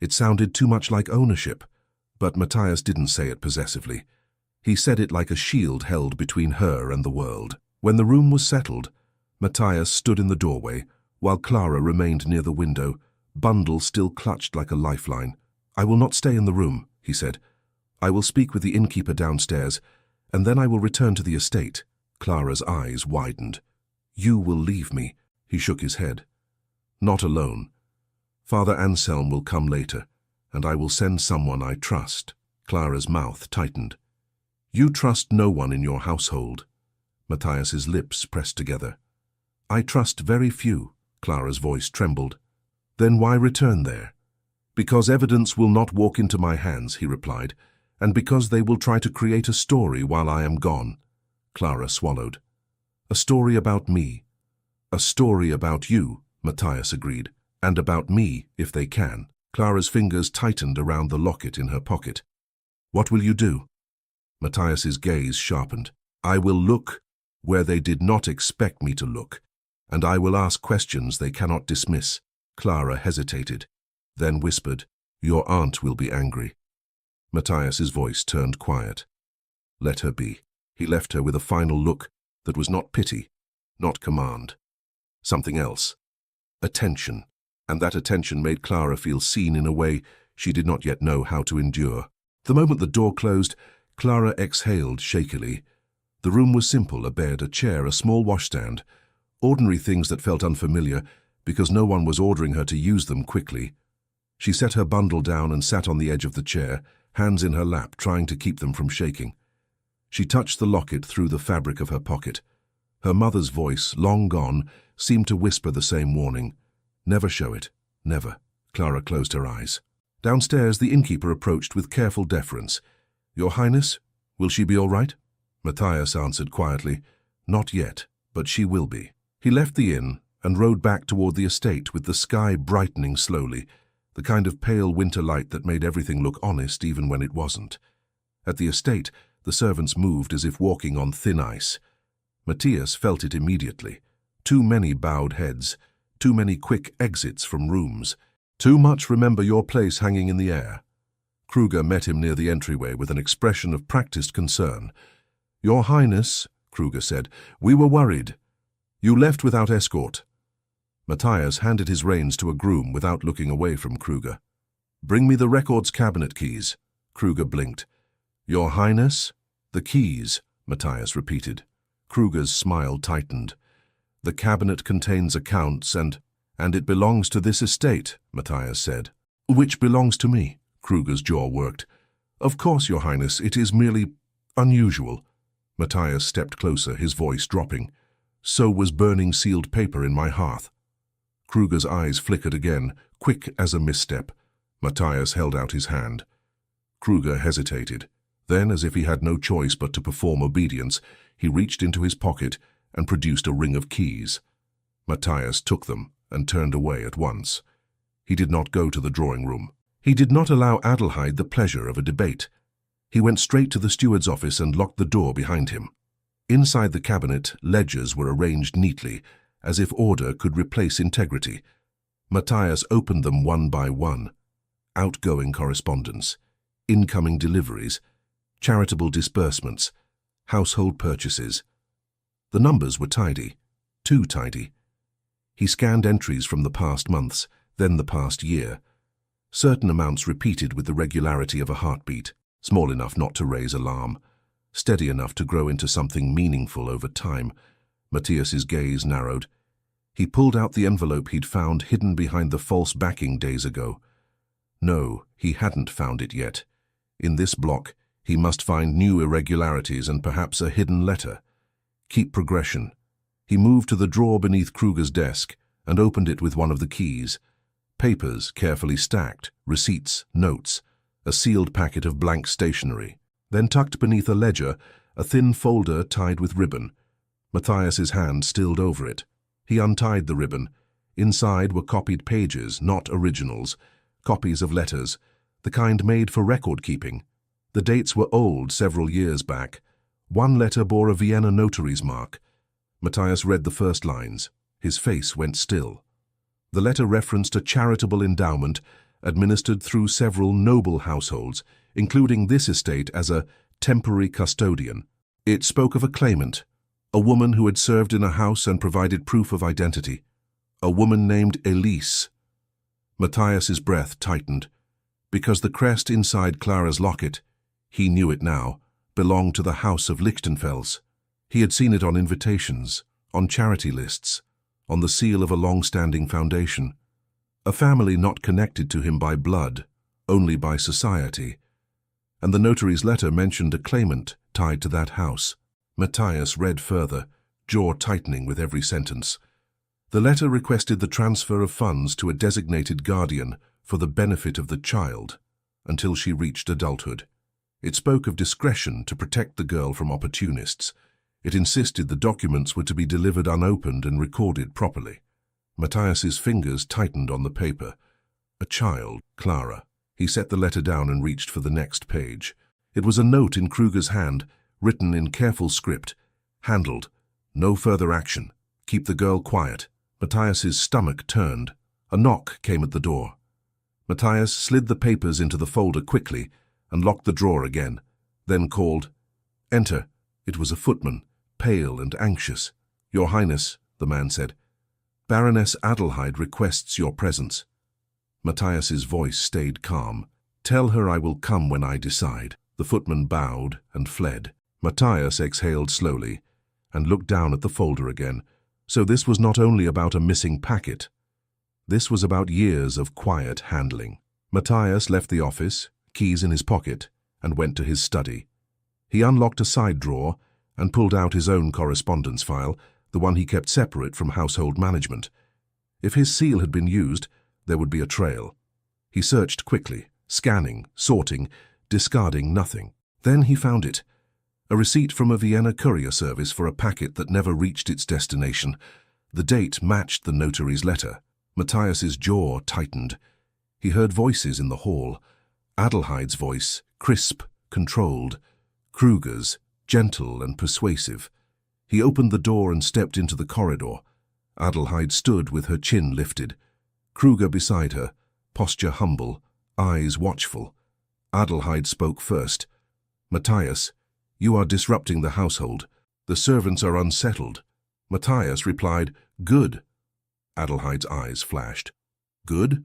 It sounded too much like ownership, but Matthias didn't say it possessively. He said it like a shield held between her and the world. When the room was settled, Matthias stood in the doorway, while Clara remained near the window, bundle still clutched like a lifeline. "I will not stay in the room," he said. "I will speak with the innkeeper downstairs, and then I will return to the estate." Clara's eyes widened. "You will leave me?" He shook his head. "Not alone. Father Anselm will come later, and I will send someone I trust." Clara's mouth tightened. "You trust no one in your household." Matthias's lips pressed together. "I trust very few." Clara's voice trembled. "Then why return there?" "Because evidence will not walk into my hands," he replied, "and because they will try to create a story while I am gone." Clara swallowed. "A story about me." "A story about you," Matthias agreed, "and about me, if they can." Clara's fingers tightened around the locket in her pocket. "What will you do?" Matthias's gaze sharpened. "I will look where they did not expect me to look, and I will ask questions they cannot dismiss." Clara hesitated, then whispered, "Your aunt will be angry." Matthias's voice turned quiet. Let her be. He left her with a final look that was not pity, not command. Something else. Attention. And that attention made Clara feel seen in a way she did not yet know how to endure. The moment the door closed, Clara exhaled shakily. The room was simple: a bed, a chair, a small washstand. Ordinary things that felt unfamiliar because no one was ordering her to use them quickly. She set her bundle down and sat on the edge of the chair, hands in her lap, trying to keep them from shaking. She touched the locket through the fabric of her pocket. Her mother's voice, long gone, seemed to whisper the same warning. "Never show it. Never." Clara closed her eyes. Downstairs, the innkeeper approached with careful deference. "Your Highness, will she be all right?" Matthias answered quietly, "Not yet, but she will be." He left the inn and rode back toward the estate with the sky brightening slowly, the kind of pale winter light that made everything look honest even when it wasn't. At the estate, the servants moved as if walking on thin ice. Matthias felt it immediately. Too many bowed heads, too many quick exits from rooms, too much "remember your place" hanging in the air. Kruger met him near the entryway with an expression of practiced concern. "Your Highness," Kruger said, "we were worried. You left without escort." Matthias handed his reins to a groom without looking away from Kruger. "Bring me the records cabinet keys." Kruger blinked. "Your Highness?" The keys, Matthias repeated. Kruger's smile tightened. The cabinet contains accounts and it belongs to this estate, Matthias said. Which belongs to me, Kruger's jaw worked. Of course, Your Highness, it is merely unusual. Matthias stepped closer, his voice dropping. So was burning sealed paper in my hearth. Kruger's eyes flickered again, quick as a misstep. Matthias held out his hand. Kruger hesitated. Then, as if he had no choice but to perform obedience, he reached into his pocket and produced a ring of keys. Matthias took them and turned away at once. He did not go to the drawing room. He did not allow Adelheid the pleasure of a debate. He went straight to the steward's office and locked the door behind him. Inside the cabinet, ledgers were arranged neatly, as if order could replace integrity. Matthias opened them one by one. Outgoing correspondence, incoming deliveries, charitable disbursements, household purchases. The numbers were tidy, too tidy. He scanned entries from the past months, then the past year. Certain amounts repeated with the regularity of a heartbeat, small enough not to raise alarm, steady enough to grow into something meaningful over time. Matthias's gaze narrowed. He pulled out the envelope he'd found hidden behind the false backing days ago. No, he hadn't found it yet. In this block, he must find new irregularities and perhaps a hidden letter. Keep progression. He moved to the drawer beneath Kruger's desk and opened it with one of the keys. Papers carefully stacked, receipts, notes, a sealed packet of blank stationery. Then tucked beneath a ledger, a thin folder tied with ribbon. Matthias's hand stilled over it. He untied the ribbon. Inside were copied pages, not originals, copies of letters, the kind made for record-keeping. The dates were old, several years back. One letter bore a Vienna notary's mark. Matthias read the first lines. His face went still. The letter referenced a charitable endowment administered through several noble households, including this estate as a temporary custodian. It spoke of a claimant, a woman who had served in a house and provided proof of identity, a woman named Elise. Matthias's breath tightened, because the crest inside Clara's locket, he knew it now, belonged to the House of Lichtenfels. He had seen it on invitations, on charity lists, on the seal of a long-standing foundation. A family not connected to him by blood, only by society. And the notary's letter mentioned a claimant tied to that house. Matthias read further, jaw tightening with every sentence. The letter requested the transfer of funds to a designated guardian for the benefit of the child until she reached adulthood. It spoke of discretion to protect the girl from opportunists. It insisted the documents were to be delivered unopened and recorded properly. Matthias's fingers tightened on the paper. A child, Clara. He set the letter down and reached for the next page. It was a note in Kruger's hand, written in careful script. Handled. No further action. Keep the girl quiet. Matthias's stomach turned. A knock came at the door. Matthias slid the papers into the folder quickly and locked the drawer again, then called, "Enter." It was a footman, pale and anxious. "Your Highness," the man said, "Baroness Adelheid requests your presence." Matthias's voice stayed calm. "Tell her I will come when I decide." The footman bowed and fled. Matthias exhaled slowly and looked down at the folder again. So this was not only about a missing packet. This was about years of quiet handling. Matthias left the office, keys in his pocket, and went to his study. He unlocked a side drawer and pulled out his own correspondence file, the one he kept separate from household management. If his seal had been used, there would be a trail. He searched quickly, scanning, sorting, discarding nothing. Then he found it. A receipt from a Vienna courier service for a packet that never reached its destination. The date matched the notary's letter. Matthias's jaw tightened. He heard voices in the hall. Adelheid's voice, crisp, controlled. Kruger's, gentle and persuasive. He opened the door and stepped into the corridor. Adelheid stood with her chin lifted. Kruger beside her, posture humble, eyes watchful. Adelheid spoke first. "Matthias, you are disrupting the household. The servants are unsettled." Matthias replied, "Good." Adelheid's eyes flashed. "Good?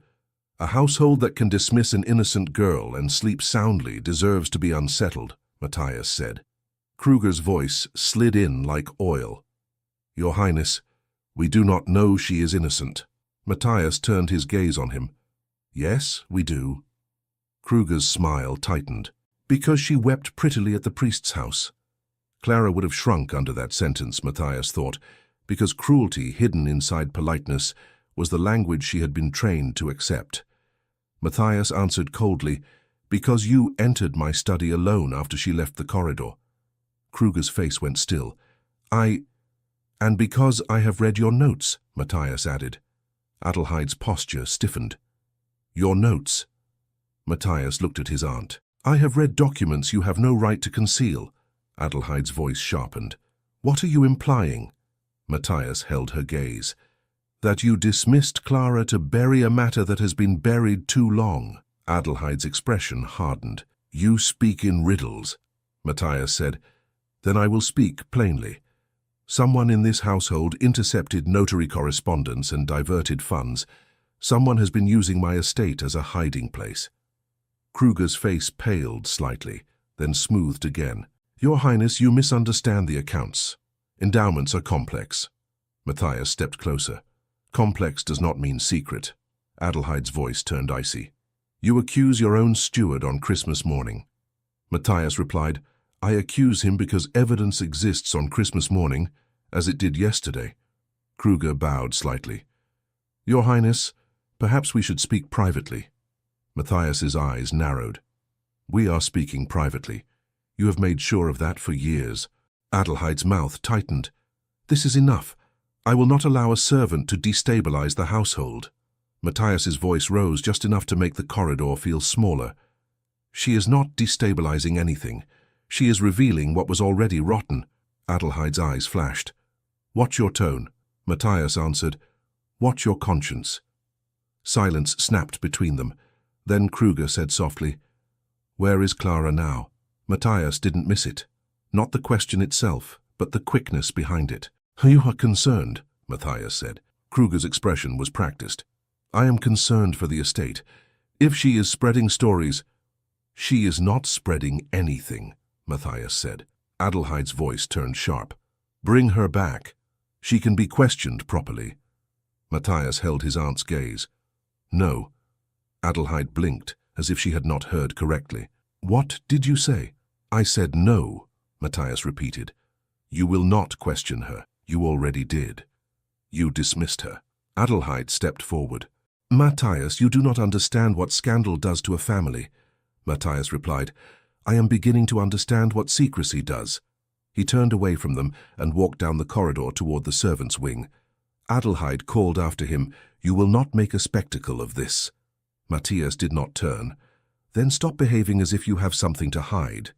A household that can dismiss an innocent girl and sleep soundly deserves to be unsettled," Matthias said. Kruger's voice slid in like oil. Your Highness, we do not know she is innocent. Matthias turned his gaze on him. Yes, we do. Kruger's smile tightened. Because she wept prettily at the priest's house. Clara would have shrunk under that sentence, Matthias thought, because cruelty hidden inside politeness was the language she had been trained to accept. Matthias answered coldly, because you entered my study alone after she left the corridor. Kruger's face went still. And because I have read your notes, Matthias added. Adelheide's posture stiffened. Your notes? Matthias looked at his aunt. I have read documents you have no right to conceal. Adelheide's voice sharpened. What are you implying? Matthias held her gaze. That you dismissed Clara to bury a matter that has been buried too long. Adelheide's expression hardened. You speak in riddles, Matthias said. Then I will speak plainly. Someone in this household intercepted notary correspondence and diverted funds. Someone has been using my estate as a hiding place. Kruger's face paled slightly, then smoothed again. Your Highness, you misunderstand the accounts. Endowments are complex. Matthias stepped closer. Complex does not mean secret. Adelheide's voice turned icy. You accuse your own steward on Christmas morning. Matthias replied, I accuse him because evidence exists on Christmas morning, as it did yesterday. Kruger bowed slightly. Your Highness, perhaps we should speak privately. Matthias's eyes narrowed. We are speaking privately. You have made sure of that for years. Adelheide's mouth tightened. This is enough. I will not allow a servant to destabilize the household. Matthias's voice rose just enough to make the corridor feel smaller. She is not destabilizing anything. She is revealing what was already rotten. Adelheide's eyes flashed. Watch your tone. Matthias answered. Watch your conscience. Silence snapped between them. Then Kruger said softly, Where is Clara now? Matthias didn't miss it. Not the question itself, but the quickness behind it. You are concerned, Matthias said. Kruger's expression was practiced. I am concerned for the estate. If she is spreading stories... She is not spreading anything, Matthias said. Adelheide's voice turned sharp. Bring her back. She can be questioned properly. Matthias held his aunt's gaze. No. Adelheid blinked, as if she had not heard correctly. What did you say? I said no, Matthias repeated. You will not question her. You already did. You dismissed her. Adelheid stepped forward. Matthias, you do not understand what scandal does to a family. Matthias replied, I am beginning to understand what secrecy does. He turned away from them and walked down the corridor toward the servants' wing. Adelheid called after him, You will not make a spectacle of this. Matthias did not turn. Then stop behaving as if you have something to hide.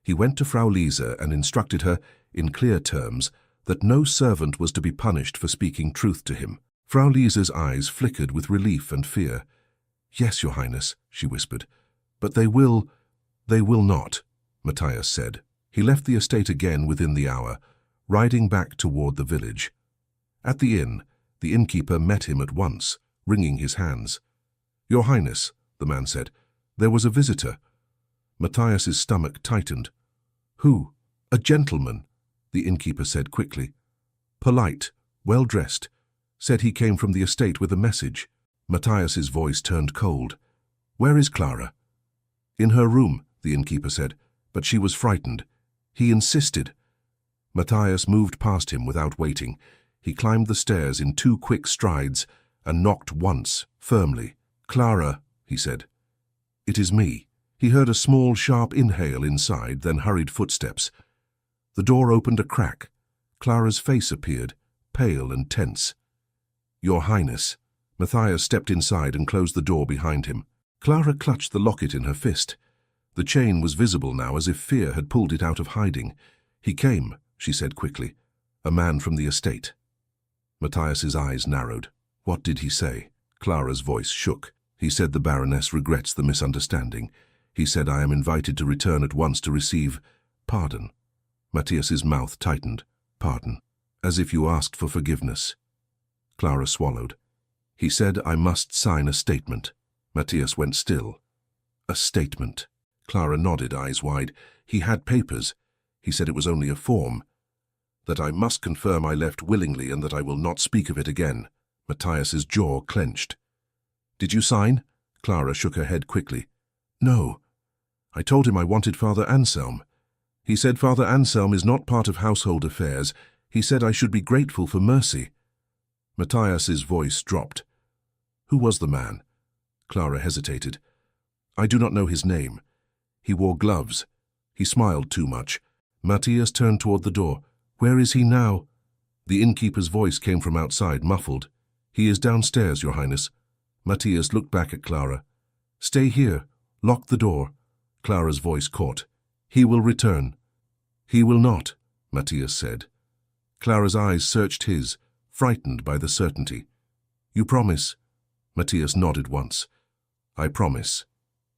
He went to Frau Liese and instructed her, in clear terms, that no servant was to be punished for speaking truth to him. Frau Liese's eyes flickered with relief and fear. Yes, Your Highness, she whispered. But they will not, Matthias said. He left the estate again within the hour, riding back toward the village. At the inn, the innkeeper met him at once, wringing his hands. Your Highness, the man said, there was a visitor. Matthias's stomach tightened. Who? A gentleman, the innkeeper said quickly. Polite, well-dressed, said he came from the estate with a message. Matthias's voice turned cold. Where is Clara? In her room, the innkeeper said, but she was frightened. He insisted. Matthias moved past him without waiting. He climbed the stairs in 2 quick strides and knocked once, firmly. Clara, he said. It is me. He heard a small, sharp inhale inside, then hurried footsteps. The door opened a crack. Clara's face appeared, pale and tense. Your Highness. Matthias stepped inside and closed the door behind him. Clara clutched the locket in her fist. The chain was visible now, as if fear had pulled it out of hiding. He came, she said quickly. A man from the estate. Matthias's eyes narrowed. What did he say? Clara's voice shook. He said the Baroness regrets the misunderstanding. He said I am invited to return at once to receive pardon. Matthias's mouth tightened. Pardon. As if you asked for forgiveness. Clara swallowed. He said I must sign a statement. Matthias went still. A statement. Clara nodded, eyes wide. He had papers. He said it was only a form. That I must confirm I left willingly and that I will not speak of it again. Matthias's jaw clenched. Did you sign? Clara shook her head quickly. No. I told him I wanted Father Anselm. He said Father Anselm is not part of household affairs. He said I should be grateful for mercy. Matthias's voice dropped. Who was the man? Clara hesitated. I do not know his name. He wore gloves. He smiled too much. Matthias turned toward the door. Where is he now? The innkeeper's voice came from outside, muffled. He is downstairs, Your Highness. Matthias looked back at Clara. Stay here. Lock the door. Clara's voice caught. He will return. He will not, Matthias said. Clara's eyes searched his, frightened by the certainty. You promise? Matthias nodded once. I promise.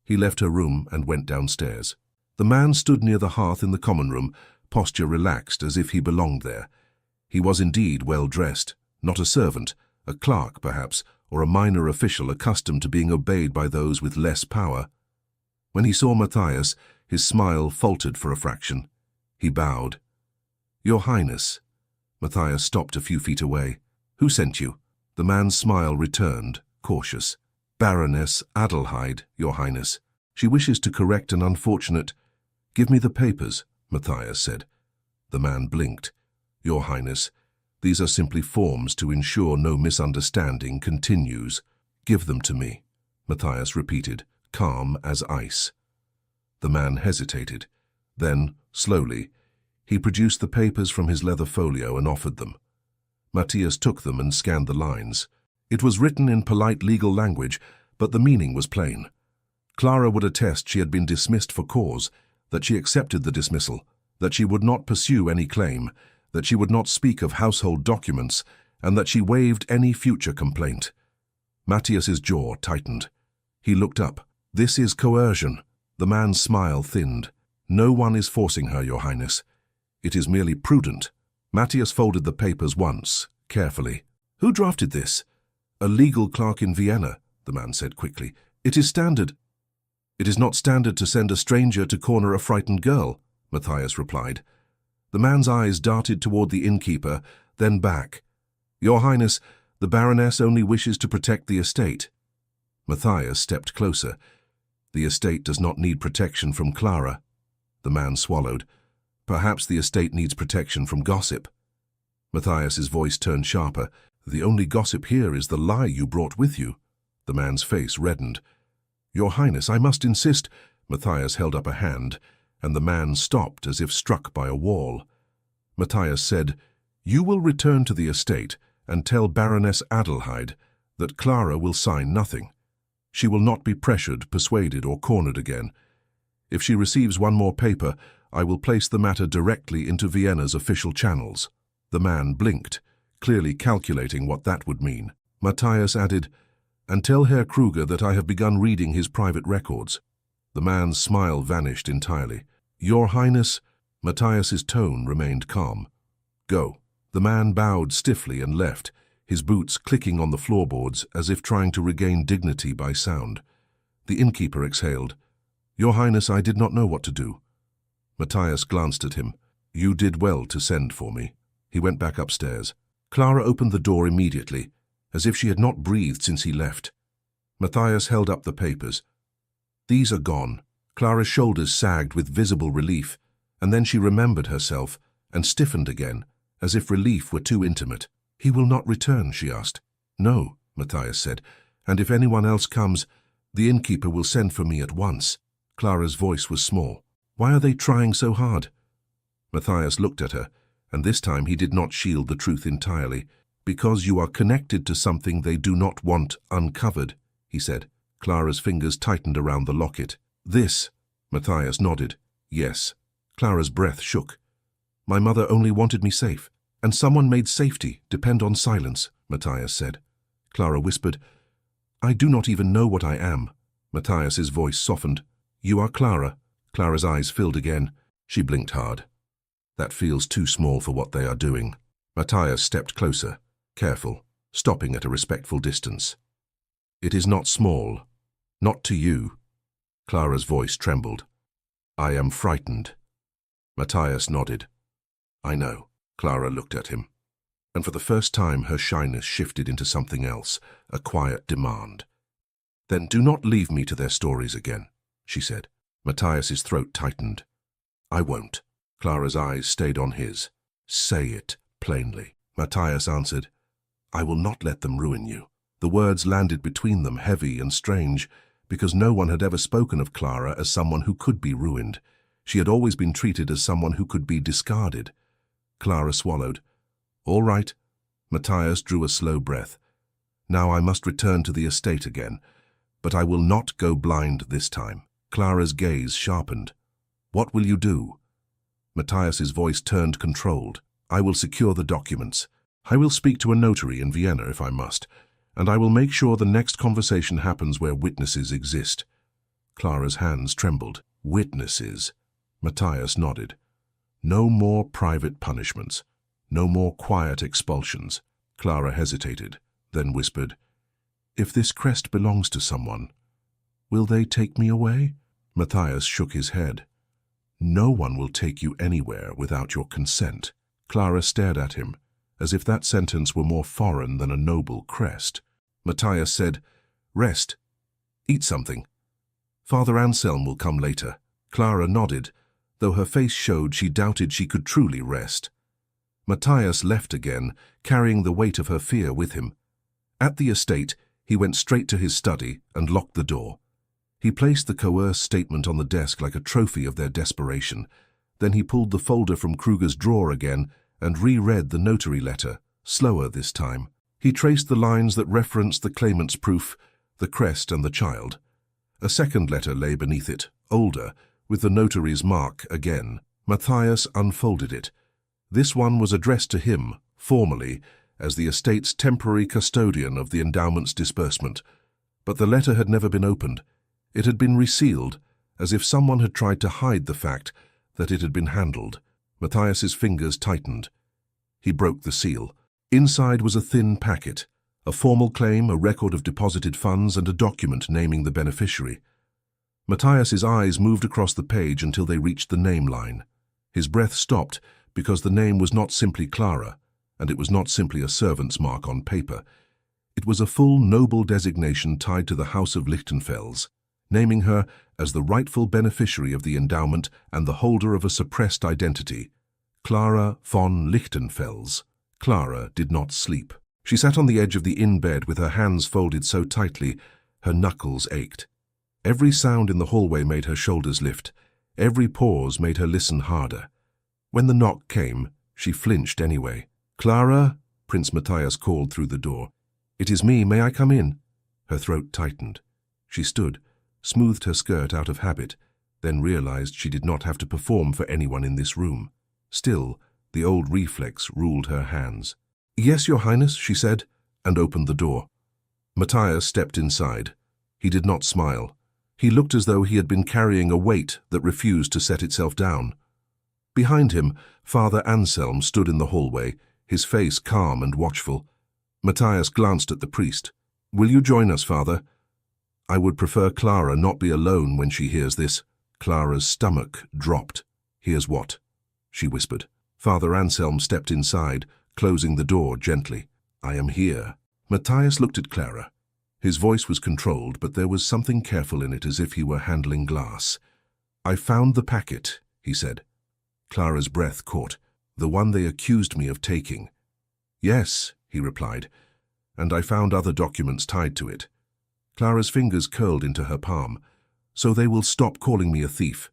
He left her room and went downstairs. The man stood near the hearth in the common room, posture relaxed as if he belonged there. He was indeed well dressed, not a servant, a clerk perhaps, or a minor official accustomed to being obeyed by those with less power. When he saw Matthias, his smile faltered for a fraction. He bowed. Your Highness. Matthias stopped a few feet away. Who sent you? The man's smile returned, cautious. Baroness Adelheid, Your Highness. She wishes to correct an unfortunate— Give me the papers, Matthias said. The man blinked. Your Highness, these are simply forms to ensure no misunderstanding continues. Give them to me, Matthias repeated, calm as ice. The man hesitated. Then, slowly, he produced the papers from his leather folio and offered them. Matthias took them and scanned the lines. It was written in polite legal language, but the meaning was plain. Clara would attest she had been dismissed for cause, that she accepted the dismissal, that she would not pursue any claim, that she would not speak of household documents, and that she waived any future complaint. Matthias's jaw tightened. He looked up. This is coercion. The man's smile thinned. No one is forcing her, Your Highness. It is merely prudent. Matthias folded the papers once, carefully. Who drafted this? A legal clerk in Vienna, the man said quickly. It is standard. It is not standard to send a stranger to corner a frightened girl, Matthias replied. The man's eyes darted toward the innkeeper, then back. Your Highness, the Baroness only wishes to protect the estate. Matthias stepped closer. The estate does not need protection from Clara. The man swallowed. Perhaps the estate needs protection from gossip. Matthias's voice turned sharper. The only gossip here is the lie you brought with you. The man's face reddened. Your Highness, I must insist. Matthias held up a hand, and the man stopped as if struck by a wall. Matthias said, You will return to the estate and tell Baroness Adelheid that Clara will sign nothing. She will not be pressured, persuaded, or cornered again. If she receives one more paper, I will place the matter directly into Vienna's official channels. The man blinked, clearly calculating what that would mean. Matthias added, And tell Herr Kruger that I have begun reading his private records. The man's smile vanished entirely. Your Highness, Matthias's tone remained calm. Go. The man bowed stiffly and left, his boots clicking on the floorboards as if trying to regain dignity by sound. The innkeeper exhaled. Your Highness, I did not know what to do. Matthias glanced at him. You did well to send for me. He went back upstairs. Clara opened the door immediately, as if she had not breathed since he left. Matthias held up the papers. These are gone. Clara's shoulders sagged with visible relief, and then she remembered herself and stiffened again, as if relief were too intimate. He will not return, she asked. No, Matthias said, and if anyone else comes, the innkeeper will send for me at once. Clara's voice was small. Why are they trying so hard? Matthias looked at her, and this time he did not shield the truth entirely. Because you are connected to something they do not want uncovered, he said. Clara's fingers tightened around the locket. This, Matthias nodded. Yes. Clara's breath shook. My mother only wanted me safe, and someone made safety depend on silence, Matthias said. Clara whispered, I do not even know what I am. Matthias's voice softened. You are Clara. Clara's eyes filled again. She blinked hard. That feels too small for what they are doing. Matthias stepped closer, careful, stopping at a respectful distance. It is not small. Not to you. Clara's voice trembled. I am frightened. Matthias nodded. I know. Clara looked at him, and for the first time her shyness shifted into something else, a quiet demand. Then do not leave me to their stories again, she said. Matthias's throat tightened. I won't. Clara's eyes stayed on his. Say it plainly. Matthias answered, I will not let them ruin you. The words landed between them heavy and strange, because no one had ever spoken of Clara as someone who could be ruined. She had always been treated as someone who could be discarded. Clara swallowed. All right. Matthias drew a slow breath. Now I must return to the estate again, but I will not go blind this time. Clara's gaze sharpened. What will you do? Matthias's voice turned controlled. I will secure the documents. I will speak to a notary in Vienna if I must, and I will make sure the next conversation happens where witnesses exist. Clara's hands trembled. Witnesses. Matthias nodded. No more private punishments. No more quiet expulsions. Clara hesitated, then whispered, If this crest belongs to someone, will they take me away? Matthias shook his head. No one will take you anywhere without your consent. Clara stared at him, as if that sentence were more foreign than a noble crest. Matthias said, Rest. Eat something. Father Anselm will come later. Clara nodded, though her face showed she doubted she could truly rest. Matthias left again, carrying the weight of her fear with him. At the estate, he went straight to his study and locked the door. He placed the coerced statement on the desk like a trophy of their desperation. Then he pulled the folder from Kruger's drawer again and reread the notary letter, slower this time. He traced the lines that referenced the claimant's proof, the crest and the child. A second letter lay beneath it, older, with the notary's mark again. Matthias unfolded it. This one was addressed to him, formally, as the estate's temporary custodian of the endowment's disbursement. But the letter had never been opened. It had been resealed, as if someone had tried to hide the fact that it had been handled. Matthias's fingers tightened. He broke the seal. Inside was a thin packet, a formal claim, a record of deposited funds, and a document naming the beneficiary. Matthias's eyes moved across the page until they reached the name line. His breath stopped because the name was not simply Clara, and it was not simply a servant's mark on paper. It was a full, noble designation tied to the House of Lichtenfels, naming her as the rightful beneficiary of the endowment and the holder of a suppressed identity, Clara von Lichtenfels. Clara did not sleep. She sat on the edge of the inn bed with her hands folded so tightly her knuckles ached. Every sound in the hallway made her shoulders lift. Every pause made her listen harder. When the knock came, she flinched anyway. Clara, Prince Matthias called through the door. It is me, may I come in? Her throat tightened. She stood, smoothed her skirt out of habit, then realized she did not have to perform for anyone in this room. Still, the old reflex ruled her hands. Yes, Your Highness, she said, and opened the door. Matthias stepped inside. He did not smile. He looked as though he had been carrying a weight that refused to set itself down. Behind him, Father Anselm stood in the hallway, his face calm and watchful. Matthias glanced at the priest. Will you join us, Father? I would prefer Clara not be alone when she hears this. Clara's stomach dropped. Here's what? She whispered. Father Anselm stepped inside, closing the door gently. I am here. Matthias looked at Clara. His voice was controlled, but there was something careful in it, as if he were handling glass. I found the packet, he said. Clara's breath caught. The one they accused me of taking. Yes, he replied, and I found other documents tied to it. Clara's fingers curled into her palm. So they will stop calling me a thief.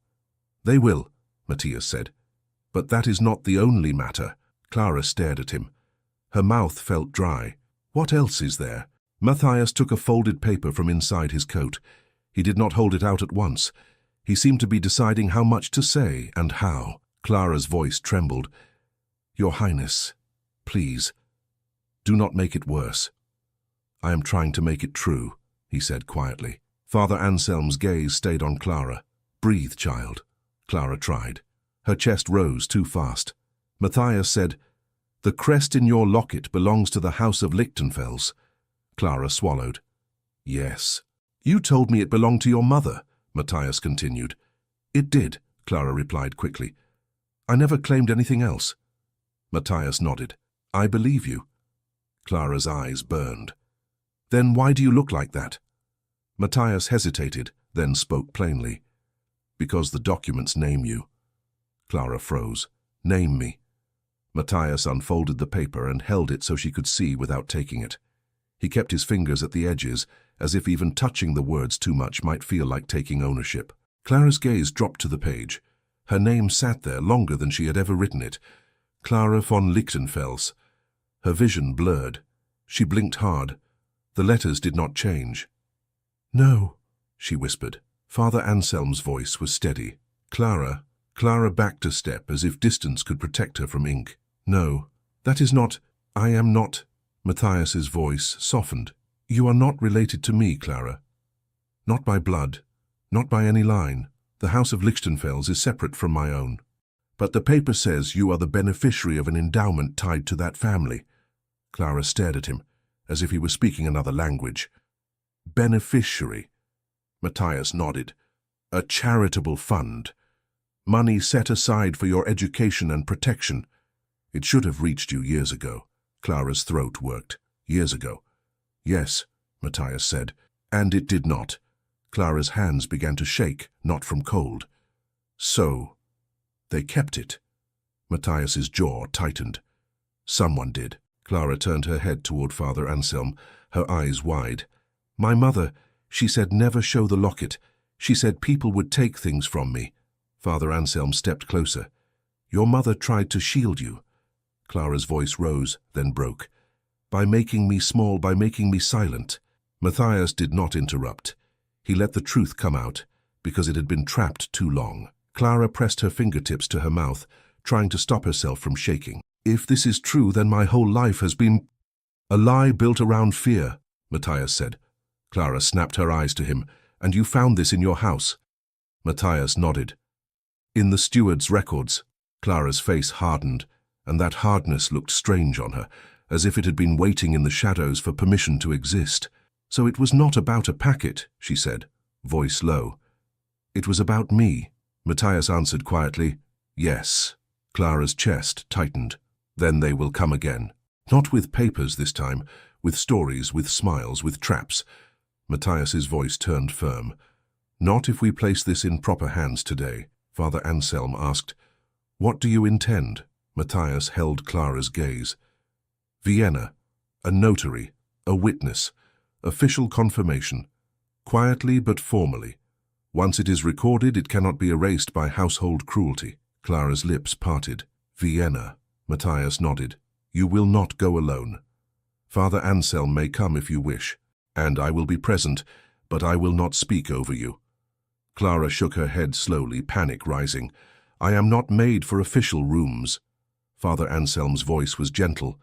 They will, Matthias said. But that is not the only matter. Clara stared at him. Her mouth felt dry. What else is there? Matthias took a folded paper from inside his coat. He did not hold it out at once. He seemed to be deciding how much to say and how. Clara's voice trembled. Your Highness, please, do not make it worse. I am trying to make it true, he said quietly. Father Anselm's gaze stayed on Clara. Breathe, child. Clara tried. Her chest rose too fast. Matthias said, The crest in your locket belongs to the House of Lichtenfels. Clara swallowed. Yes. You told me it belonged to your mother, Matthias continued. It did, Clara replied quickly. I never claimed anything else. Matthias nodded. I believe you. Clara's eyes burned. Then why do you look like that? Matthias hesitated, then spoke plainly. Because the documents name you. Clara froze. Name me. Matthias unfolded the paper and held it so she could see without taking it. He kept his fingers at the edges, as if even touching the words too much might feel like taking ownership. Clara's gaze dropped to the page. Her name sat there longer than she had ever written it. Clara von Lichtenfels. Her vision blurred. She blinked hard. The letters did not change. No, she whispered. Father Anselm's voice was steady. Clara backed a step as if distance could protect her from ink. No, that is not, I am not. Matthias's voice softened. You are not related to me, Clara. Not by blood, not by any line. The House of Lichtenfels is separate from my own. But the paper says you are the beneficiary of an endowment tied to that family. Clara stared at him, as if he were speaking another language. Beneficiary. Matthias nodded. A charitable fund. Money set aside for your education and protection. It should have reached you years ago. Clara's throat worked. Years ago. Yes, Matthias said. And it did not. Clara's hands began to shake, not from cold. So, they kept it. Matthias's jaw tightened. Someone did. Clara turned her head toward Father Anselm, her eyes wide. My mother, she said never show the locket. She said people would take things from me. Father Anselm stepped closer. Your mother tried to shield you. Clara's voice rose, then broke. By making me small, by making me silent. Matthias did not interrupt. He let the truth come out, because it had been trapped too long. Clara pressed her fingertips to her mouth, trying to stop herself from shaking. If this is true, then my whole life has been a lie built around fear, Matthias said. Clara snapped her eyes to him. And you found this in your house? Matthias nodded. In the steward's records. Clara's face hardened, and that hardness looked strange on her, as if it had been waiting in the shadows for permission to exist. So it was not about a packet, she said, voice low. It was about me. Matthias answered quietly, yes. Clara's chest tightened. Then they will come again. Not with papers this time, with stories, with smiles, with traps. Matthias's voice turned firm. Not if we place this in proper hands today, Father Anselm asked. What do you intend? Matthias held Clara's gaze. Vienna, a notary, a witness, official confirmation, quietly but formally. Once it is recorded, it cannot be erased by household cruelty. Clara's lips parted. Vienna. Matthias nodded. You will not go alone. Father Anselm may come if you wish, and I will be present, but I will not speak over you. Clara shook her head slowly, panic rising. I am not made for official rooms. Father Anselm's voice was gentle.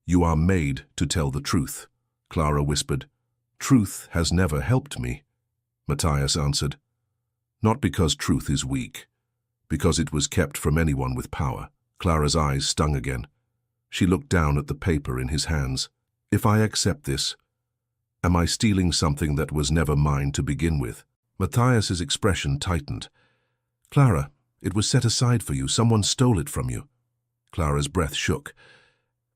You are made to tell the truth. Clara whispered. Truth has never helped me. Matthias answered. Not because truth is weak, because it was kept from anyone with power. Clara's eyes stung again. She looked down at the paper in his hands. If I accept this, am I stealing something that was never mine to begin with? Matthias's expression tightened. Clara, it was set aside for you. Someone stole it from you. Clara's breath shook.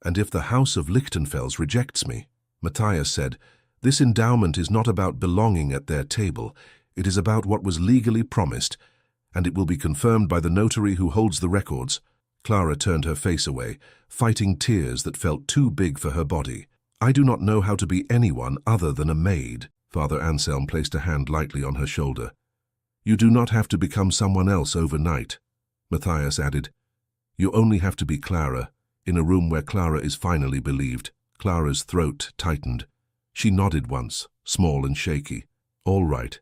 And if the House of Lichtenfels rejects me, Matthias said, this endowment is not about belonging at their table. It is about what was legally promised, and it will be confirmed by the notary who holds the records. Clara turned her face away, fighting tears that felt too big for her body. I do not know how to be anyone other than a maid. Father Anselm placed a hand lightly on her shoulder. You do not have to become someone else overnight. Matthias added, you only have to be Clara, in a room where Clara is finally believed. Clara's throat tightened. She nodded once, small and shaky. All right.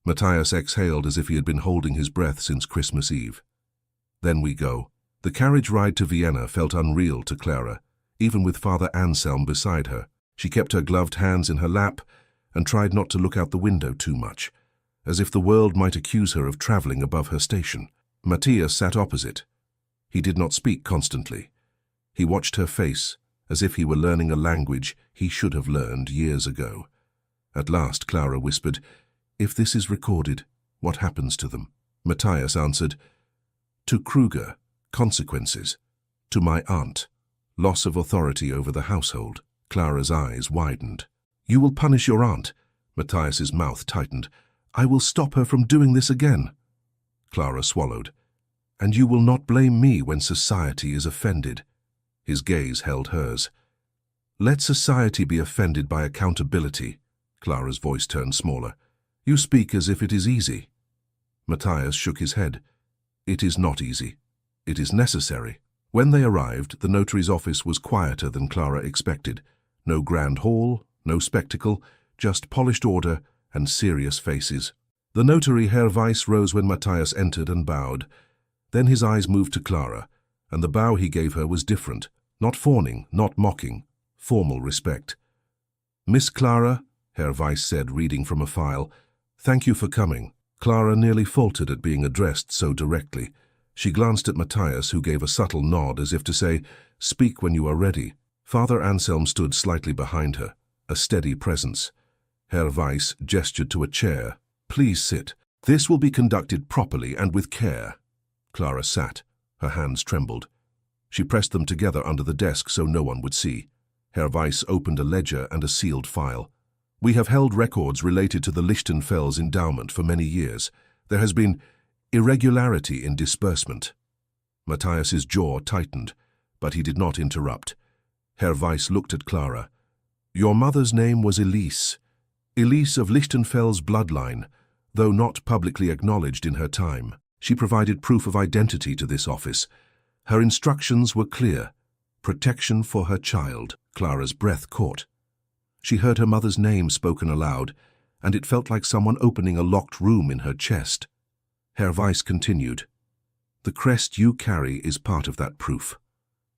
Matthias exhaled as if he had been holding his breath since Christmas Eve. Then we go. The carriage ride to Vienna felt unreal to Clara, even with Father Anselm beside her. She kept her gloved hands in her lap and tried not to look out the window too much, as if the world might accuse her of traveling above her station. Matthias sat opposite. He did not speak constantly. He watched her face, as if he were learning a language he should have learned years ago. At last Clara whispered, if this is recorded, what happens to them? Matthias answered, to Kruger, Consequences. To my aunt. Loss of authority over the household. Clara's eyes widened. You will punish your aunt. Matthias's mouth tightened. I will stop her from doing this again. Clara swallowed. And you will not blame me when society is offended. His gaze held hers. Let society be offended by accountability. Clara's voice turned smaller. You speak as if it is easy. Matthias shook his head. It is not easy. It is necessary. When they arrived, the notary's office was quieter than Clara expected. No grand hall, no spectacle, just polished order and serious faces. The notary, Herr Weiss, rose when Matthias entered and bowed. Then his eyes moved to Clara, and the bow he gave her was different. Not fawning, not mocking. Formal respect. Miss Clara, Herr Weiss said, reading from a file, thank you for coming. Clara nearly faltered at being addressed so directly. She glanced at Matthias, who gave a subtle nod as if to say, speak when you are ready. Father Anselm stood slightly behind her, a steady presence. Herr Weiss gestured to a chair. Please sit. This will be conducted properly and with care. Clara sat. Her hands trembled. She pressed them together under the desk so no one would see. Herr Weiss opened a ledger and a sealed file. We have held records related to the Lichtenfels endowment for many years. There has been irregularity in disbursement. Matthias's jaw tightened, but he did not interrupt. Herr Weiss looked at Clara. Your mother's name was Elise. Elise of Lichtenfels' bloodline, though not publicly acknowledged in her time. She provided proof of identity to this office. Her instructions were clear. Protection for her child. Clara's breath caught. She heard her mother's name spoken aloud, and it felt like someone opening a locked room in her chest. Herr Weiss continued. The crest you carry is part of that proof.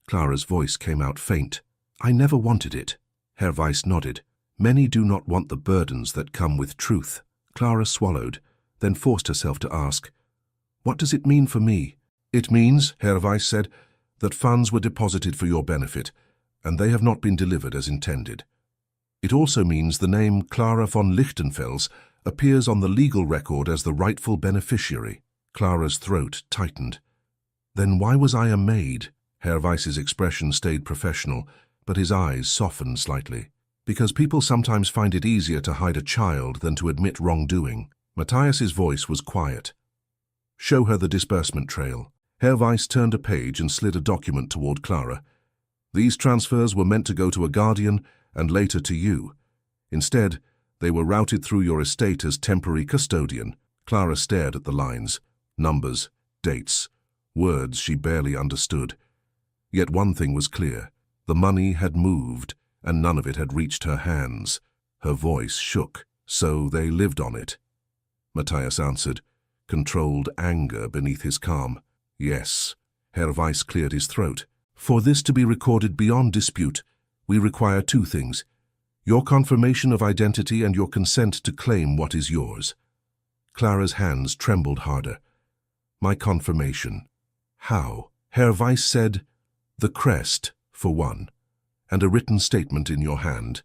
Clara's voice came out faint. I never wanted it. Herr Weiss nodded. Many do not want the burdens that come with truth. Clara swallowed, then forced herself to ask, what does it mean for me? It means, Herr Weiss said, that funds were deposited for your benefit, and they have not been delivered as intended. It also means the name Clara von Lichtenfels appears on the legal record as the rightful beneficiary. Clara's throat tightened. Then why was I a maid? Herr Weiss's expression stayed professional, but his eyes softened slightly. Because people sometimes find it easier to hide a child than to admit wrongdoing. Matthias's voice was quiet. Show her the disbursement trail. Herr Weiss turned a page and slid a document toward Clara. These transfers were meant to go to a guardian and later to you. Instead, they were routed through your estate as temporary custodian. Clara stared at the lines. Numbers, dates, words she barely understood. Yet one thing was clear. The money had moved, and none of it had reached her hands. Her voice shook. So they lived on it. Matthias answered, controlled anger beneath his calm. Yes. Herr Weiss cleared his throat. For this to be recorded beyond dispute, we require two things. Your confirmation of identity and your consent to claim what is yours. Clara's hands trembled harder. My confirmation. How? Herr Weiss said, the crest, for one, and a written statement in your hand.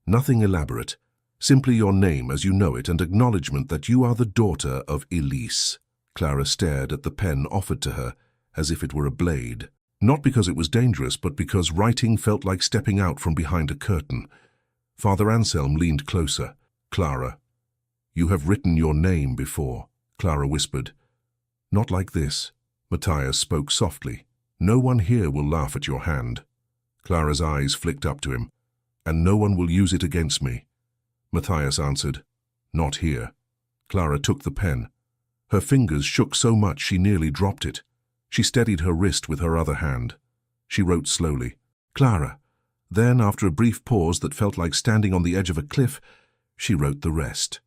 Nothing elaborate, simply your name as you know it and acknowledgement that you are the daughter of Elise. Clara stared at the pen offered to her as if it were a blade. Not because it was dangerous, but because writing felt like stepping out from behind a curtain. Father Anselm leaned closer. Clara, you have written your name before, Clara whispered. Not like this. Matthias spoke softly. No one here will laugh at your hand. Clara's eyes flicked up to him. And no one will use it against me. Matthias answered, not here. Clara took the pen. Her fingers shook so much she nearly dropped it. She steadied her wrist with her other hand. She wrote slowly, Clara. Then, after a brief pause that felt like standing on the edge of a cliff, she wrote the rest.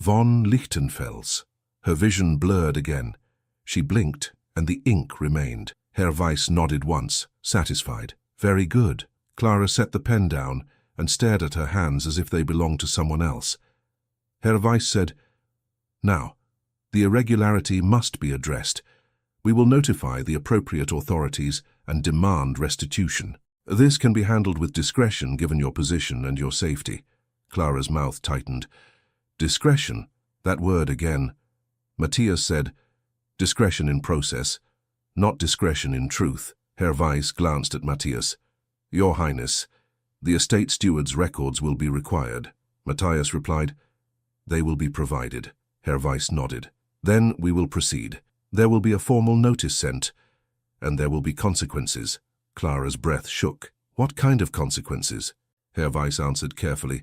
Von Lichtenfels. Her vision blurred again. She blinked, and the ink remained. Herr Weiss nodded once, satisfied. Very good. Clara set the pen down and stared at her hands as if they belonged to someone else. Herr Weiss said, Now, the irregularity must be addressed. We will notify the appropriate authorities and demand restitution. This can be handled with discretion given your position and your safety. Clara's mouth tightened. Discretion, that word again. Matthias said, discretion in process. Not discretion in truth. Herr Weiss glanced at Matthias. Your Highness, the estate steward's records will be required. Matthias replied, They will be provided. Herr Weiss nodded. Then we will proceed. There will be a formal notice sent, and there will be consequences. Clara's breath shook. What kind of consequences? Herr Weiss answered carefully.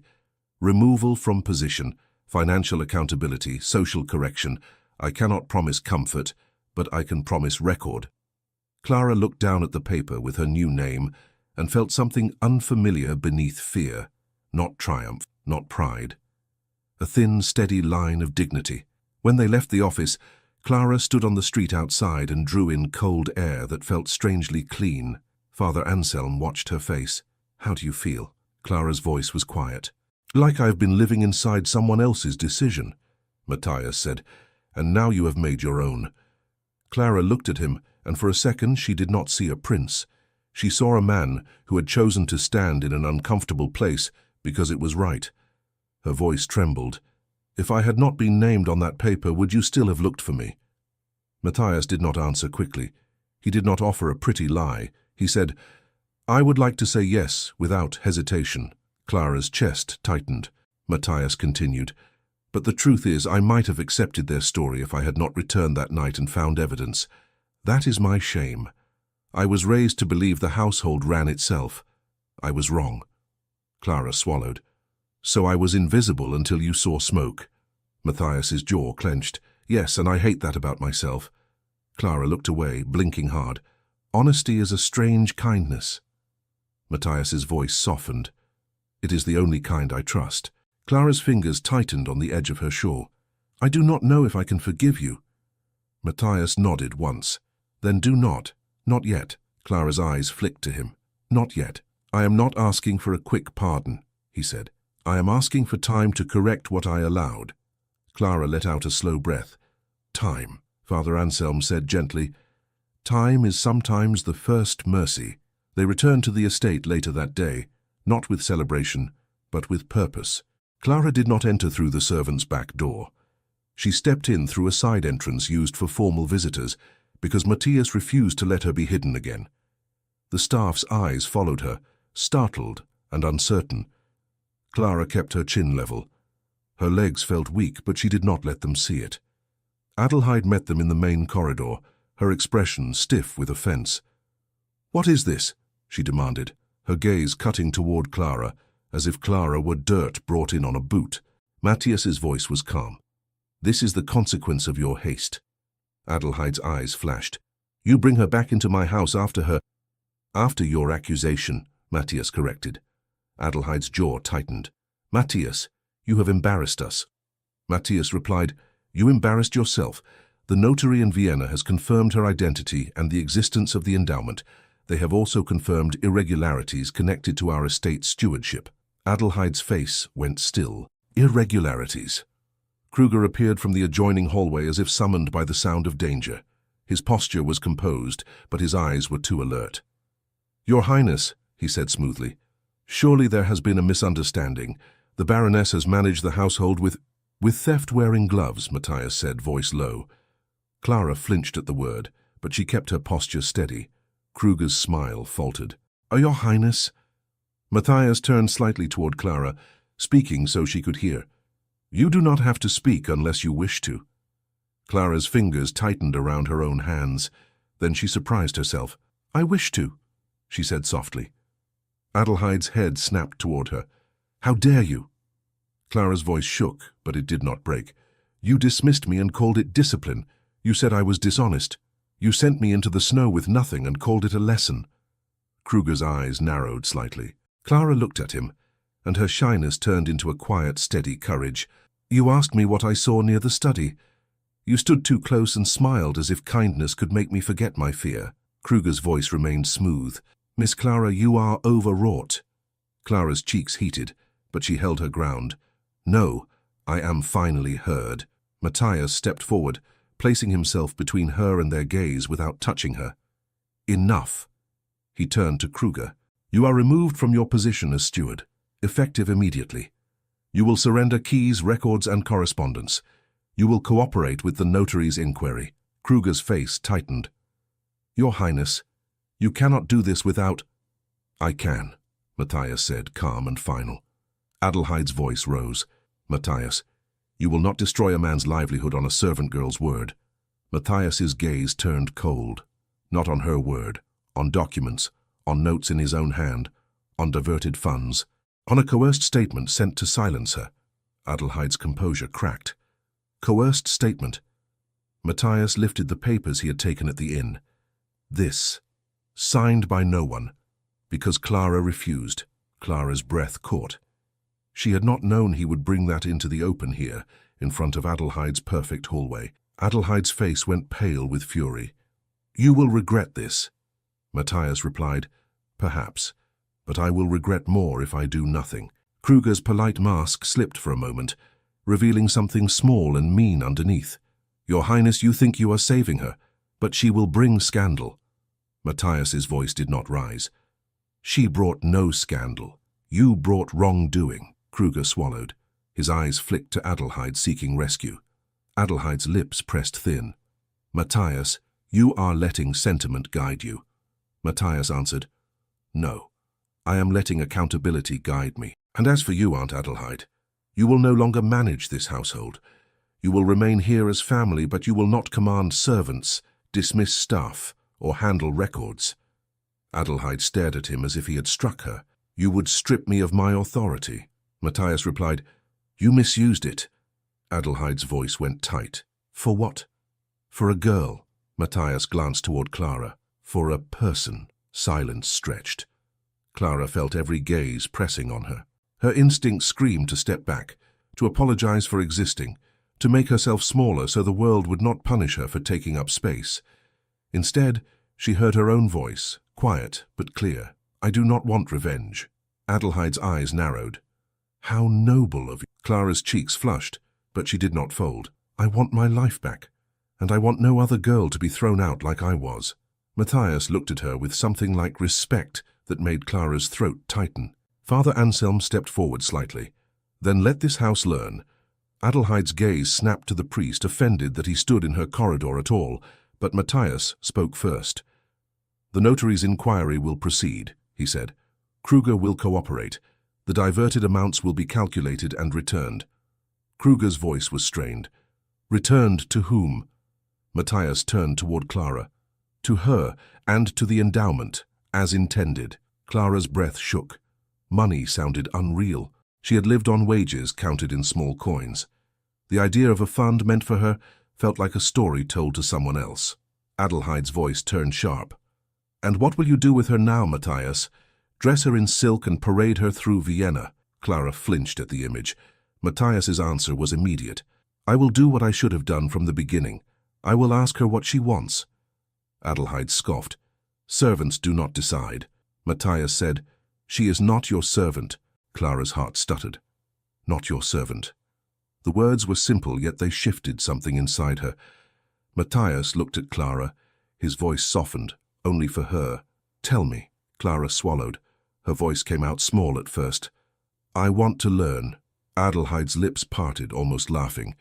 Removal from position, financial accountability, social correction. I cannot promise comfort, but I can promise record. Clara looked down at the paper with her new name and felt something unfamiliar beneath fear. Not triumph, not pride. A thin, steady line of dignity. When they left the office, Clara stood on the street outside and drew in cold air that felt strangely clean. Father Anselm watched her face. How do you feel? Clara's voice was quiet. Like I've been living inside someone else's decision, Matthias said, and now you have made your own. Clara looked at him, and for a second she did not see a prince. She saw a man who had chosen to stand in an uncomfortable place because it was right. Her voice trembled. If I had not been named on that paper, would you still have looked for me? Matthias did not answer quickly. He did not offer a pretty lie. He said, I would like to say yes, without hesitation. Clara's chest tightened. Matthias continued, But the truth is, I might have accepted their story if I had not returned that night and found evidence. That is my shame. I was raised to believe the household ran itself. I was wrong. Clara swallowed. So I was invisible until you saw smoke. Matthias's jaw clenched. Yes, and I hate that about myself. Clara looked away, blinking hard. Honesty is a strange kindness. Matthias's voice softened. It is the only kind I trust. Clara's fingers tightened on the edge of her shawl. I do not know if I can forgive you. Matthias nodded once. Then do not. Not yet. Clara's eyes flicked to him. Not yet. I am not asking for a quick pardon, he said. I am asking for time to correct what I allowed. Clara let out a slow breath. Time, Father Anselm said gently. Time is sometimes the first mercy. They returned to the estate later that day, not with celebration, but with purpose. Clara did not enter through the servants' back door. She stepped in through a side entrance used for formal visitors, because Matthias refused to let her be hidden again. The staff's eyes followed her, startled and uncertain. Clara kept her chin level. Her legs felt weak, but she did not let them see it. Adelheid met them in the main corridor, her expression stiff with offense. What is this? She demanded, her gaze cutting toward Clara, as if Clara were dirt brought in on a boot. Matthias's voice was calm. This is the consequence of your haste. Adelheid's eyes flashed. You bring her back into my house after your accusation, Matthias corrected. Adelheid's jaw tightened. Matthias, you have embarrassed us. Matthias replied, You embarrassed yourself. The notary in Vienna has confirmed her identity and the existence of the endowment. They have also confirmed irregularities connected to our estate stewardship. Adelheid's face went still. Irregularities. Kruger appeared from the adjoining hallway as if summoned by the sound of danger. His posture was composed, but his eyes were too alert. Your Highness, he said smoothly, surely there has been a misunderstanding. The Baroness has managed the household with theft-wearing gloves, Matthias said, voice low. Clara flinched at the word, but she kept her posture steady. Kruger's smile faltered. Your Highness? Matthias turned slightly toward Clara, speaking so she could hear. You do not have to speak unless you wish to. Clara's fingers tightened around her own hands. Then she surprised herself. I wish to, she said softly. Adelheid's head snapped toward her. How dare you? Clara's voice shook, but it did not break. You dismissed me and called it discipline. You said I was dishonest. You sent me into the snow with nothing and called it a lesson. Kruger's eyes narrowed slightly. Clara looked at him, and her shyness turned into a quiet, steady courage. You asked me what I saw near the study. You stood too close and smiled as if kindness could make me forget my fear. Kruger's voice remained smooth. Miss Clara, you are overwrought. Clara's cheeks heated, but she held her ground. No, I am finally heard. Matthias stepped forward, placing himself between her and their gaze without touching her. Enough. He turned to Kruger. You are removed from your position as steward, effective immediately. You will surrender keys, records, and correspondence. You will cooperate with the notary's inquiry. Kruger's face tightened. Your Highness, you cannot do this without— I can, Matthias said, calm and final. Adelheide's voice rose. Matthias, you will not destroy a man's livelihood on a servant girl's word. Matthias's gaze turned cold. Not on her word, on documents, on notes in his own hand, on diverted funds, on a coerced statement sent to silence her. Adelheide's composure cracked. Coerced statement. Matthias lifted the papers he had taken at the inn. This, signed by no one, because Clara refused. Clara's breath caught. She had not known he would bring that into the open here, in front of Adelheide's perfect hallway. Adelheide's face went pale with fury. You will regret this. Matthias replied, Perhaps, but I will regret more if I do nothing. Kruger's polite mask slipped for a moment, revealing something small and mean underneath. Your Highness, you think you are saving her, but she will bring scandal. Matthias's voice did not rise. She brought no scandal. You brought wrongdoing. Kruger swallowed. His eyes flicked to Adelheid, seeking rescue. Adelheide's lips pressed thin. Matthias, you are letting sentiment guide you. Matthias answered, No, I am letting accountability guide me. And as for you, Aunt Adelheid, you will no longer manage this household. You will remain here as family, but you will not command servants, dismiss staff, or handle records. Adelheid stared at him as if he had struck her. You would strip me of my authority. Matthias replied, You misused it. Adelheide's voice went tight. For what? For a girl. Matthias glanced toward Clara. For a person. Silence stretched. Clara felt every gaze pressing on her. Her instinct screamed to step back, to apologize for existing, to make herself smaller so the world would not punish her for taking up space. Instead, she heard her own voice, quiet but clear. I do not want revenge. Adelheide's eyes narrowed. How noble of you. Clara's cheeks flushed, but she did not fold. I want my life back, and I want no other girl to be thrown out like I was. Matthias looked at her with something like respect that made Clara's throat tighten. Father Anselm stepped forward slightly. Then let this house learn. Adelheide's gaze snapped to the priest, offended that he stood in her corridor at all, but Matthias spoke first. The notary's inquiry will proceed, he said. Kruger will cooperate. The diverted amounts will be calculated and returned. Kruger's voice was strained. Returned to whom? Matthias turned toward Clara. To her and to the endowment, as intended. Clara's breath shook. Money sounded unreal. She had lived on wages counted in small coins. The idea of a fund meant for her felt like a story told to someone else. Adelheide's voice turned sharp. And what will you do with her now, Matthias? Dress her in silk and parade her through Vienna. Clara flinched at the image. Matthias's answer was immediate. I will do what I should have done from the beginning. I will ask her what she wants. Adelheid scoffed. Servants do not decide. Matthias said, She is not your servant. Clara's heart stuttered. Not your servant. The words were simple, yet they shifted something inside her. Matthias looked at Clara. His voice softened, only for her. Tell me. Clara swallowed. Her voice came out small at first. I want to learn. Adelheide's lips parted, almost laughing.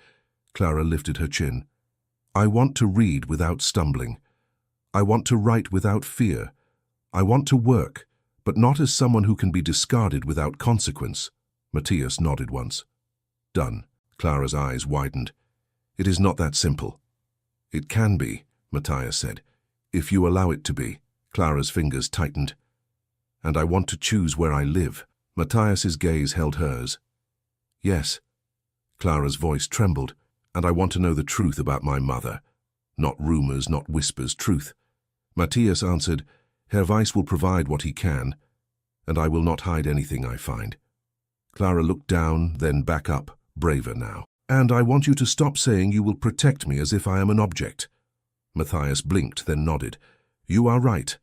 Clara lifted her chin. I want to read without stumbling. I want to write without fear. I want to work, but not as someone who can be discarded without consequence. Matthias nodded once. Done. Clara's eyes widened. It is not that simple. It can be, Matthias said, if you allow it to be. Clara's fingers tightened. And I want to choose where I live. Matthias's gaze held hers. Yes. Clara's voice trembled. And I want to know the truth about my mother. Not rumors, not whispers, truth. Matthias answered, Herr Weiss will provide what he can, and I will not hide anything I find. Clara looked down, then back up, braver now. And I want you to stop saying you will protect me as if I am an object. Matthias blinked, then nodded. You are right.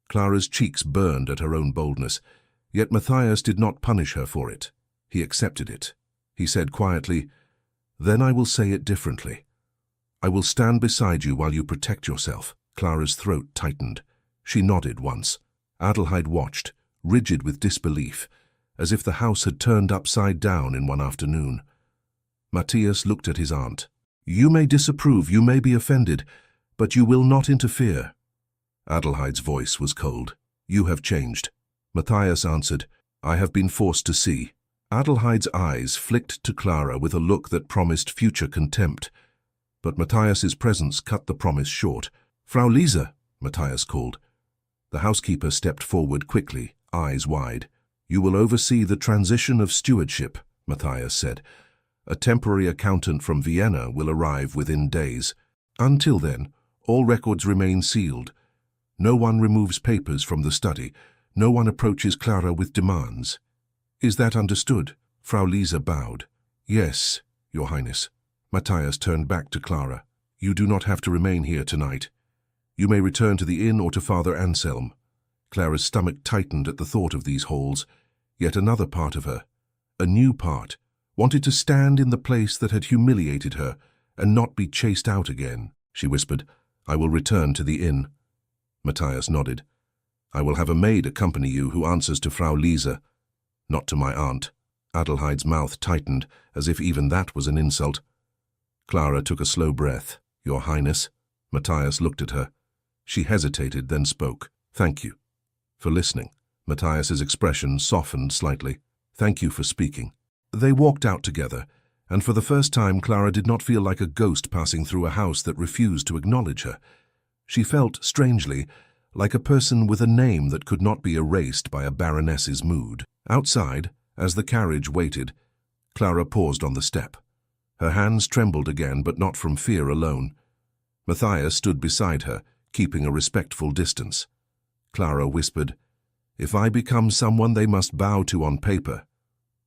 Clara's cheeks burned at her own boldness, yet Matthias did not punish her for it. He accepted it. He said quietly, Then I will say it differently. I will stand beside you while you protect yourself. Clara's throat tightened. She nodded once. Adelheid watched, rigid with disbelief, as if the house had turned upside down in one afternoon. Matthias looked at his aunt. You may disapprove, you may be offended, but you will not interfere. Adelaide's voice was cold. You have changed. Matthias answered, I have been forced to see. Adelaide's eyes flicked to Clara with a look that promised future contempt. But Matthias's presence cut the promise short. Frau Lisa, Matthias called. The housekeeper stepped forward quickly, eyes wide. You will oversee the transition of stewardship, Matthias said. A temporary accountant from Vienna will arrive within days. Until then, all records remain sealed. No one removes papers from the study. No one approaches Clara with demands. Is that understood? Frau Lisa bowed. Yes, Your Highness. Matthias turned back to Clara. You do not have to remain here tonight. You may return to the inn or to Father Anselm. Clara's stomach tightened at the thought of these halls. Yet another part of her, a new part, wanted to stand in the place that had humiliated her and not be chased out again. She whispered, I will return to the inn. Matthias nodded. I will have a maid accompany you who answers to Frau Lisa, not to my aunt. Adelaide's mouth tightened, as if even that was an insult. Clara took a slow breath. Your Highness. Matthias looked at her. She hesitated, then spoke. Thank you for listening. Matthias's expression softened slightly. Thank you for speaking. They walked out together, and for the first time Clara did not feel like a ghost passing through a house that refused to acknowledge her. She felt, strangely, like a person with a name that could not be erased by a baroness's mood. Outside, as the carriage waited, Clara paused on the step. Her hands trembled again, but not from fear alone. Matthias stood beside her, keeping a respectful distance. Clara whispered, If I become someone they must bow to on paper,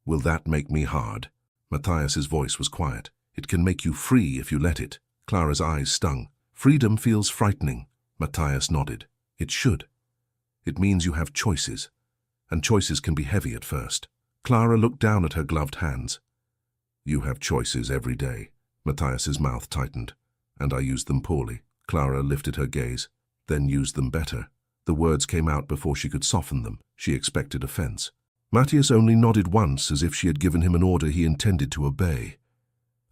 will that make me hard? Matthias's voice was quiet. It can make you free if you let it. Clara's eyes stung. Freedom feels frightening. Matthias nodded. It should. It means you have choices, and choices can be heavy at first. Clara looked down at her gloved hands. You have choices every day. Matthias's mouth tightened. And I used them poorly. Clara lifted her gaze, then used them better. The words came out before she could soften them. She expected offense. Matthias only nodded once, as if she had given him an order he intended to obey.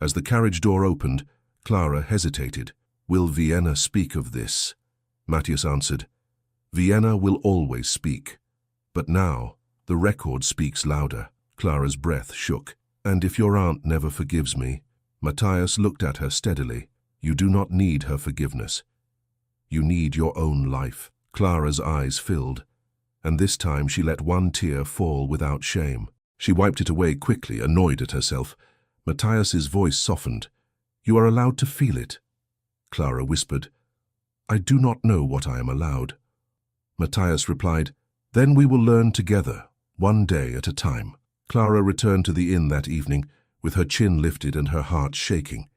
As the carriage door opened, Clara hesitated. Will Vienna speak of this? Matthias answered, Vienna will always speak. But now, the record speaks louder. Clara's breath shook. And if your aunt never forgives me? Matthias looked at her steadily. You do not need her forgiveness. You need your own life. Clara's eyes filled, and this time she let one tear fall without shame. She wiped it away quickly, annoyed at herself. Matthias's voice softened. You are allowed to feel it. Clara whispered, I do not know what I am allowed. Matthias replied, Then we will learn together, one day at a time. Clara returned to the inn that evening, with her chin lifted and her heart shaking.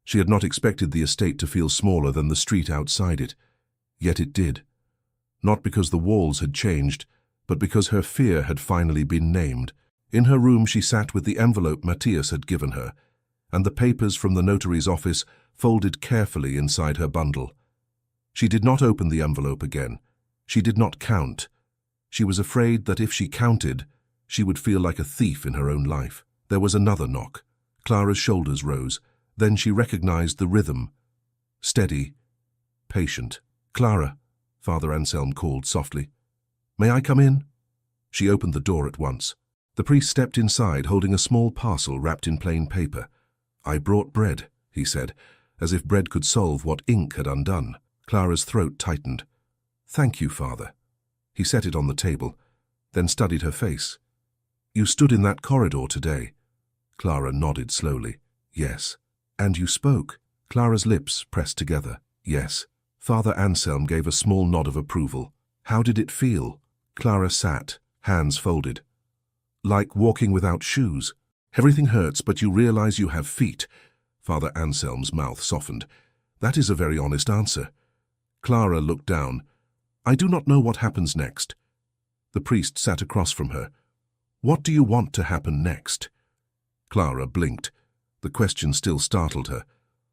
She had not expected the estate to feel smaller than the street outside it, yet it did. Not because the walls had changed, but because her fear had finally been named. In her room she sat with the envelope Matthias had given her, and the papers from the notary's office folded carefully inside her bundle. She did not open the envelope again. She did not count. She was afraid that if she counted, she would feel like a thief in her own life. There was another knock. Clara's shoulders rose. Then she recognized the rhythm. Steady, patient. Clara, Father Anselm called softly. May I come in? She opened the door at once. The priest stepped inside, holding a small parcel wrapped in plain paper. I brought bread, he said, as if bread could solve what ink had undone. Clara's throat tightened. Thank you, Father. He set it on the table, then studied her face. You stood in that corridor today. Clara nodded slowly. Yes. And you spoke. Clara's lips pressed together. Yes. Father Anselm gave a small nod of approval. How did it feel? Clara sat, hands folded. Like walking without shoes. Everything hurts, but you realize you have feet. Father Anselm's mouth softened. That is a very honest answer. Clara looked down. I do not know what happens next. The priest sat across from her. What do you want to happen next? Clara blinked. The question still startled her.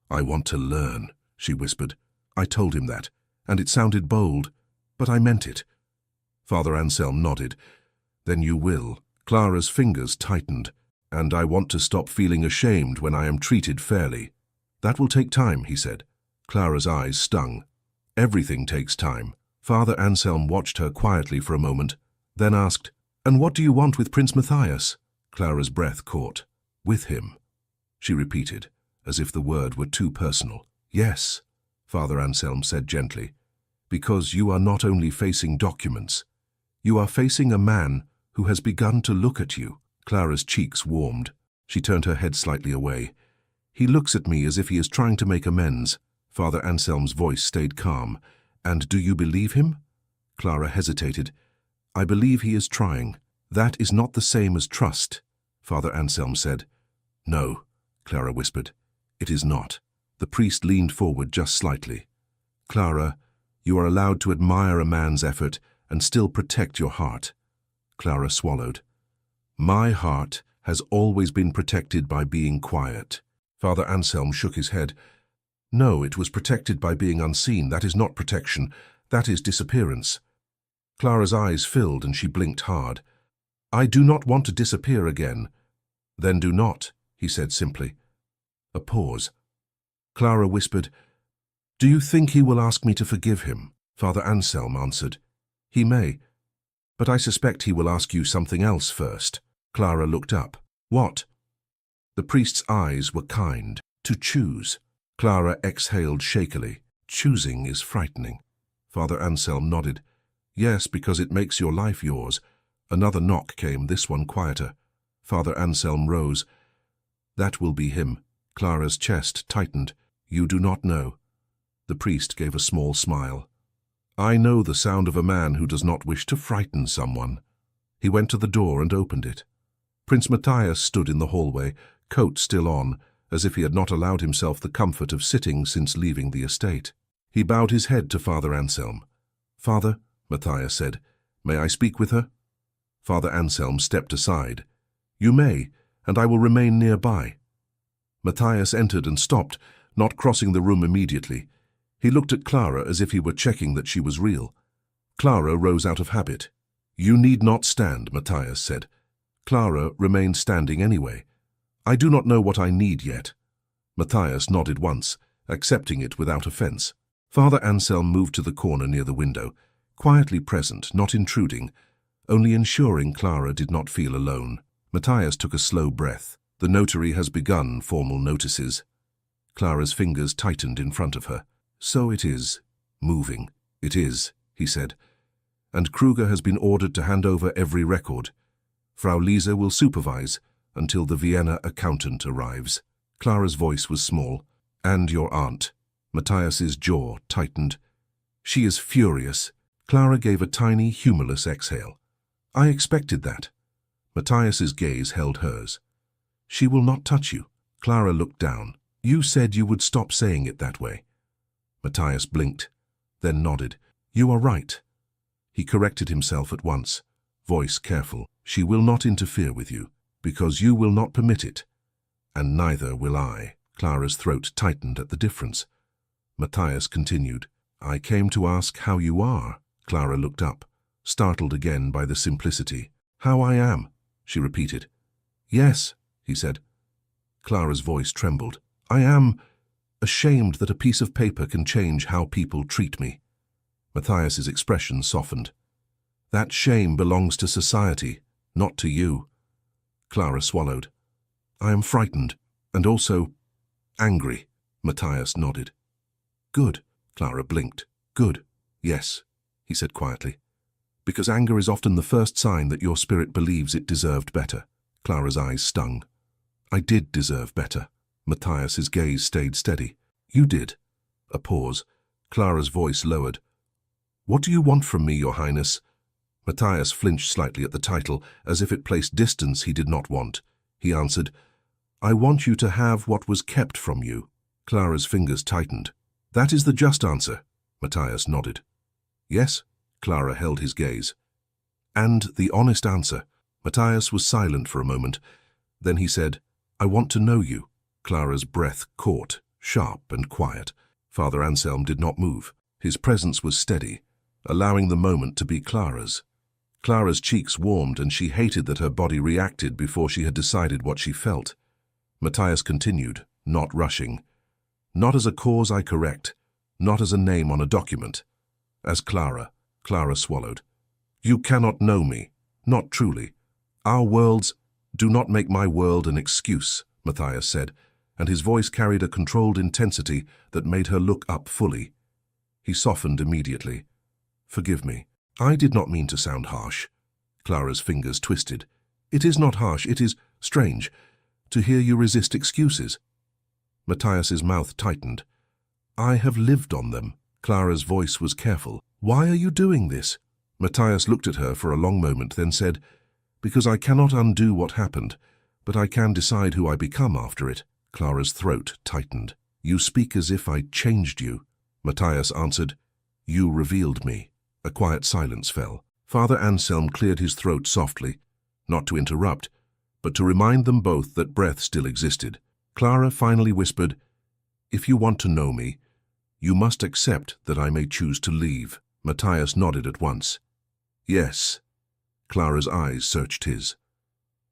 I want to learn, she whispered. I told him that, and it sounded bold, but I meant it. Father Anselm nodded. Then you will. Clara's fingers tightened. And I want to stop feeling ashamed when I am treated fairly. That will take time, he said. Clara's eyes stung. Everything takes time. Father Anselm watched her quietly for a moment, then asked, "And what do you want with Prince Matthias?" Clara's breath caught. "With him," she repeated, as if the word were too personal. "Yes," Father Anselm said gently, "because you are not only facing documents, you are facing a man who has begun to look at you." Clara's cheeks warmed. She turned her head slightly away. "He looks at me as if he is trying to make amends." Father Anselm's voice stayed calm. "And do you believe him?" Clara hesitated. "I believe he is trying." "That is not the same as trust," Father Anselm said. "No," Clara whispered. "It is not." The priest leaned forward just slightly. "Clara, you are allowed to admire a man's effort and still protect your heart." Clara swallowed. "My heart has always been protected by being quiet." Father Anselm shook his head. "No, it was protected by being unseen. That is not protection. That is disappearance." Clara's eyes filled and she blinked hard. "I do not want to disappear again." "Then do not," he said simply. A pause. Clara whispered, "Do you think he will ask me to forgive him?" Father Anselm answered, "He may, but I suspect he will ask you something else first." Clara looked up. "What?" The priest's eyes were kind. "To choose." Clara exhaled shakily. "Choosing is frightening." Father Anselm nodded. "Yes, because it makes your life yours." Another knock came, this one quieter. Father Anselm rose. "That will be him." Clara's chest tightened. "You do not know." The priest gave a small smile. "I know the sound of a man who does not wish to frighten someone." He went to the door and opened it. Prince Matthias stood in the hallway, coat still on, as if he had not allowed himself the comfort of sitting since leaving the estate. He bowed his head to Father Anselm. "Father," Matthias said, "may I speak with her?" Father Anselm stepped aside. "You may, and I will remain nearby." Matthias entered and stopped, not crossing the room immediately. He looked at Clara as if he were checking that she was real. Clara rose out of habit. "You need not stand," Matthias said. Clara remained standing anyway. "I do not know what I need yet." Matthias nodded once, accepting it without offense. Father Anselm moved to the corner near the window, quietly present, not intruding, only ensuring Clara did not feel alone. Matthias took a slow breath. "The notary has begun formal notices." Clara's fingers tightened in front of her. "So it is. Moving." "It is," he said. "And Kruger has been ordered to hand over every record. Frau Lisa will supervise until the Vienna accountant arrives." Clara's voice was small. "And your aunt." Matthias's jaw tightened. "She is furious." Clara gave a tiny, humorless exhale. "I expected that." Matthias's gaze held hers. "She will not touch you." Clara looked down. "You said you would stop saying it that way." Matthias blinked, then nodded. "You are right." He corrected himself at once, voice careful. "She will not interfere with you, because you will not permit it. And neither will I." Clara's throat tightened at the difference. Matthias continued. "I came to ask how you are." Clara looked up, startled again by the simplicity. "How I am," she repeated. "Yes," he said. Clara's voice trembled. "I am ashamed that a piece of paper can change how people treat me." Matthias's expression softened. "That shame belongs to society, not to you." Clara swallowed. "I am frightened, and also angry." Matthias nodded. "Good." Clara blinked. "Good. Yes," he said quietly. "Because anger is often the first sign that your spirit believes it deserved better." Clara's eyes stung. "I did deserve better." Matthias's gaze stayed steady. "You did." A pause. Clara's voice lowered. "What do you want from me, Your Highness?" Matthias flinched slightly at the title, as if it placed distance he did not want. He answered, "I want you to have what was kept from you." Clara's fingers tightened. "That is the just answer." Matthias nodded. "Yes." Clara held his gaze. "And the honest answer." Matthias was silent for a moment. Then he said, "I want to know you." Clara's breath caught, sharp and quiet. Father Anselm did not move. His presence was steady, allowing the moment to be Clara's. Clara's cheeks warmed and she hated that her body reacted before she had decided what she felt. Matthias continued, not rushing. "Not as a cause I correct, not as a name on a document. As Clara, Clara swallowed. You cannot know me. Not truly. Our worlds do not make my world an excuse, Matthias said, and his voice carried a controlled intensity that made her look up fully. He softened immediately. Forgive me. I did not mean to sound harsh. Clara's fingers twisted. It is not harsh, it is strange to hear you resist excuses. Matthias's mouth tightened. I have lived on them. Clara's voice was careful. Why are you doing this? Matthias looked at her for a long moment, then said, Because I cannot undo what happened, but I can decide who I become after it. Clara's throat tightened. You speak as if I changed you. Matthias answered, You revealed me. A quiet silence fell. Father Anselm cleared his throat softly, not to interrupt, but to remind them both that breath still existed. Clara finally whispered, If you want to know me, you must accept that I may choose to leave. Matthias nodded at once. Yes. Clara's eyes searched his.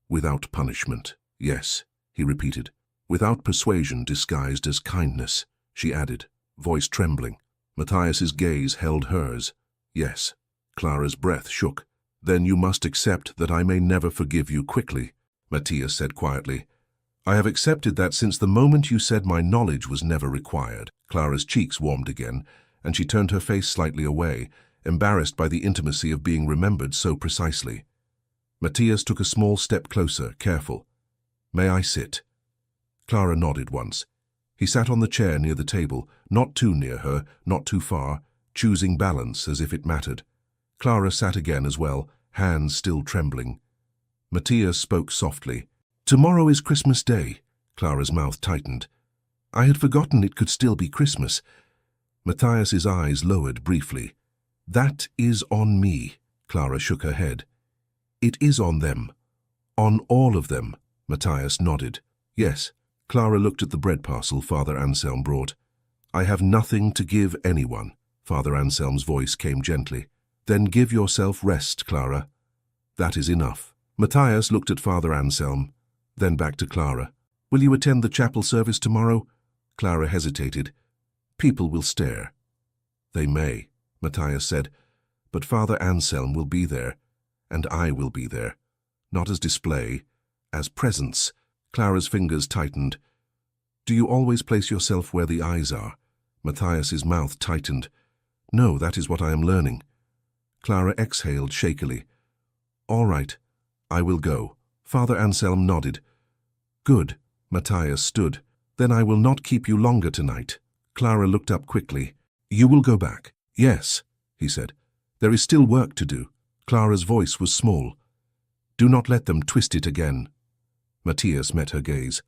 Without punishment, yes, he repeated. Without persuasion disguised as kindness, she added, voice trembling. Matthias's gaze held hers. Yes. Clara's breath shook. Then you must accept that I may never forgive you quickly, Matthias said quietly. I have accepted that since the moment you said my knowledge was never required. Clara's cheeks warmed again, and she turned her face slightly away, embarrassed by the intimacy of being remembered so precisely. Matthias took a small step closer, careful. May I sit? Clara nodded once. He sat on the chair near the table, not too near her, not too far, choosing balance as if it mattered. Clara sat again as well, hands still trembling. Matthias spoke softly. Tomorrow is Christmas Day. Clara's mouth tightened. I had forgotten it could still be Christmas. Matthias's eyes lowered briefly. That is on me. Clara shook her head. It is on them. On all of them. Matthias nodded. Yes. Clara looked at the bread parcel Father Anselm brought. I have nothing to give anyone. Father Anselm's voice came gently. Then give yourself rest, Clara. That is enough. Matthias looked at Father Anselm, then back to Clara. Will you attend the chapel service tomorrow? Clara hesitated. People will stare. They may, Matthias said, but Father Anselm will be there, and I will be there. Not as display, as presence. Clara's fingers tightened. Do you always place yourself where the eyes are? Matthias's mouth tightened. No, that is what I am learning. Clara exhaled shakily. All right, I will go. Father Anselm nodded. Good. Matthias stood. Then I will not keep you longer tonight. Clara looked up quickly. You will go back? Yes, he said. There is still work to do. Clara's voice was small. Do not let them twist it again. Matthias met her gaze.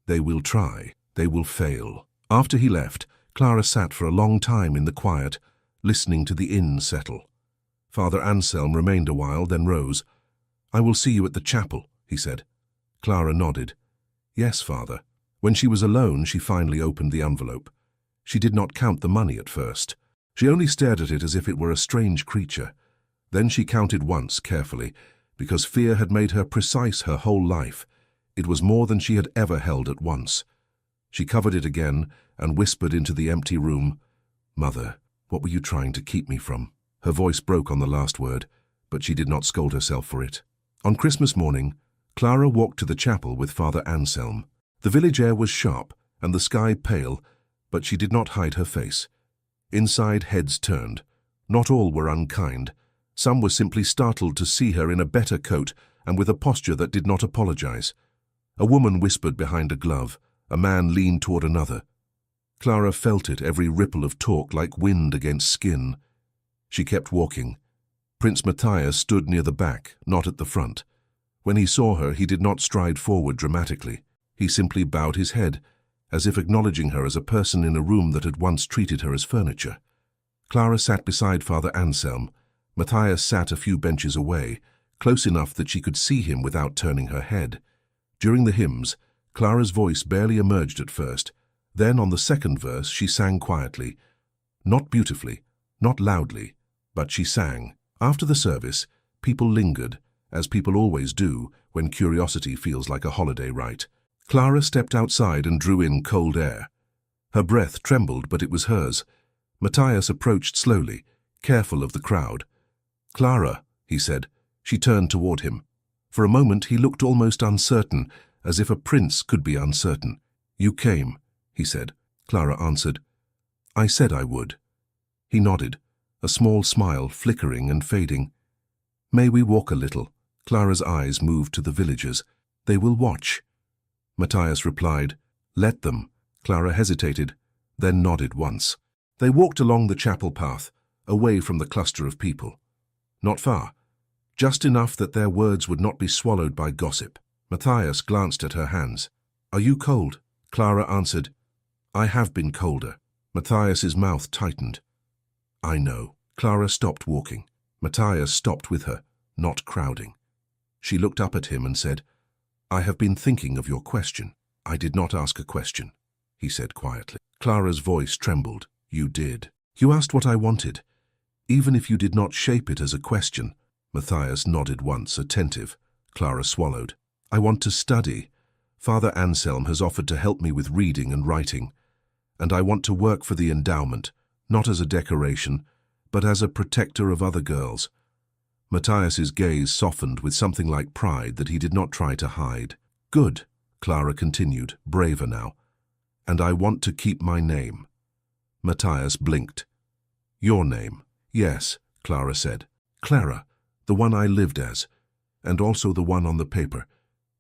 They will try. They will fail. After he left, Clara sat for a long time in the quiet, listening to the inn settle. Father Anselm remained a while, then rose. I will see you at the chapel, he said. Clara nodded. Yes, Father. When she was alone, she finally opened the envelope. She did not count the money at first. She only stared at it as if it were a strange creature. Then she counted once, carefully, because fear had made her precise her whole life. It was more than she had ever held at once. She covered it again and whispered into the empty room, Mother, what were you trying to keep me from? Her voice broke on the last word, but she did not scold herself for it. On Christmas morning, Clara walked to the chapel with Father Anselm. The village air was sharp and the sky pale, but she did not hide her face. Inside, heads turned. Not all were unkind. Some were simply startled to see her in a better coat and with a posture that did not apologize. A woman whispered behind a glove. A man leaned toward another. Clara felt it, every ripple of talk like wind against skin. She kept walking. Prince Matthias stood near the back, not at the front. When he saw her, he did not stride forward dramatically. He simply bowed his head, as if acknowledging her as a person in a room that had once treated her as furniture. Clara sat beside Father Anselm. Matthias sat a few benches away, close enough that she could see him without turning her head. During the hymns, Clara's voice barely emerged at first. Then, on the second verse, she sang quietly. Not beautifully, not loudly, but she sang. After the service, people lingered, as people always do when curiosity feels like a holiday rite. Clara stepped outside and drew in cold air. Her breath trembled, but it was hers. Matthias approached slowly, careful of the crowd. "Clara," he said. She turned toward him. For a moment he looked almost uncertain, as if a prince could be uncertain. "You came," he said. Clara answered, "I said I would." He nodded, a small smile flickering and fading. "May we walk a little?" Clara's eyes moved to the villagers. "They will watch." Matthias replied, "Let them." Clara hesitated, then nodded once. They walked along the chapel path, away from the cluster of people. Not far, just enough that their words would not be swallowed by gossip. Matthias glanced at her hands. "Are you cold?" Clara answered, "I have been colder." Matthias's mouth tightened. "I know." Clara stopped walking. Matthias stopped with her, not crowding. She looked up at him and said, "I have been thinking of your question." "I did not ask a question," he said quietly. Clara's voice trembled. "You did. You asked what I wanted, even if you did not shape it as a question." Matthias nodded once, attentive. Clara swallowed. "I want to study. Father Anselm has offered to help me with reading and writing, and I want to work for the endowment, not as a decoration, but as a protector of other girls." Matthias's gaze softened with something like pride that he did not try to hide. "Good," Clara continued, braver now. "And I want to keep my name." Matthias blinked. "Your name?" "Yes," Clara said. "Clara, the one I lived as, and also the one on the paper,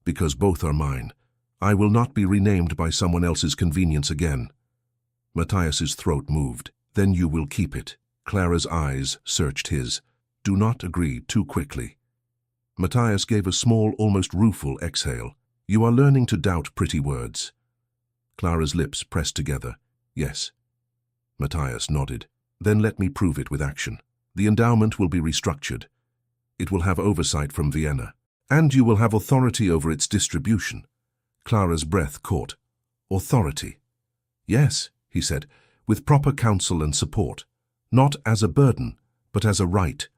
because both are mine. I will not be renamed by someone else's convenience again." Matthias's throat moved. "Then you will keep it." Clara's eyes searched his. "Do not agree too quickly." Matthias gave a small, almost rueful exhale. "You are learning to doubt pretty words." Clara's lips pressed together. "Yes." Matthias nodded. "Then let me prove it with action. The endowment will be restructured. It will have oversight from Vienna, and you will have authority over its distribution." Clara's breath caught. "Authority?" "Yes," he said, "with proper counsel and support. Not as a burden, but as a right."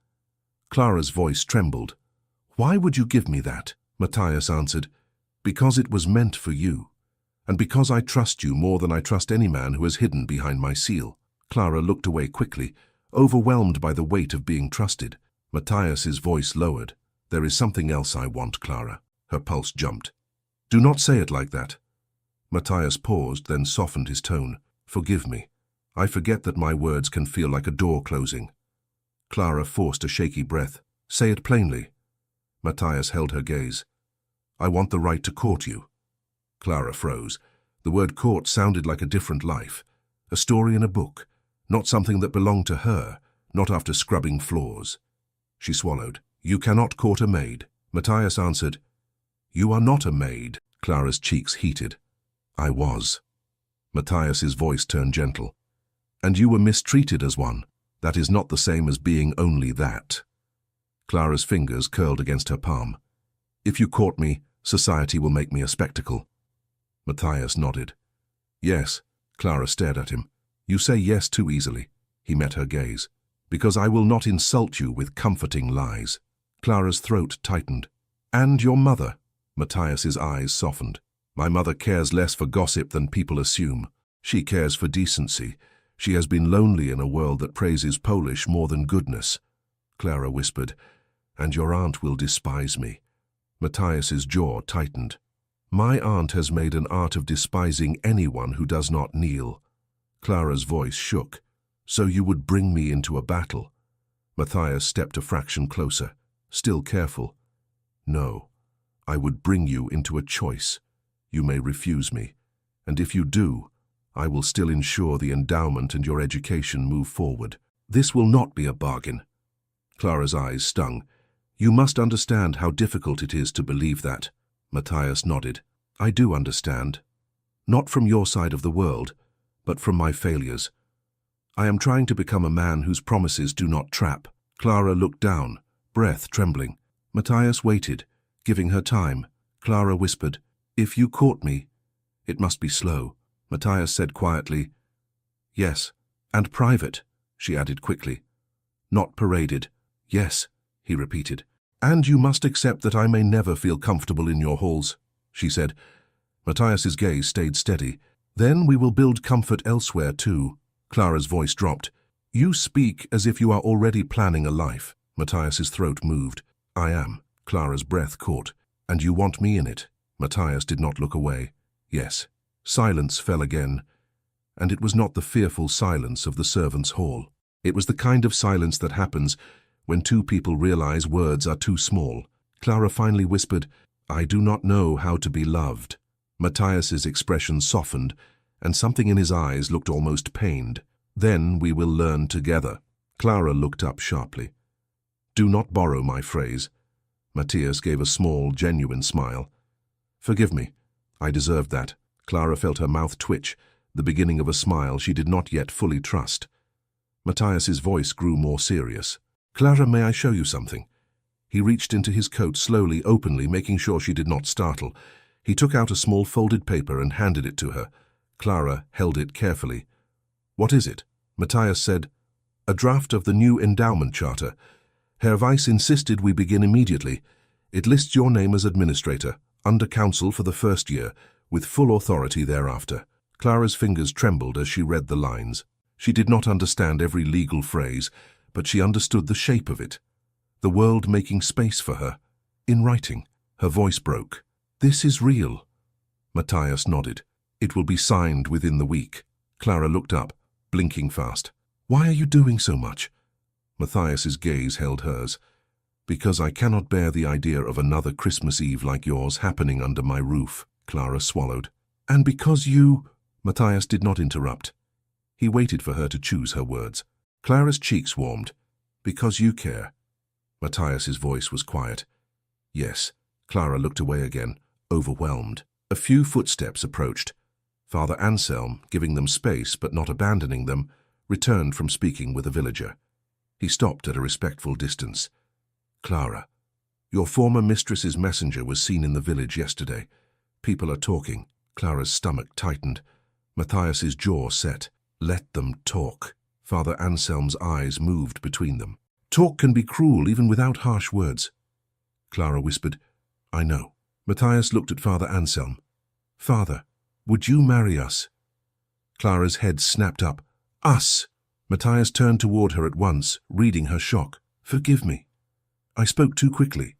Clara's voice trembled. "Why would you give me that?" Matthias answered, "Because it was meant for you, and because I trust you more than I trust any man who is hidden behind my seal." Clara looked away quickly, overwhelmed by the weight of being trusted. Matthias's voice lowered. "There is something else I want, Clara." Her pulse jumped. "Do not say it like that." Matthias paused, then softened his tone. "Forgive me. I forget that my words can feel like a door closing." Clara forced a shaky breath. "Say it plainly." Matthias held her gaze. "I want the right to court you." Clara froze. The word court sounded like a different life, a story in a book, not something that belonged to her, not after scrubbing floors. She swallowed. "You cannot court a maid." Matthias answered, "You are not a maid." Clara's cheeks heated. "I was." Matthias's voice turned gentle. "And you were mistreated as one. That is not the same as being only that." Clara's fingers curled against her palm. "If you court me, society will make me a spectacle." Matthias nodded. "Yes." Clara stared at him. "You say yes too easily." He met her gaze. "Because I will not insult you with comforting lies." Clara's throat tightened. "And your mother?" Matthias's eyes softened. "My mother cares less for gossip than people assume. She cares for decency. She has been lonely in a world that praises Polish more than goodness." Clara whispered, "And your aunt will despise me." Matthias's jaw tightened. "My aunt has made an art of despising anyone who does not kneel." Clara's voice shook. "So you would bring me into a battle?" Matthias stepped a fraction closer, still careful. "No, I would bring you into a choice. You may refuse me, and if you do, I will still ensure the endowment and your education move forward." "This will not be a bargain." Clara's eyes stung. "You must understand how difficult it is to believe that." Matthias nodded. "I do understand. Not from your side of the world, but from my failures. I am trying to become a man whose promises do not trap." Clara looked down, breath trembling. Matthias waited, giving her time. Clara whispered, "If you court me, it must be slow." Matthias said quietly, "Yes, and private," she added quickly. "Not paraded." "Yes," he repeated. "And you must accept that I may never feel comfortable in your halls," she said. Matthias's gaze stayed steady. "Then we will build comfort elsewhere too." Clara's voice dropped. You speak as if you are already planning a life. Matthias's throat moved. I am. Clara's breath caught. And you want me in it? Matthias did not look away. Yes. Silence fell again, and it was not the fearful silence of the servants' hall. It was the kind of silence that happens when two people realize words are too small. Clara finally whispered, I do not know how to be loved. Matthias's expression softened, and something in his eyes looked almost pained. Then we will learn together. Clara looked up sharply. Do not borrow my phrase. Matthias gave a small, genuine smile. Forgive me. I deserved that. Clara felt her mouth twitch, the beginning of a smile she did not yet fully trust. Matthias's voice grew more serious. Clara, may I show you something? He reached into his coat slowly, openly, making sure she did not startle. He took out a small folded paper and handed it to her. Clara held it carefully. What is it? Matthias said. A draft of the new endowment charter. Herr Weiss insisted we begin immediately. It lists your name as administrator, under council for the first year, with full authority thereafter. Clara's fingers trembled as she read the lines. She did not understand every legal phrase, but she understood the shape of it. The world making space for her. In writing. Her voice broke. This is real. Matthias nodded. It will be signed within the week. Clara looked up, blinking fast. Why are you doing so much? Matthias's gaze held hers. Because I cannot bear the idea of another Christmas Eve like yours happening under my roof. Clara swallowed. And because you... Matthias did not interrupt. He waited for her to choose her words. Clara's cheeks warmed. Because you care. Matthias's voice was quiet. Yes. Clara looked away again, overwhelmed. A few footsteps approached. Father Anselm, giving them space but not abandoning them, returned from speaking with a villager. He stopped at a respectful distance. Clara, your former mistress's messenger was seen in the village yesterday. People are talking. Clara's stomach tightened. Matthias's jaw set. Let them talk. Father Anselm's eyes moved between them. Talk can be cruel even without harsh words. Clara whispered, I know. Matthias looked at Father Anselm. Father, would you marry us? Clara's head snapped up. Us! Matthias turned toward her at once, reading her shock. Forgive me. I spoke too quickly.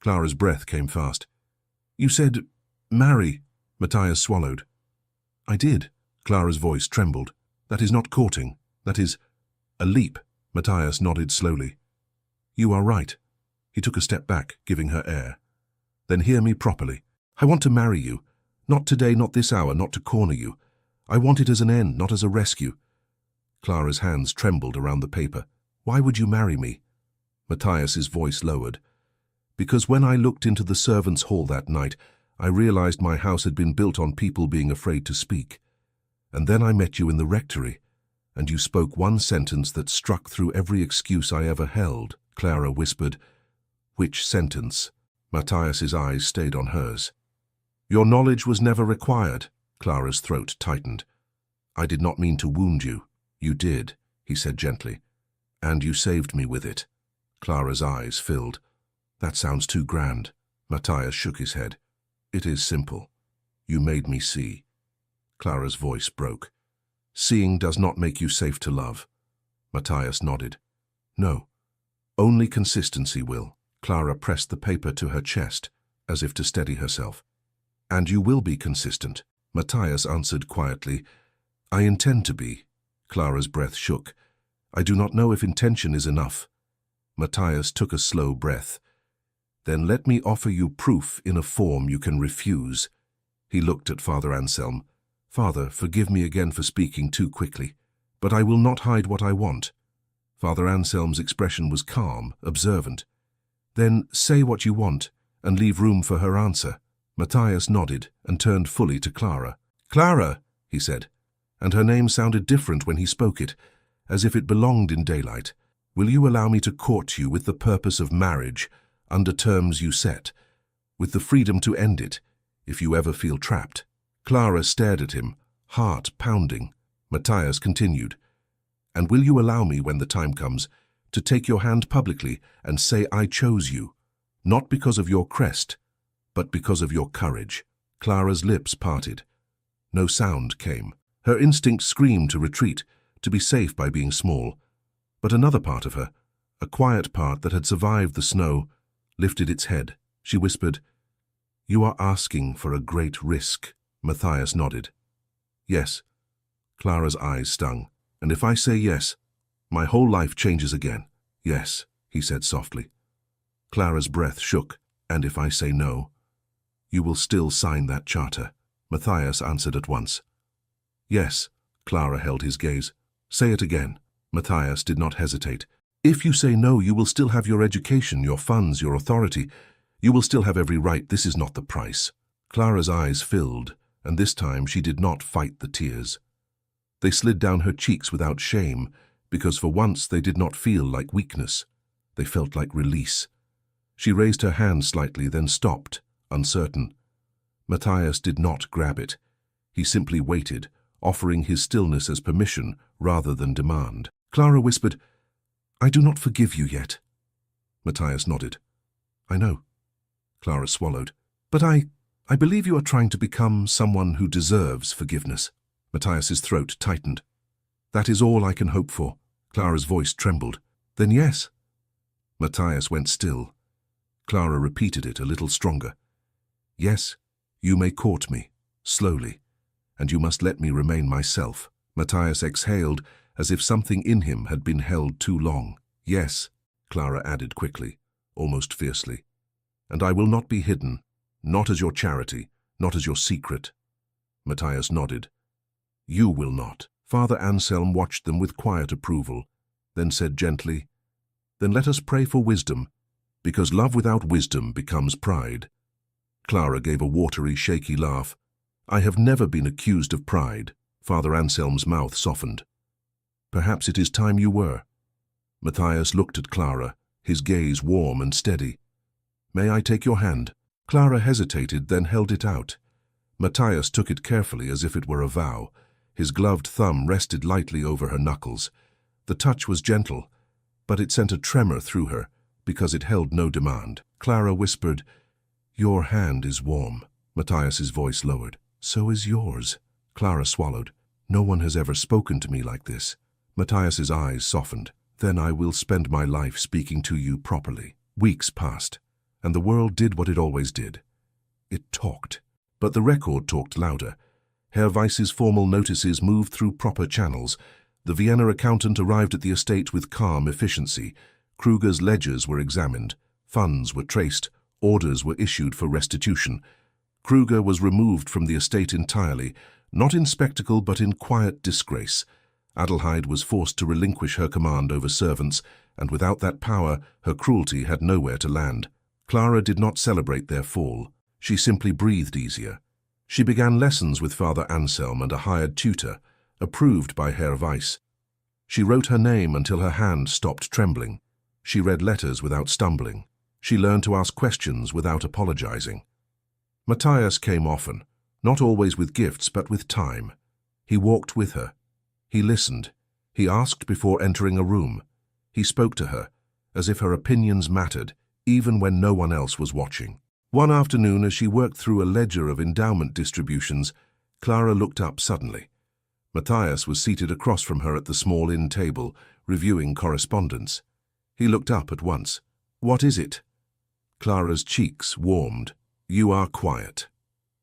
Clara's breath came fast. You said, marry. Matthias swallowed. I did. Clara's voice trembled. That is not courting. That is a leap. Matthias nodded slowly. You are right. He took a step back, giving her air. Then hear me properly. I want to marry you. Not today, not this hour, not to corner you. I want it as an end, not as a rescue. Clara's hands trembled around the paper. Why would you marry me? Matthias's voice lowered. Because when I looked into the servants' hall that night, I realized my house had been built on people being afraid to speak. And then I met you in the rectory, and you spoke one sentence that struck through every excuse I ever held. Clara whispered. Which sentence? Matthias's eyes stayed on hers. Your knowledge was never required. Clara's throat tightened. I did not mean to wound you. You did, he said gently. And you saved me with it. Clara's eyes filled. That sounds too grand. Matthias shook his head. It is simple. You made me see. Clara's voice broke. Seeing does not make you safe to love. Matthias nodded. No. Only consistency will. Clara pressed the paper to her chest, as if to steady herself. And you will be consistent. Matthias answered quietly. I intend to be. Clara's breath shook. I do not know if intention is enough. Matthias took a slow breath. Then let me offer you proof in a form you can refuse. He looked at Father Anselm. Father, forgive me again for speaking too quickly, but I will not hide what I want. Father Anselm's expression was calm, observant. Then say what you want, and leave room for her answer. Matthias nodded and turned fully to Clara. Clara, he said, and her name sounded different when he spoke it, as if it belonged in daylight. Will you allow me to court you with the purpose of marriage, under terms you set, with the freedom to end it, if you ever feel trapped? Clara stared at him, heart pounding. Matthias continued. And will you allow me, when the time comes, to take your hand publicly and say I chose you, not because of your crest, but because of your courage? Clara's lips parted. No sound came. Her instinct screamed to retreat, to be safe by being small. But another part of her, a quiet part that had survived the snow, lifted its head. She whispered, "You are asking for a great risk." Matthias nodded. "Yes." Clara's eyes stung. "And if I say yes, my whole life changes again." "Yes," he said softly. Clara's breath shook. "And if I say no, you will still sign that charter?" Matthias answered at once. "Yes." Clara held his gaze. "Say it again." Matthias did not hesitate. "If you say no, you will still have your education, your funds, your authority. You will still have every right. This is not the price." Clara's eyes filled, and this time she did not fight the tears. They slid down her cheeks without shame, because for once they did not feel like weakness. They felt like release. She raised her hand slightly, then stopped, uncertain. Matthias did not grab it. He simply waited, offering his stillness as permission rather than demand. Clara whispered, "I do not forgive you yet." Matthias nodded. "I know." Clara swallowed. "But I believe you are trying to become someone who deserves forgiveness." Matthias's throat tightened. "That is all I can hope for." Clara's voice trembled. "Then yes." Matthias went still. Clara repeated it a little stronger. "Yes, you may court me, slowly, and you must let me remain myself." Matthias exhaled as if something in him had been held too long. "Yes," Clara added quickly, almost fiercely. "And I will not be hidden, not as your charity, not as your secret." Matthias nodded. "You will not." Father Anselm watched them with quiet approval, then said gently, "Then let us pray for wisdom, because love without wisdom becomes pride." Clara gave a watery, shaky laugh. "I have never been accused of pride." Father Anselm's mouth softened. "Perhaps it is time you were." Matthias looked at Clara, his gaze warm and steady. "May I take your hand?" Clara hesitated, then held it out. Matthias took it carefully as if it were a vow. His gloved thumb rested lightly over her knuckles. The touch was gentle, but it sent a tremor through her, because it held no demand. Clara whispered, "Your hand is warm." Matthias's voice lowered. "So is yours." Clara swallowed. "No one has ever spoken to me like this." Matthias's eyes softened. "Then I will spend my life speaking to you properly." Weeks passed, and the world did what it always did. It talked. But the record talked louder. Herr Weiss's formal notices moved through proper channels. The Vienna accountant arrived at the estate with calm efficiency. Kruger's ledgers were examined. Funds were traced. Orders were issued for restitution. Kruger was removed from the estate entirely, not in spectacle but in quiet disgrace. Adelheid was forced to relinquish her command over servants, and without that power, her cruelty had nowhere to land. Clara did not celebrate their fall. She simply breathed easier. She began lessons with Father Anselm and a hired tutor, approved by Herr Weiss. She wrote her name until her hand stopped trembling. She read letters without stumbling. She learned to ask questions without apologizing. Matthias came often, not always with gifts but with time. He walked with her. He listened. He asked before entering a room. He spoke to her, as if her opinions mattered, even when no one else was watching. One afternoon, as she worked through a ledger of endowment distributions, Clara looked up suddenly. Matthias was seated across from her at the small inn table, reviewing correspondence. He looked up at once. "What is it?" Clara's cheeks warmed. "You are quiet."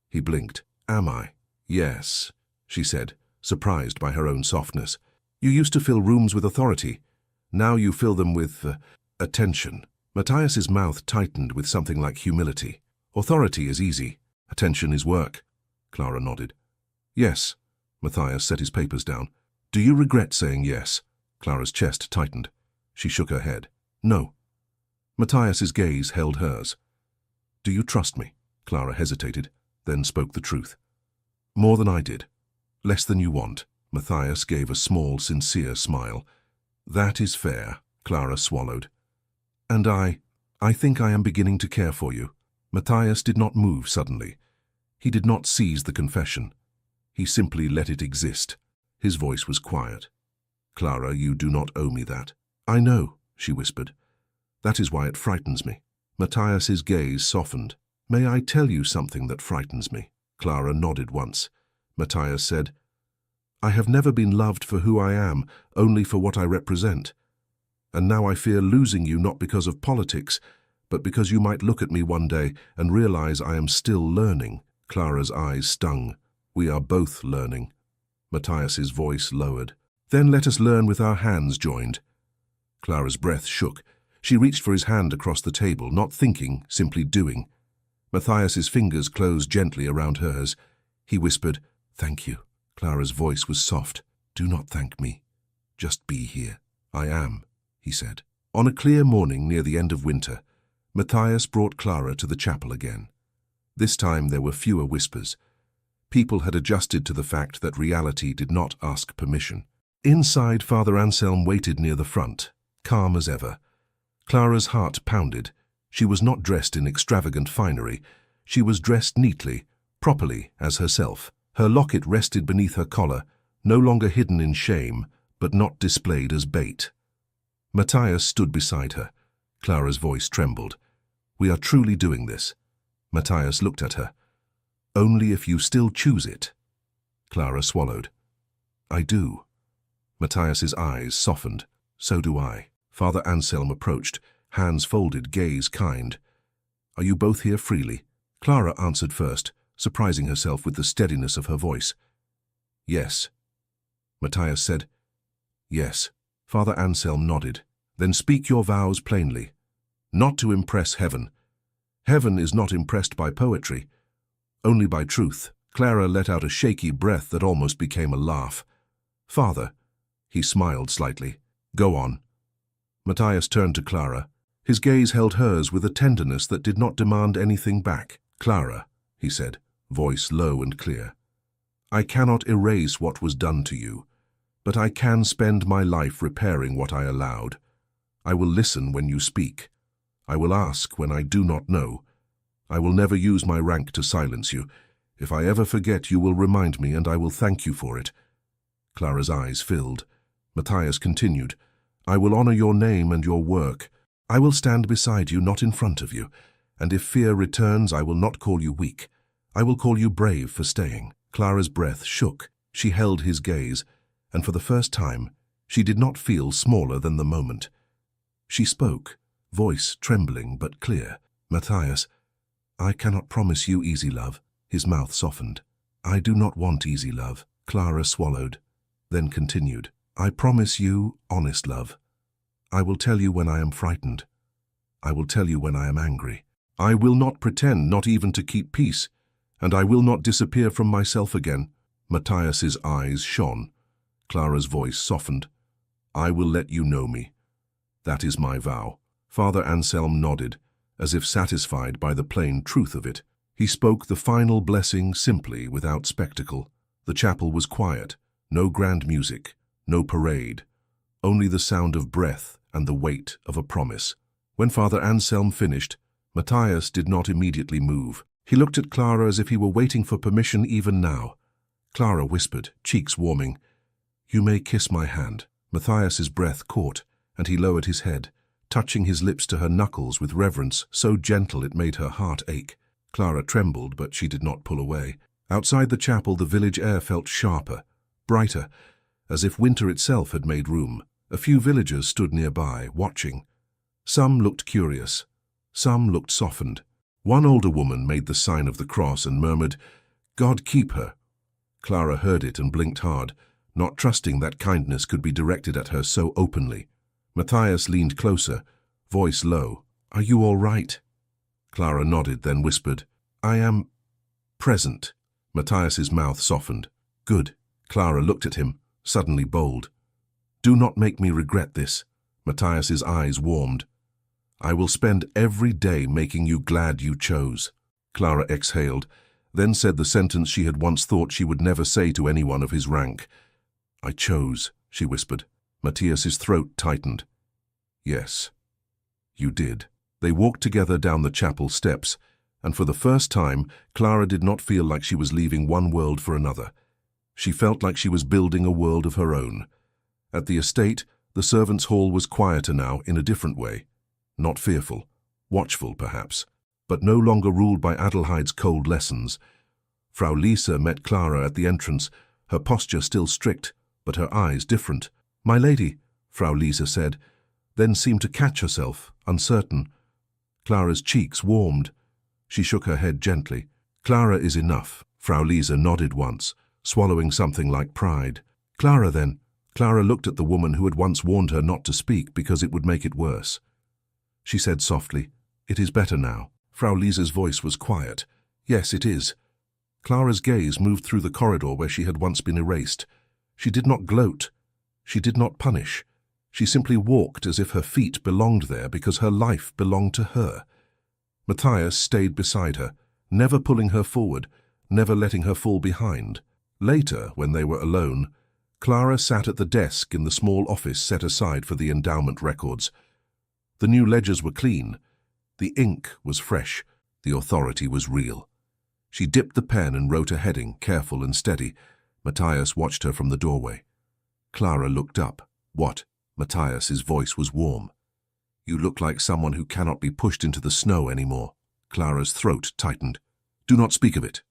He blinked. "Am I?" "Yes," she said, surprised by her own softness. "You used to fill rooms with authority. Now you fill them with attention." Matthias's mouth tightened with something like humility. "Authority is easy. Attention is work." Clara nodded. "Yes." Matthias set his papers down. "Do you regret saying yes?" Clara's chest tightened. She shook her head. "No." Matthias's gaze held hers. "Do you trust me?" Clara hesitated, then spoke the truth. "More than I did. Less than you want." Matthias gave a small, sincere smile. "That is fair." Clara swallowed. "And I think I am beginning to care for you." Matthias did not move suddenly. He did not seize the confession. He simply let it exist. His voice was quiet. "Clara, you do not owe me that." "I know," she whispered. "That is why it frightens me." Matthias's gaze softened. "May I tell you something that frightens me?" Clara nodded once. Matthias said, I have never been loved for who I am, only for what I represent. And now I fear losing you not because of politics, but because you might look at me one day and realize I am still learning." Clara's eyes stung. "We are both learning." Matthias's voice lowered. "Then let us learn with our hands joined." Clara's breath shook. She reached for his hand across the table, not thinking, simply doing. Matthias's fingers closed gently around hers. He whispered, "Thank you." Clara's voice was soft. "Do not thank me. Just be here." "I am," he said. On a clear morning near the end of winter, Matthias brought Clara to the chapel again. This time there were fewer whispers. People had adjusted to the fact that reality did not ask permission. Inside, Father Anselm waited near the front, calm as ever. Clara's heart pounded. She was not dressed in extravagant finery. She was dressed neatly, properly, as herself. Her locket rested beneath her collar, no longer hidden in shame, but not displayed as bait. Matthias stood beside her. Clara's voice trembled. "We are truly doing this." Matthias looked at her. "Only if you still choose it." Clara swallowed. "I do." Matthias's eyes softened. "So do I." Father Anselm approached, hands folded, gaze kind. "Are you both here freely?" Clara answered first, surprising herself with the steadiness of her voice. "Yes." Matthias said, "Yes." Father Anselm nodded. "Then speak your vows plainly. Not to impress heaven. Heaven is not impressed by poetry, only by truth." Clara let out a shaky breath that almost became a laugh. "Father," he smiled slightly. "Go on." Matthias turned to Clara. His gaze held hers with a tenderness that did not demand anything back. "Clara," he said, voice low and clear, "I cannot erase what was done to you, but I can spend my life repairing what I allowed. I will listen when you speak. I will ask when I do not know. I will never use my rank to silence you. If I ever forget, you will remind me, and I will thank you for it." Clara's eyes filled. Matthias continued, "I will honor your name and your work. I will stand beside you, not in front of you. And if fear returns, I will not call you weak. I will call you brave for staying." Clara's breath shook. She held his gaze, and for the first time, she did not feel smaller than the moment. She spoke, voice trembling but clear. "Matthias, I cannot promise you easy love." His mouth softened. "I do not want easy love." Clara swallowed, then continued, "I promise you honest love. I will tell you when I am frightened. I will tell you when I am angry. I will not pretend, not even to keep peace, and I will not disappear from myself again." Matthias's eyes shone. Clara's voice softened. "I will let you know me. That is my vow." Father Anselm nodded, as if satisfied by the plain truth of it. He spoke the final blessing simply, without spectacle. The chapel was quiet, no grand music, no parade, only the sound of breath and the weight of a promise. When Father Anselm finished, Matthias did not immediately move. He looked at Clara as if he were waiting for permission even now. Clara whispered, cheeks warming, "You may kiss my hand." Matthias's breath caught, and he lowered his head, touching his lips to her knuckles with reverence so gentle it made her heart ache. Clara trembled, but she did not pull away. Outside the chapel, the village air felt sharper, brighter, as if winter itself had made room. A few villagers stood nearby, watching. Some looked curious. Some looked softened. One older woman made the sign of the cross and murmured, "God keep her." Clara heard it and blinked hard, not trusting that kindness could be directed at her so openly. Matthias leaned closer, voice low. "Are you all right?" Clara nodded, then whispered, "I am present." Matthias's mouth softened. "Good." Clara looked at him, suddenly bold. "Do not make me regret this." Matthias's eyes warmed. "I will spend every day making you glad you chose." Clara exhaled, then said the sentence she had once thought she would never say to anyone of his rank. "I chose," she whispered. Matthias's throat tightened. "Yes, you did." They walked together down the chapel steps, and for the first time, Clara did not feel like she was leaving one world for another. She felt like she was building a world of her own. At the estate, the servants' hall was quieter now in a different way. Not fearful, watchful perhaps, but no longer ruled by Adelheide's cold lessons. Frau Lisa met Clara at the entrance, her posture still strict, but her eyes different. "My lady," Frau Lisa said, then seemed to catch herself, uncertain. Clara's cheeks warmed. She shook her head gently. "Clara is enough." Frau Lisa nodded once, swallowing something like pride. "Clara, then." Clara looked at the woman who had once warned her not to speak because it would make it worse. She said softly, "It is better now." Frau Lisa's voice was quiet. "Yes, it is." Clara's gaze moved through the corridor where she had once been erased. She did not gloat. She did not punish. She simply walked as if her feet belonged there because her life belonged to her. Matthias stayed beside her, never pulling her forward, never letting her fall behind. Later, when they were alone, Clara sat at the desk in the small office set aside for the endowment records. The new ledgers were clean. The ink was fresh. The authority was real. She dipped the pen and wrote a heading, careful and steady. Matthias watched her from the doorway. Clara looked up. "What?" Matthias's voice was warm. "You look like someone who cannot be pushed into the snow anymore." Clara's throat tightened. "Do not speak of it."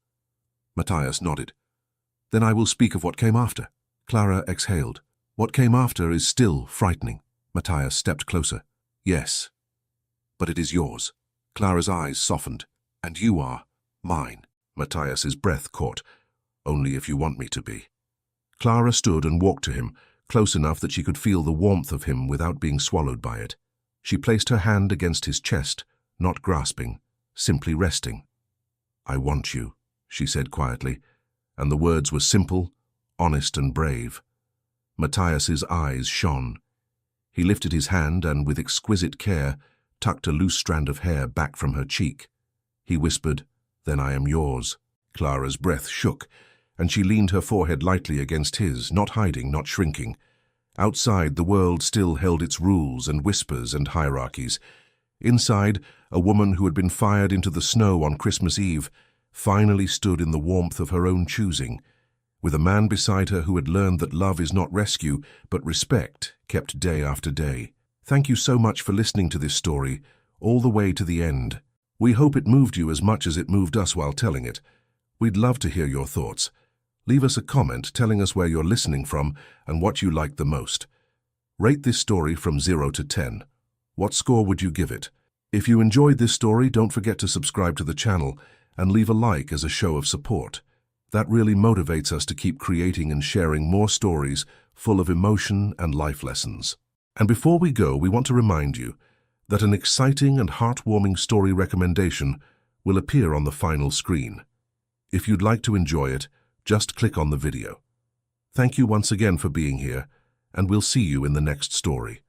Matthias nodded. "Then I will speak of what came after." Clara exhaled. "What came after is still frightening." Matthias stepped closer. "Yes, but it is yours." Clara's eyes softened. "And you are mine." Matthias's breath caught. "Only if you want me to be." Clara stood and walked to him, close enough that she could feel the warmth of him without being swallowed by it. She placed her hand against his chest, not grasping, simply resting. "I want you," she said quietly, and the words were simple, honest and brave. Matthias's eyes shone. He lifted his hand and, with exquisite care, tucked a loose strand of hair back from her cheek. He whispered, "Then I am yours." Clara's breath shook, and she leaned her forehead lightly against his, not hiding, not shrinking. Outside, the world still held its rules and whispers and hierarchies. Inside, a woman who had been fired into the snow on Christmas Eve finally stood in the warmth of her own choosing, with a man beside her who had learned that love is not rescue, but respect, kept day after day. Thank you so much for listening to this story, all the way to the end. We hope it moved you as much as it moved us while telling it. We'd love to hear your thoughts. Leave us a comment telling us where you're listening from and what you liked the most. Rate this story from 0 to 10. What score would you give it? If you enjoyed this story, don't forget to subscribe to the channel and leave a like as a show of support. That really motivates us to keep creating and sharing more stories full of emotion and life lessons. And before we go, we want to remind you that an exciting and heartwarming story recommendation will appear on the final screen. If you'd like to enjoy it, just click on the video. Thank you once again for being here, and we'll see you in the next story.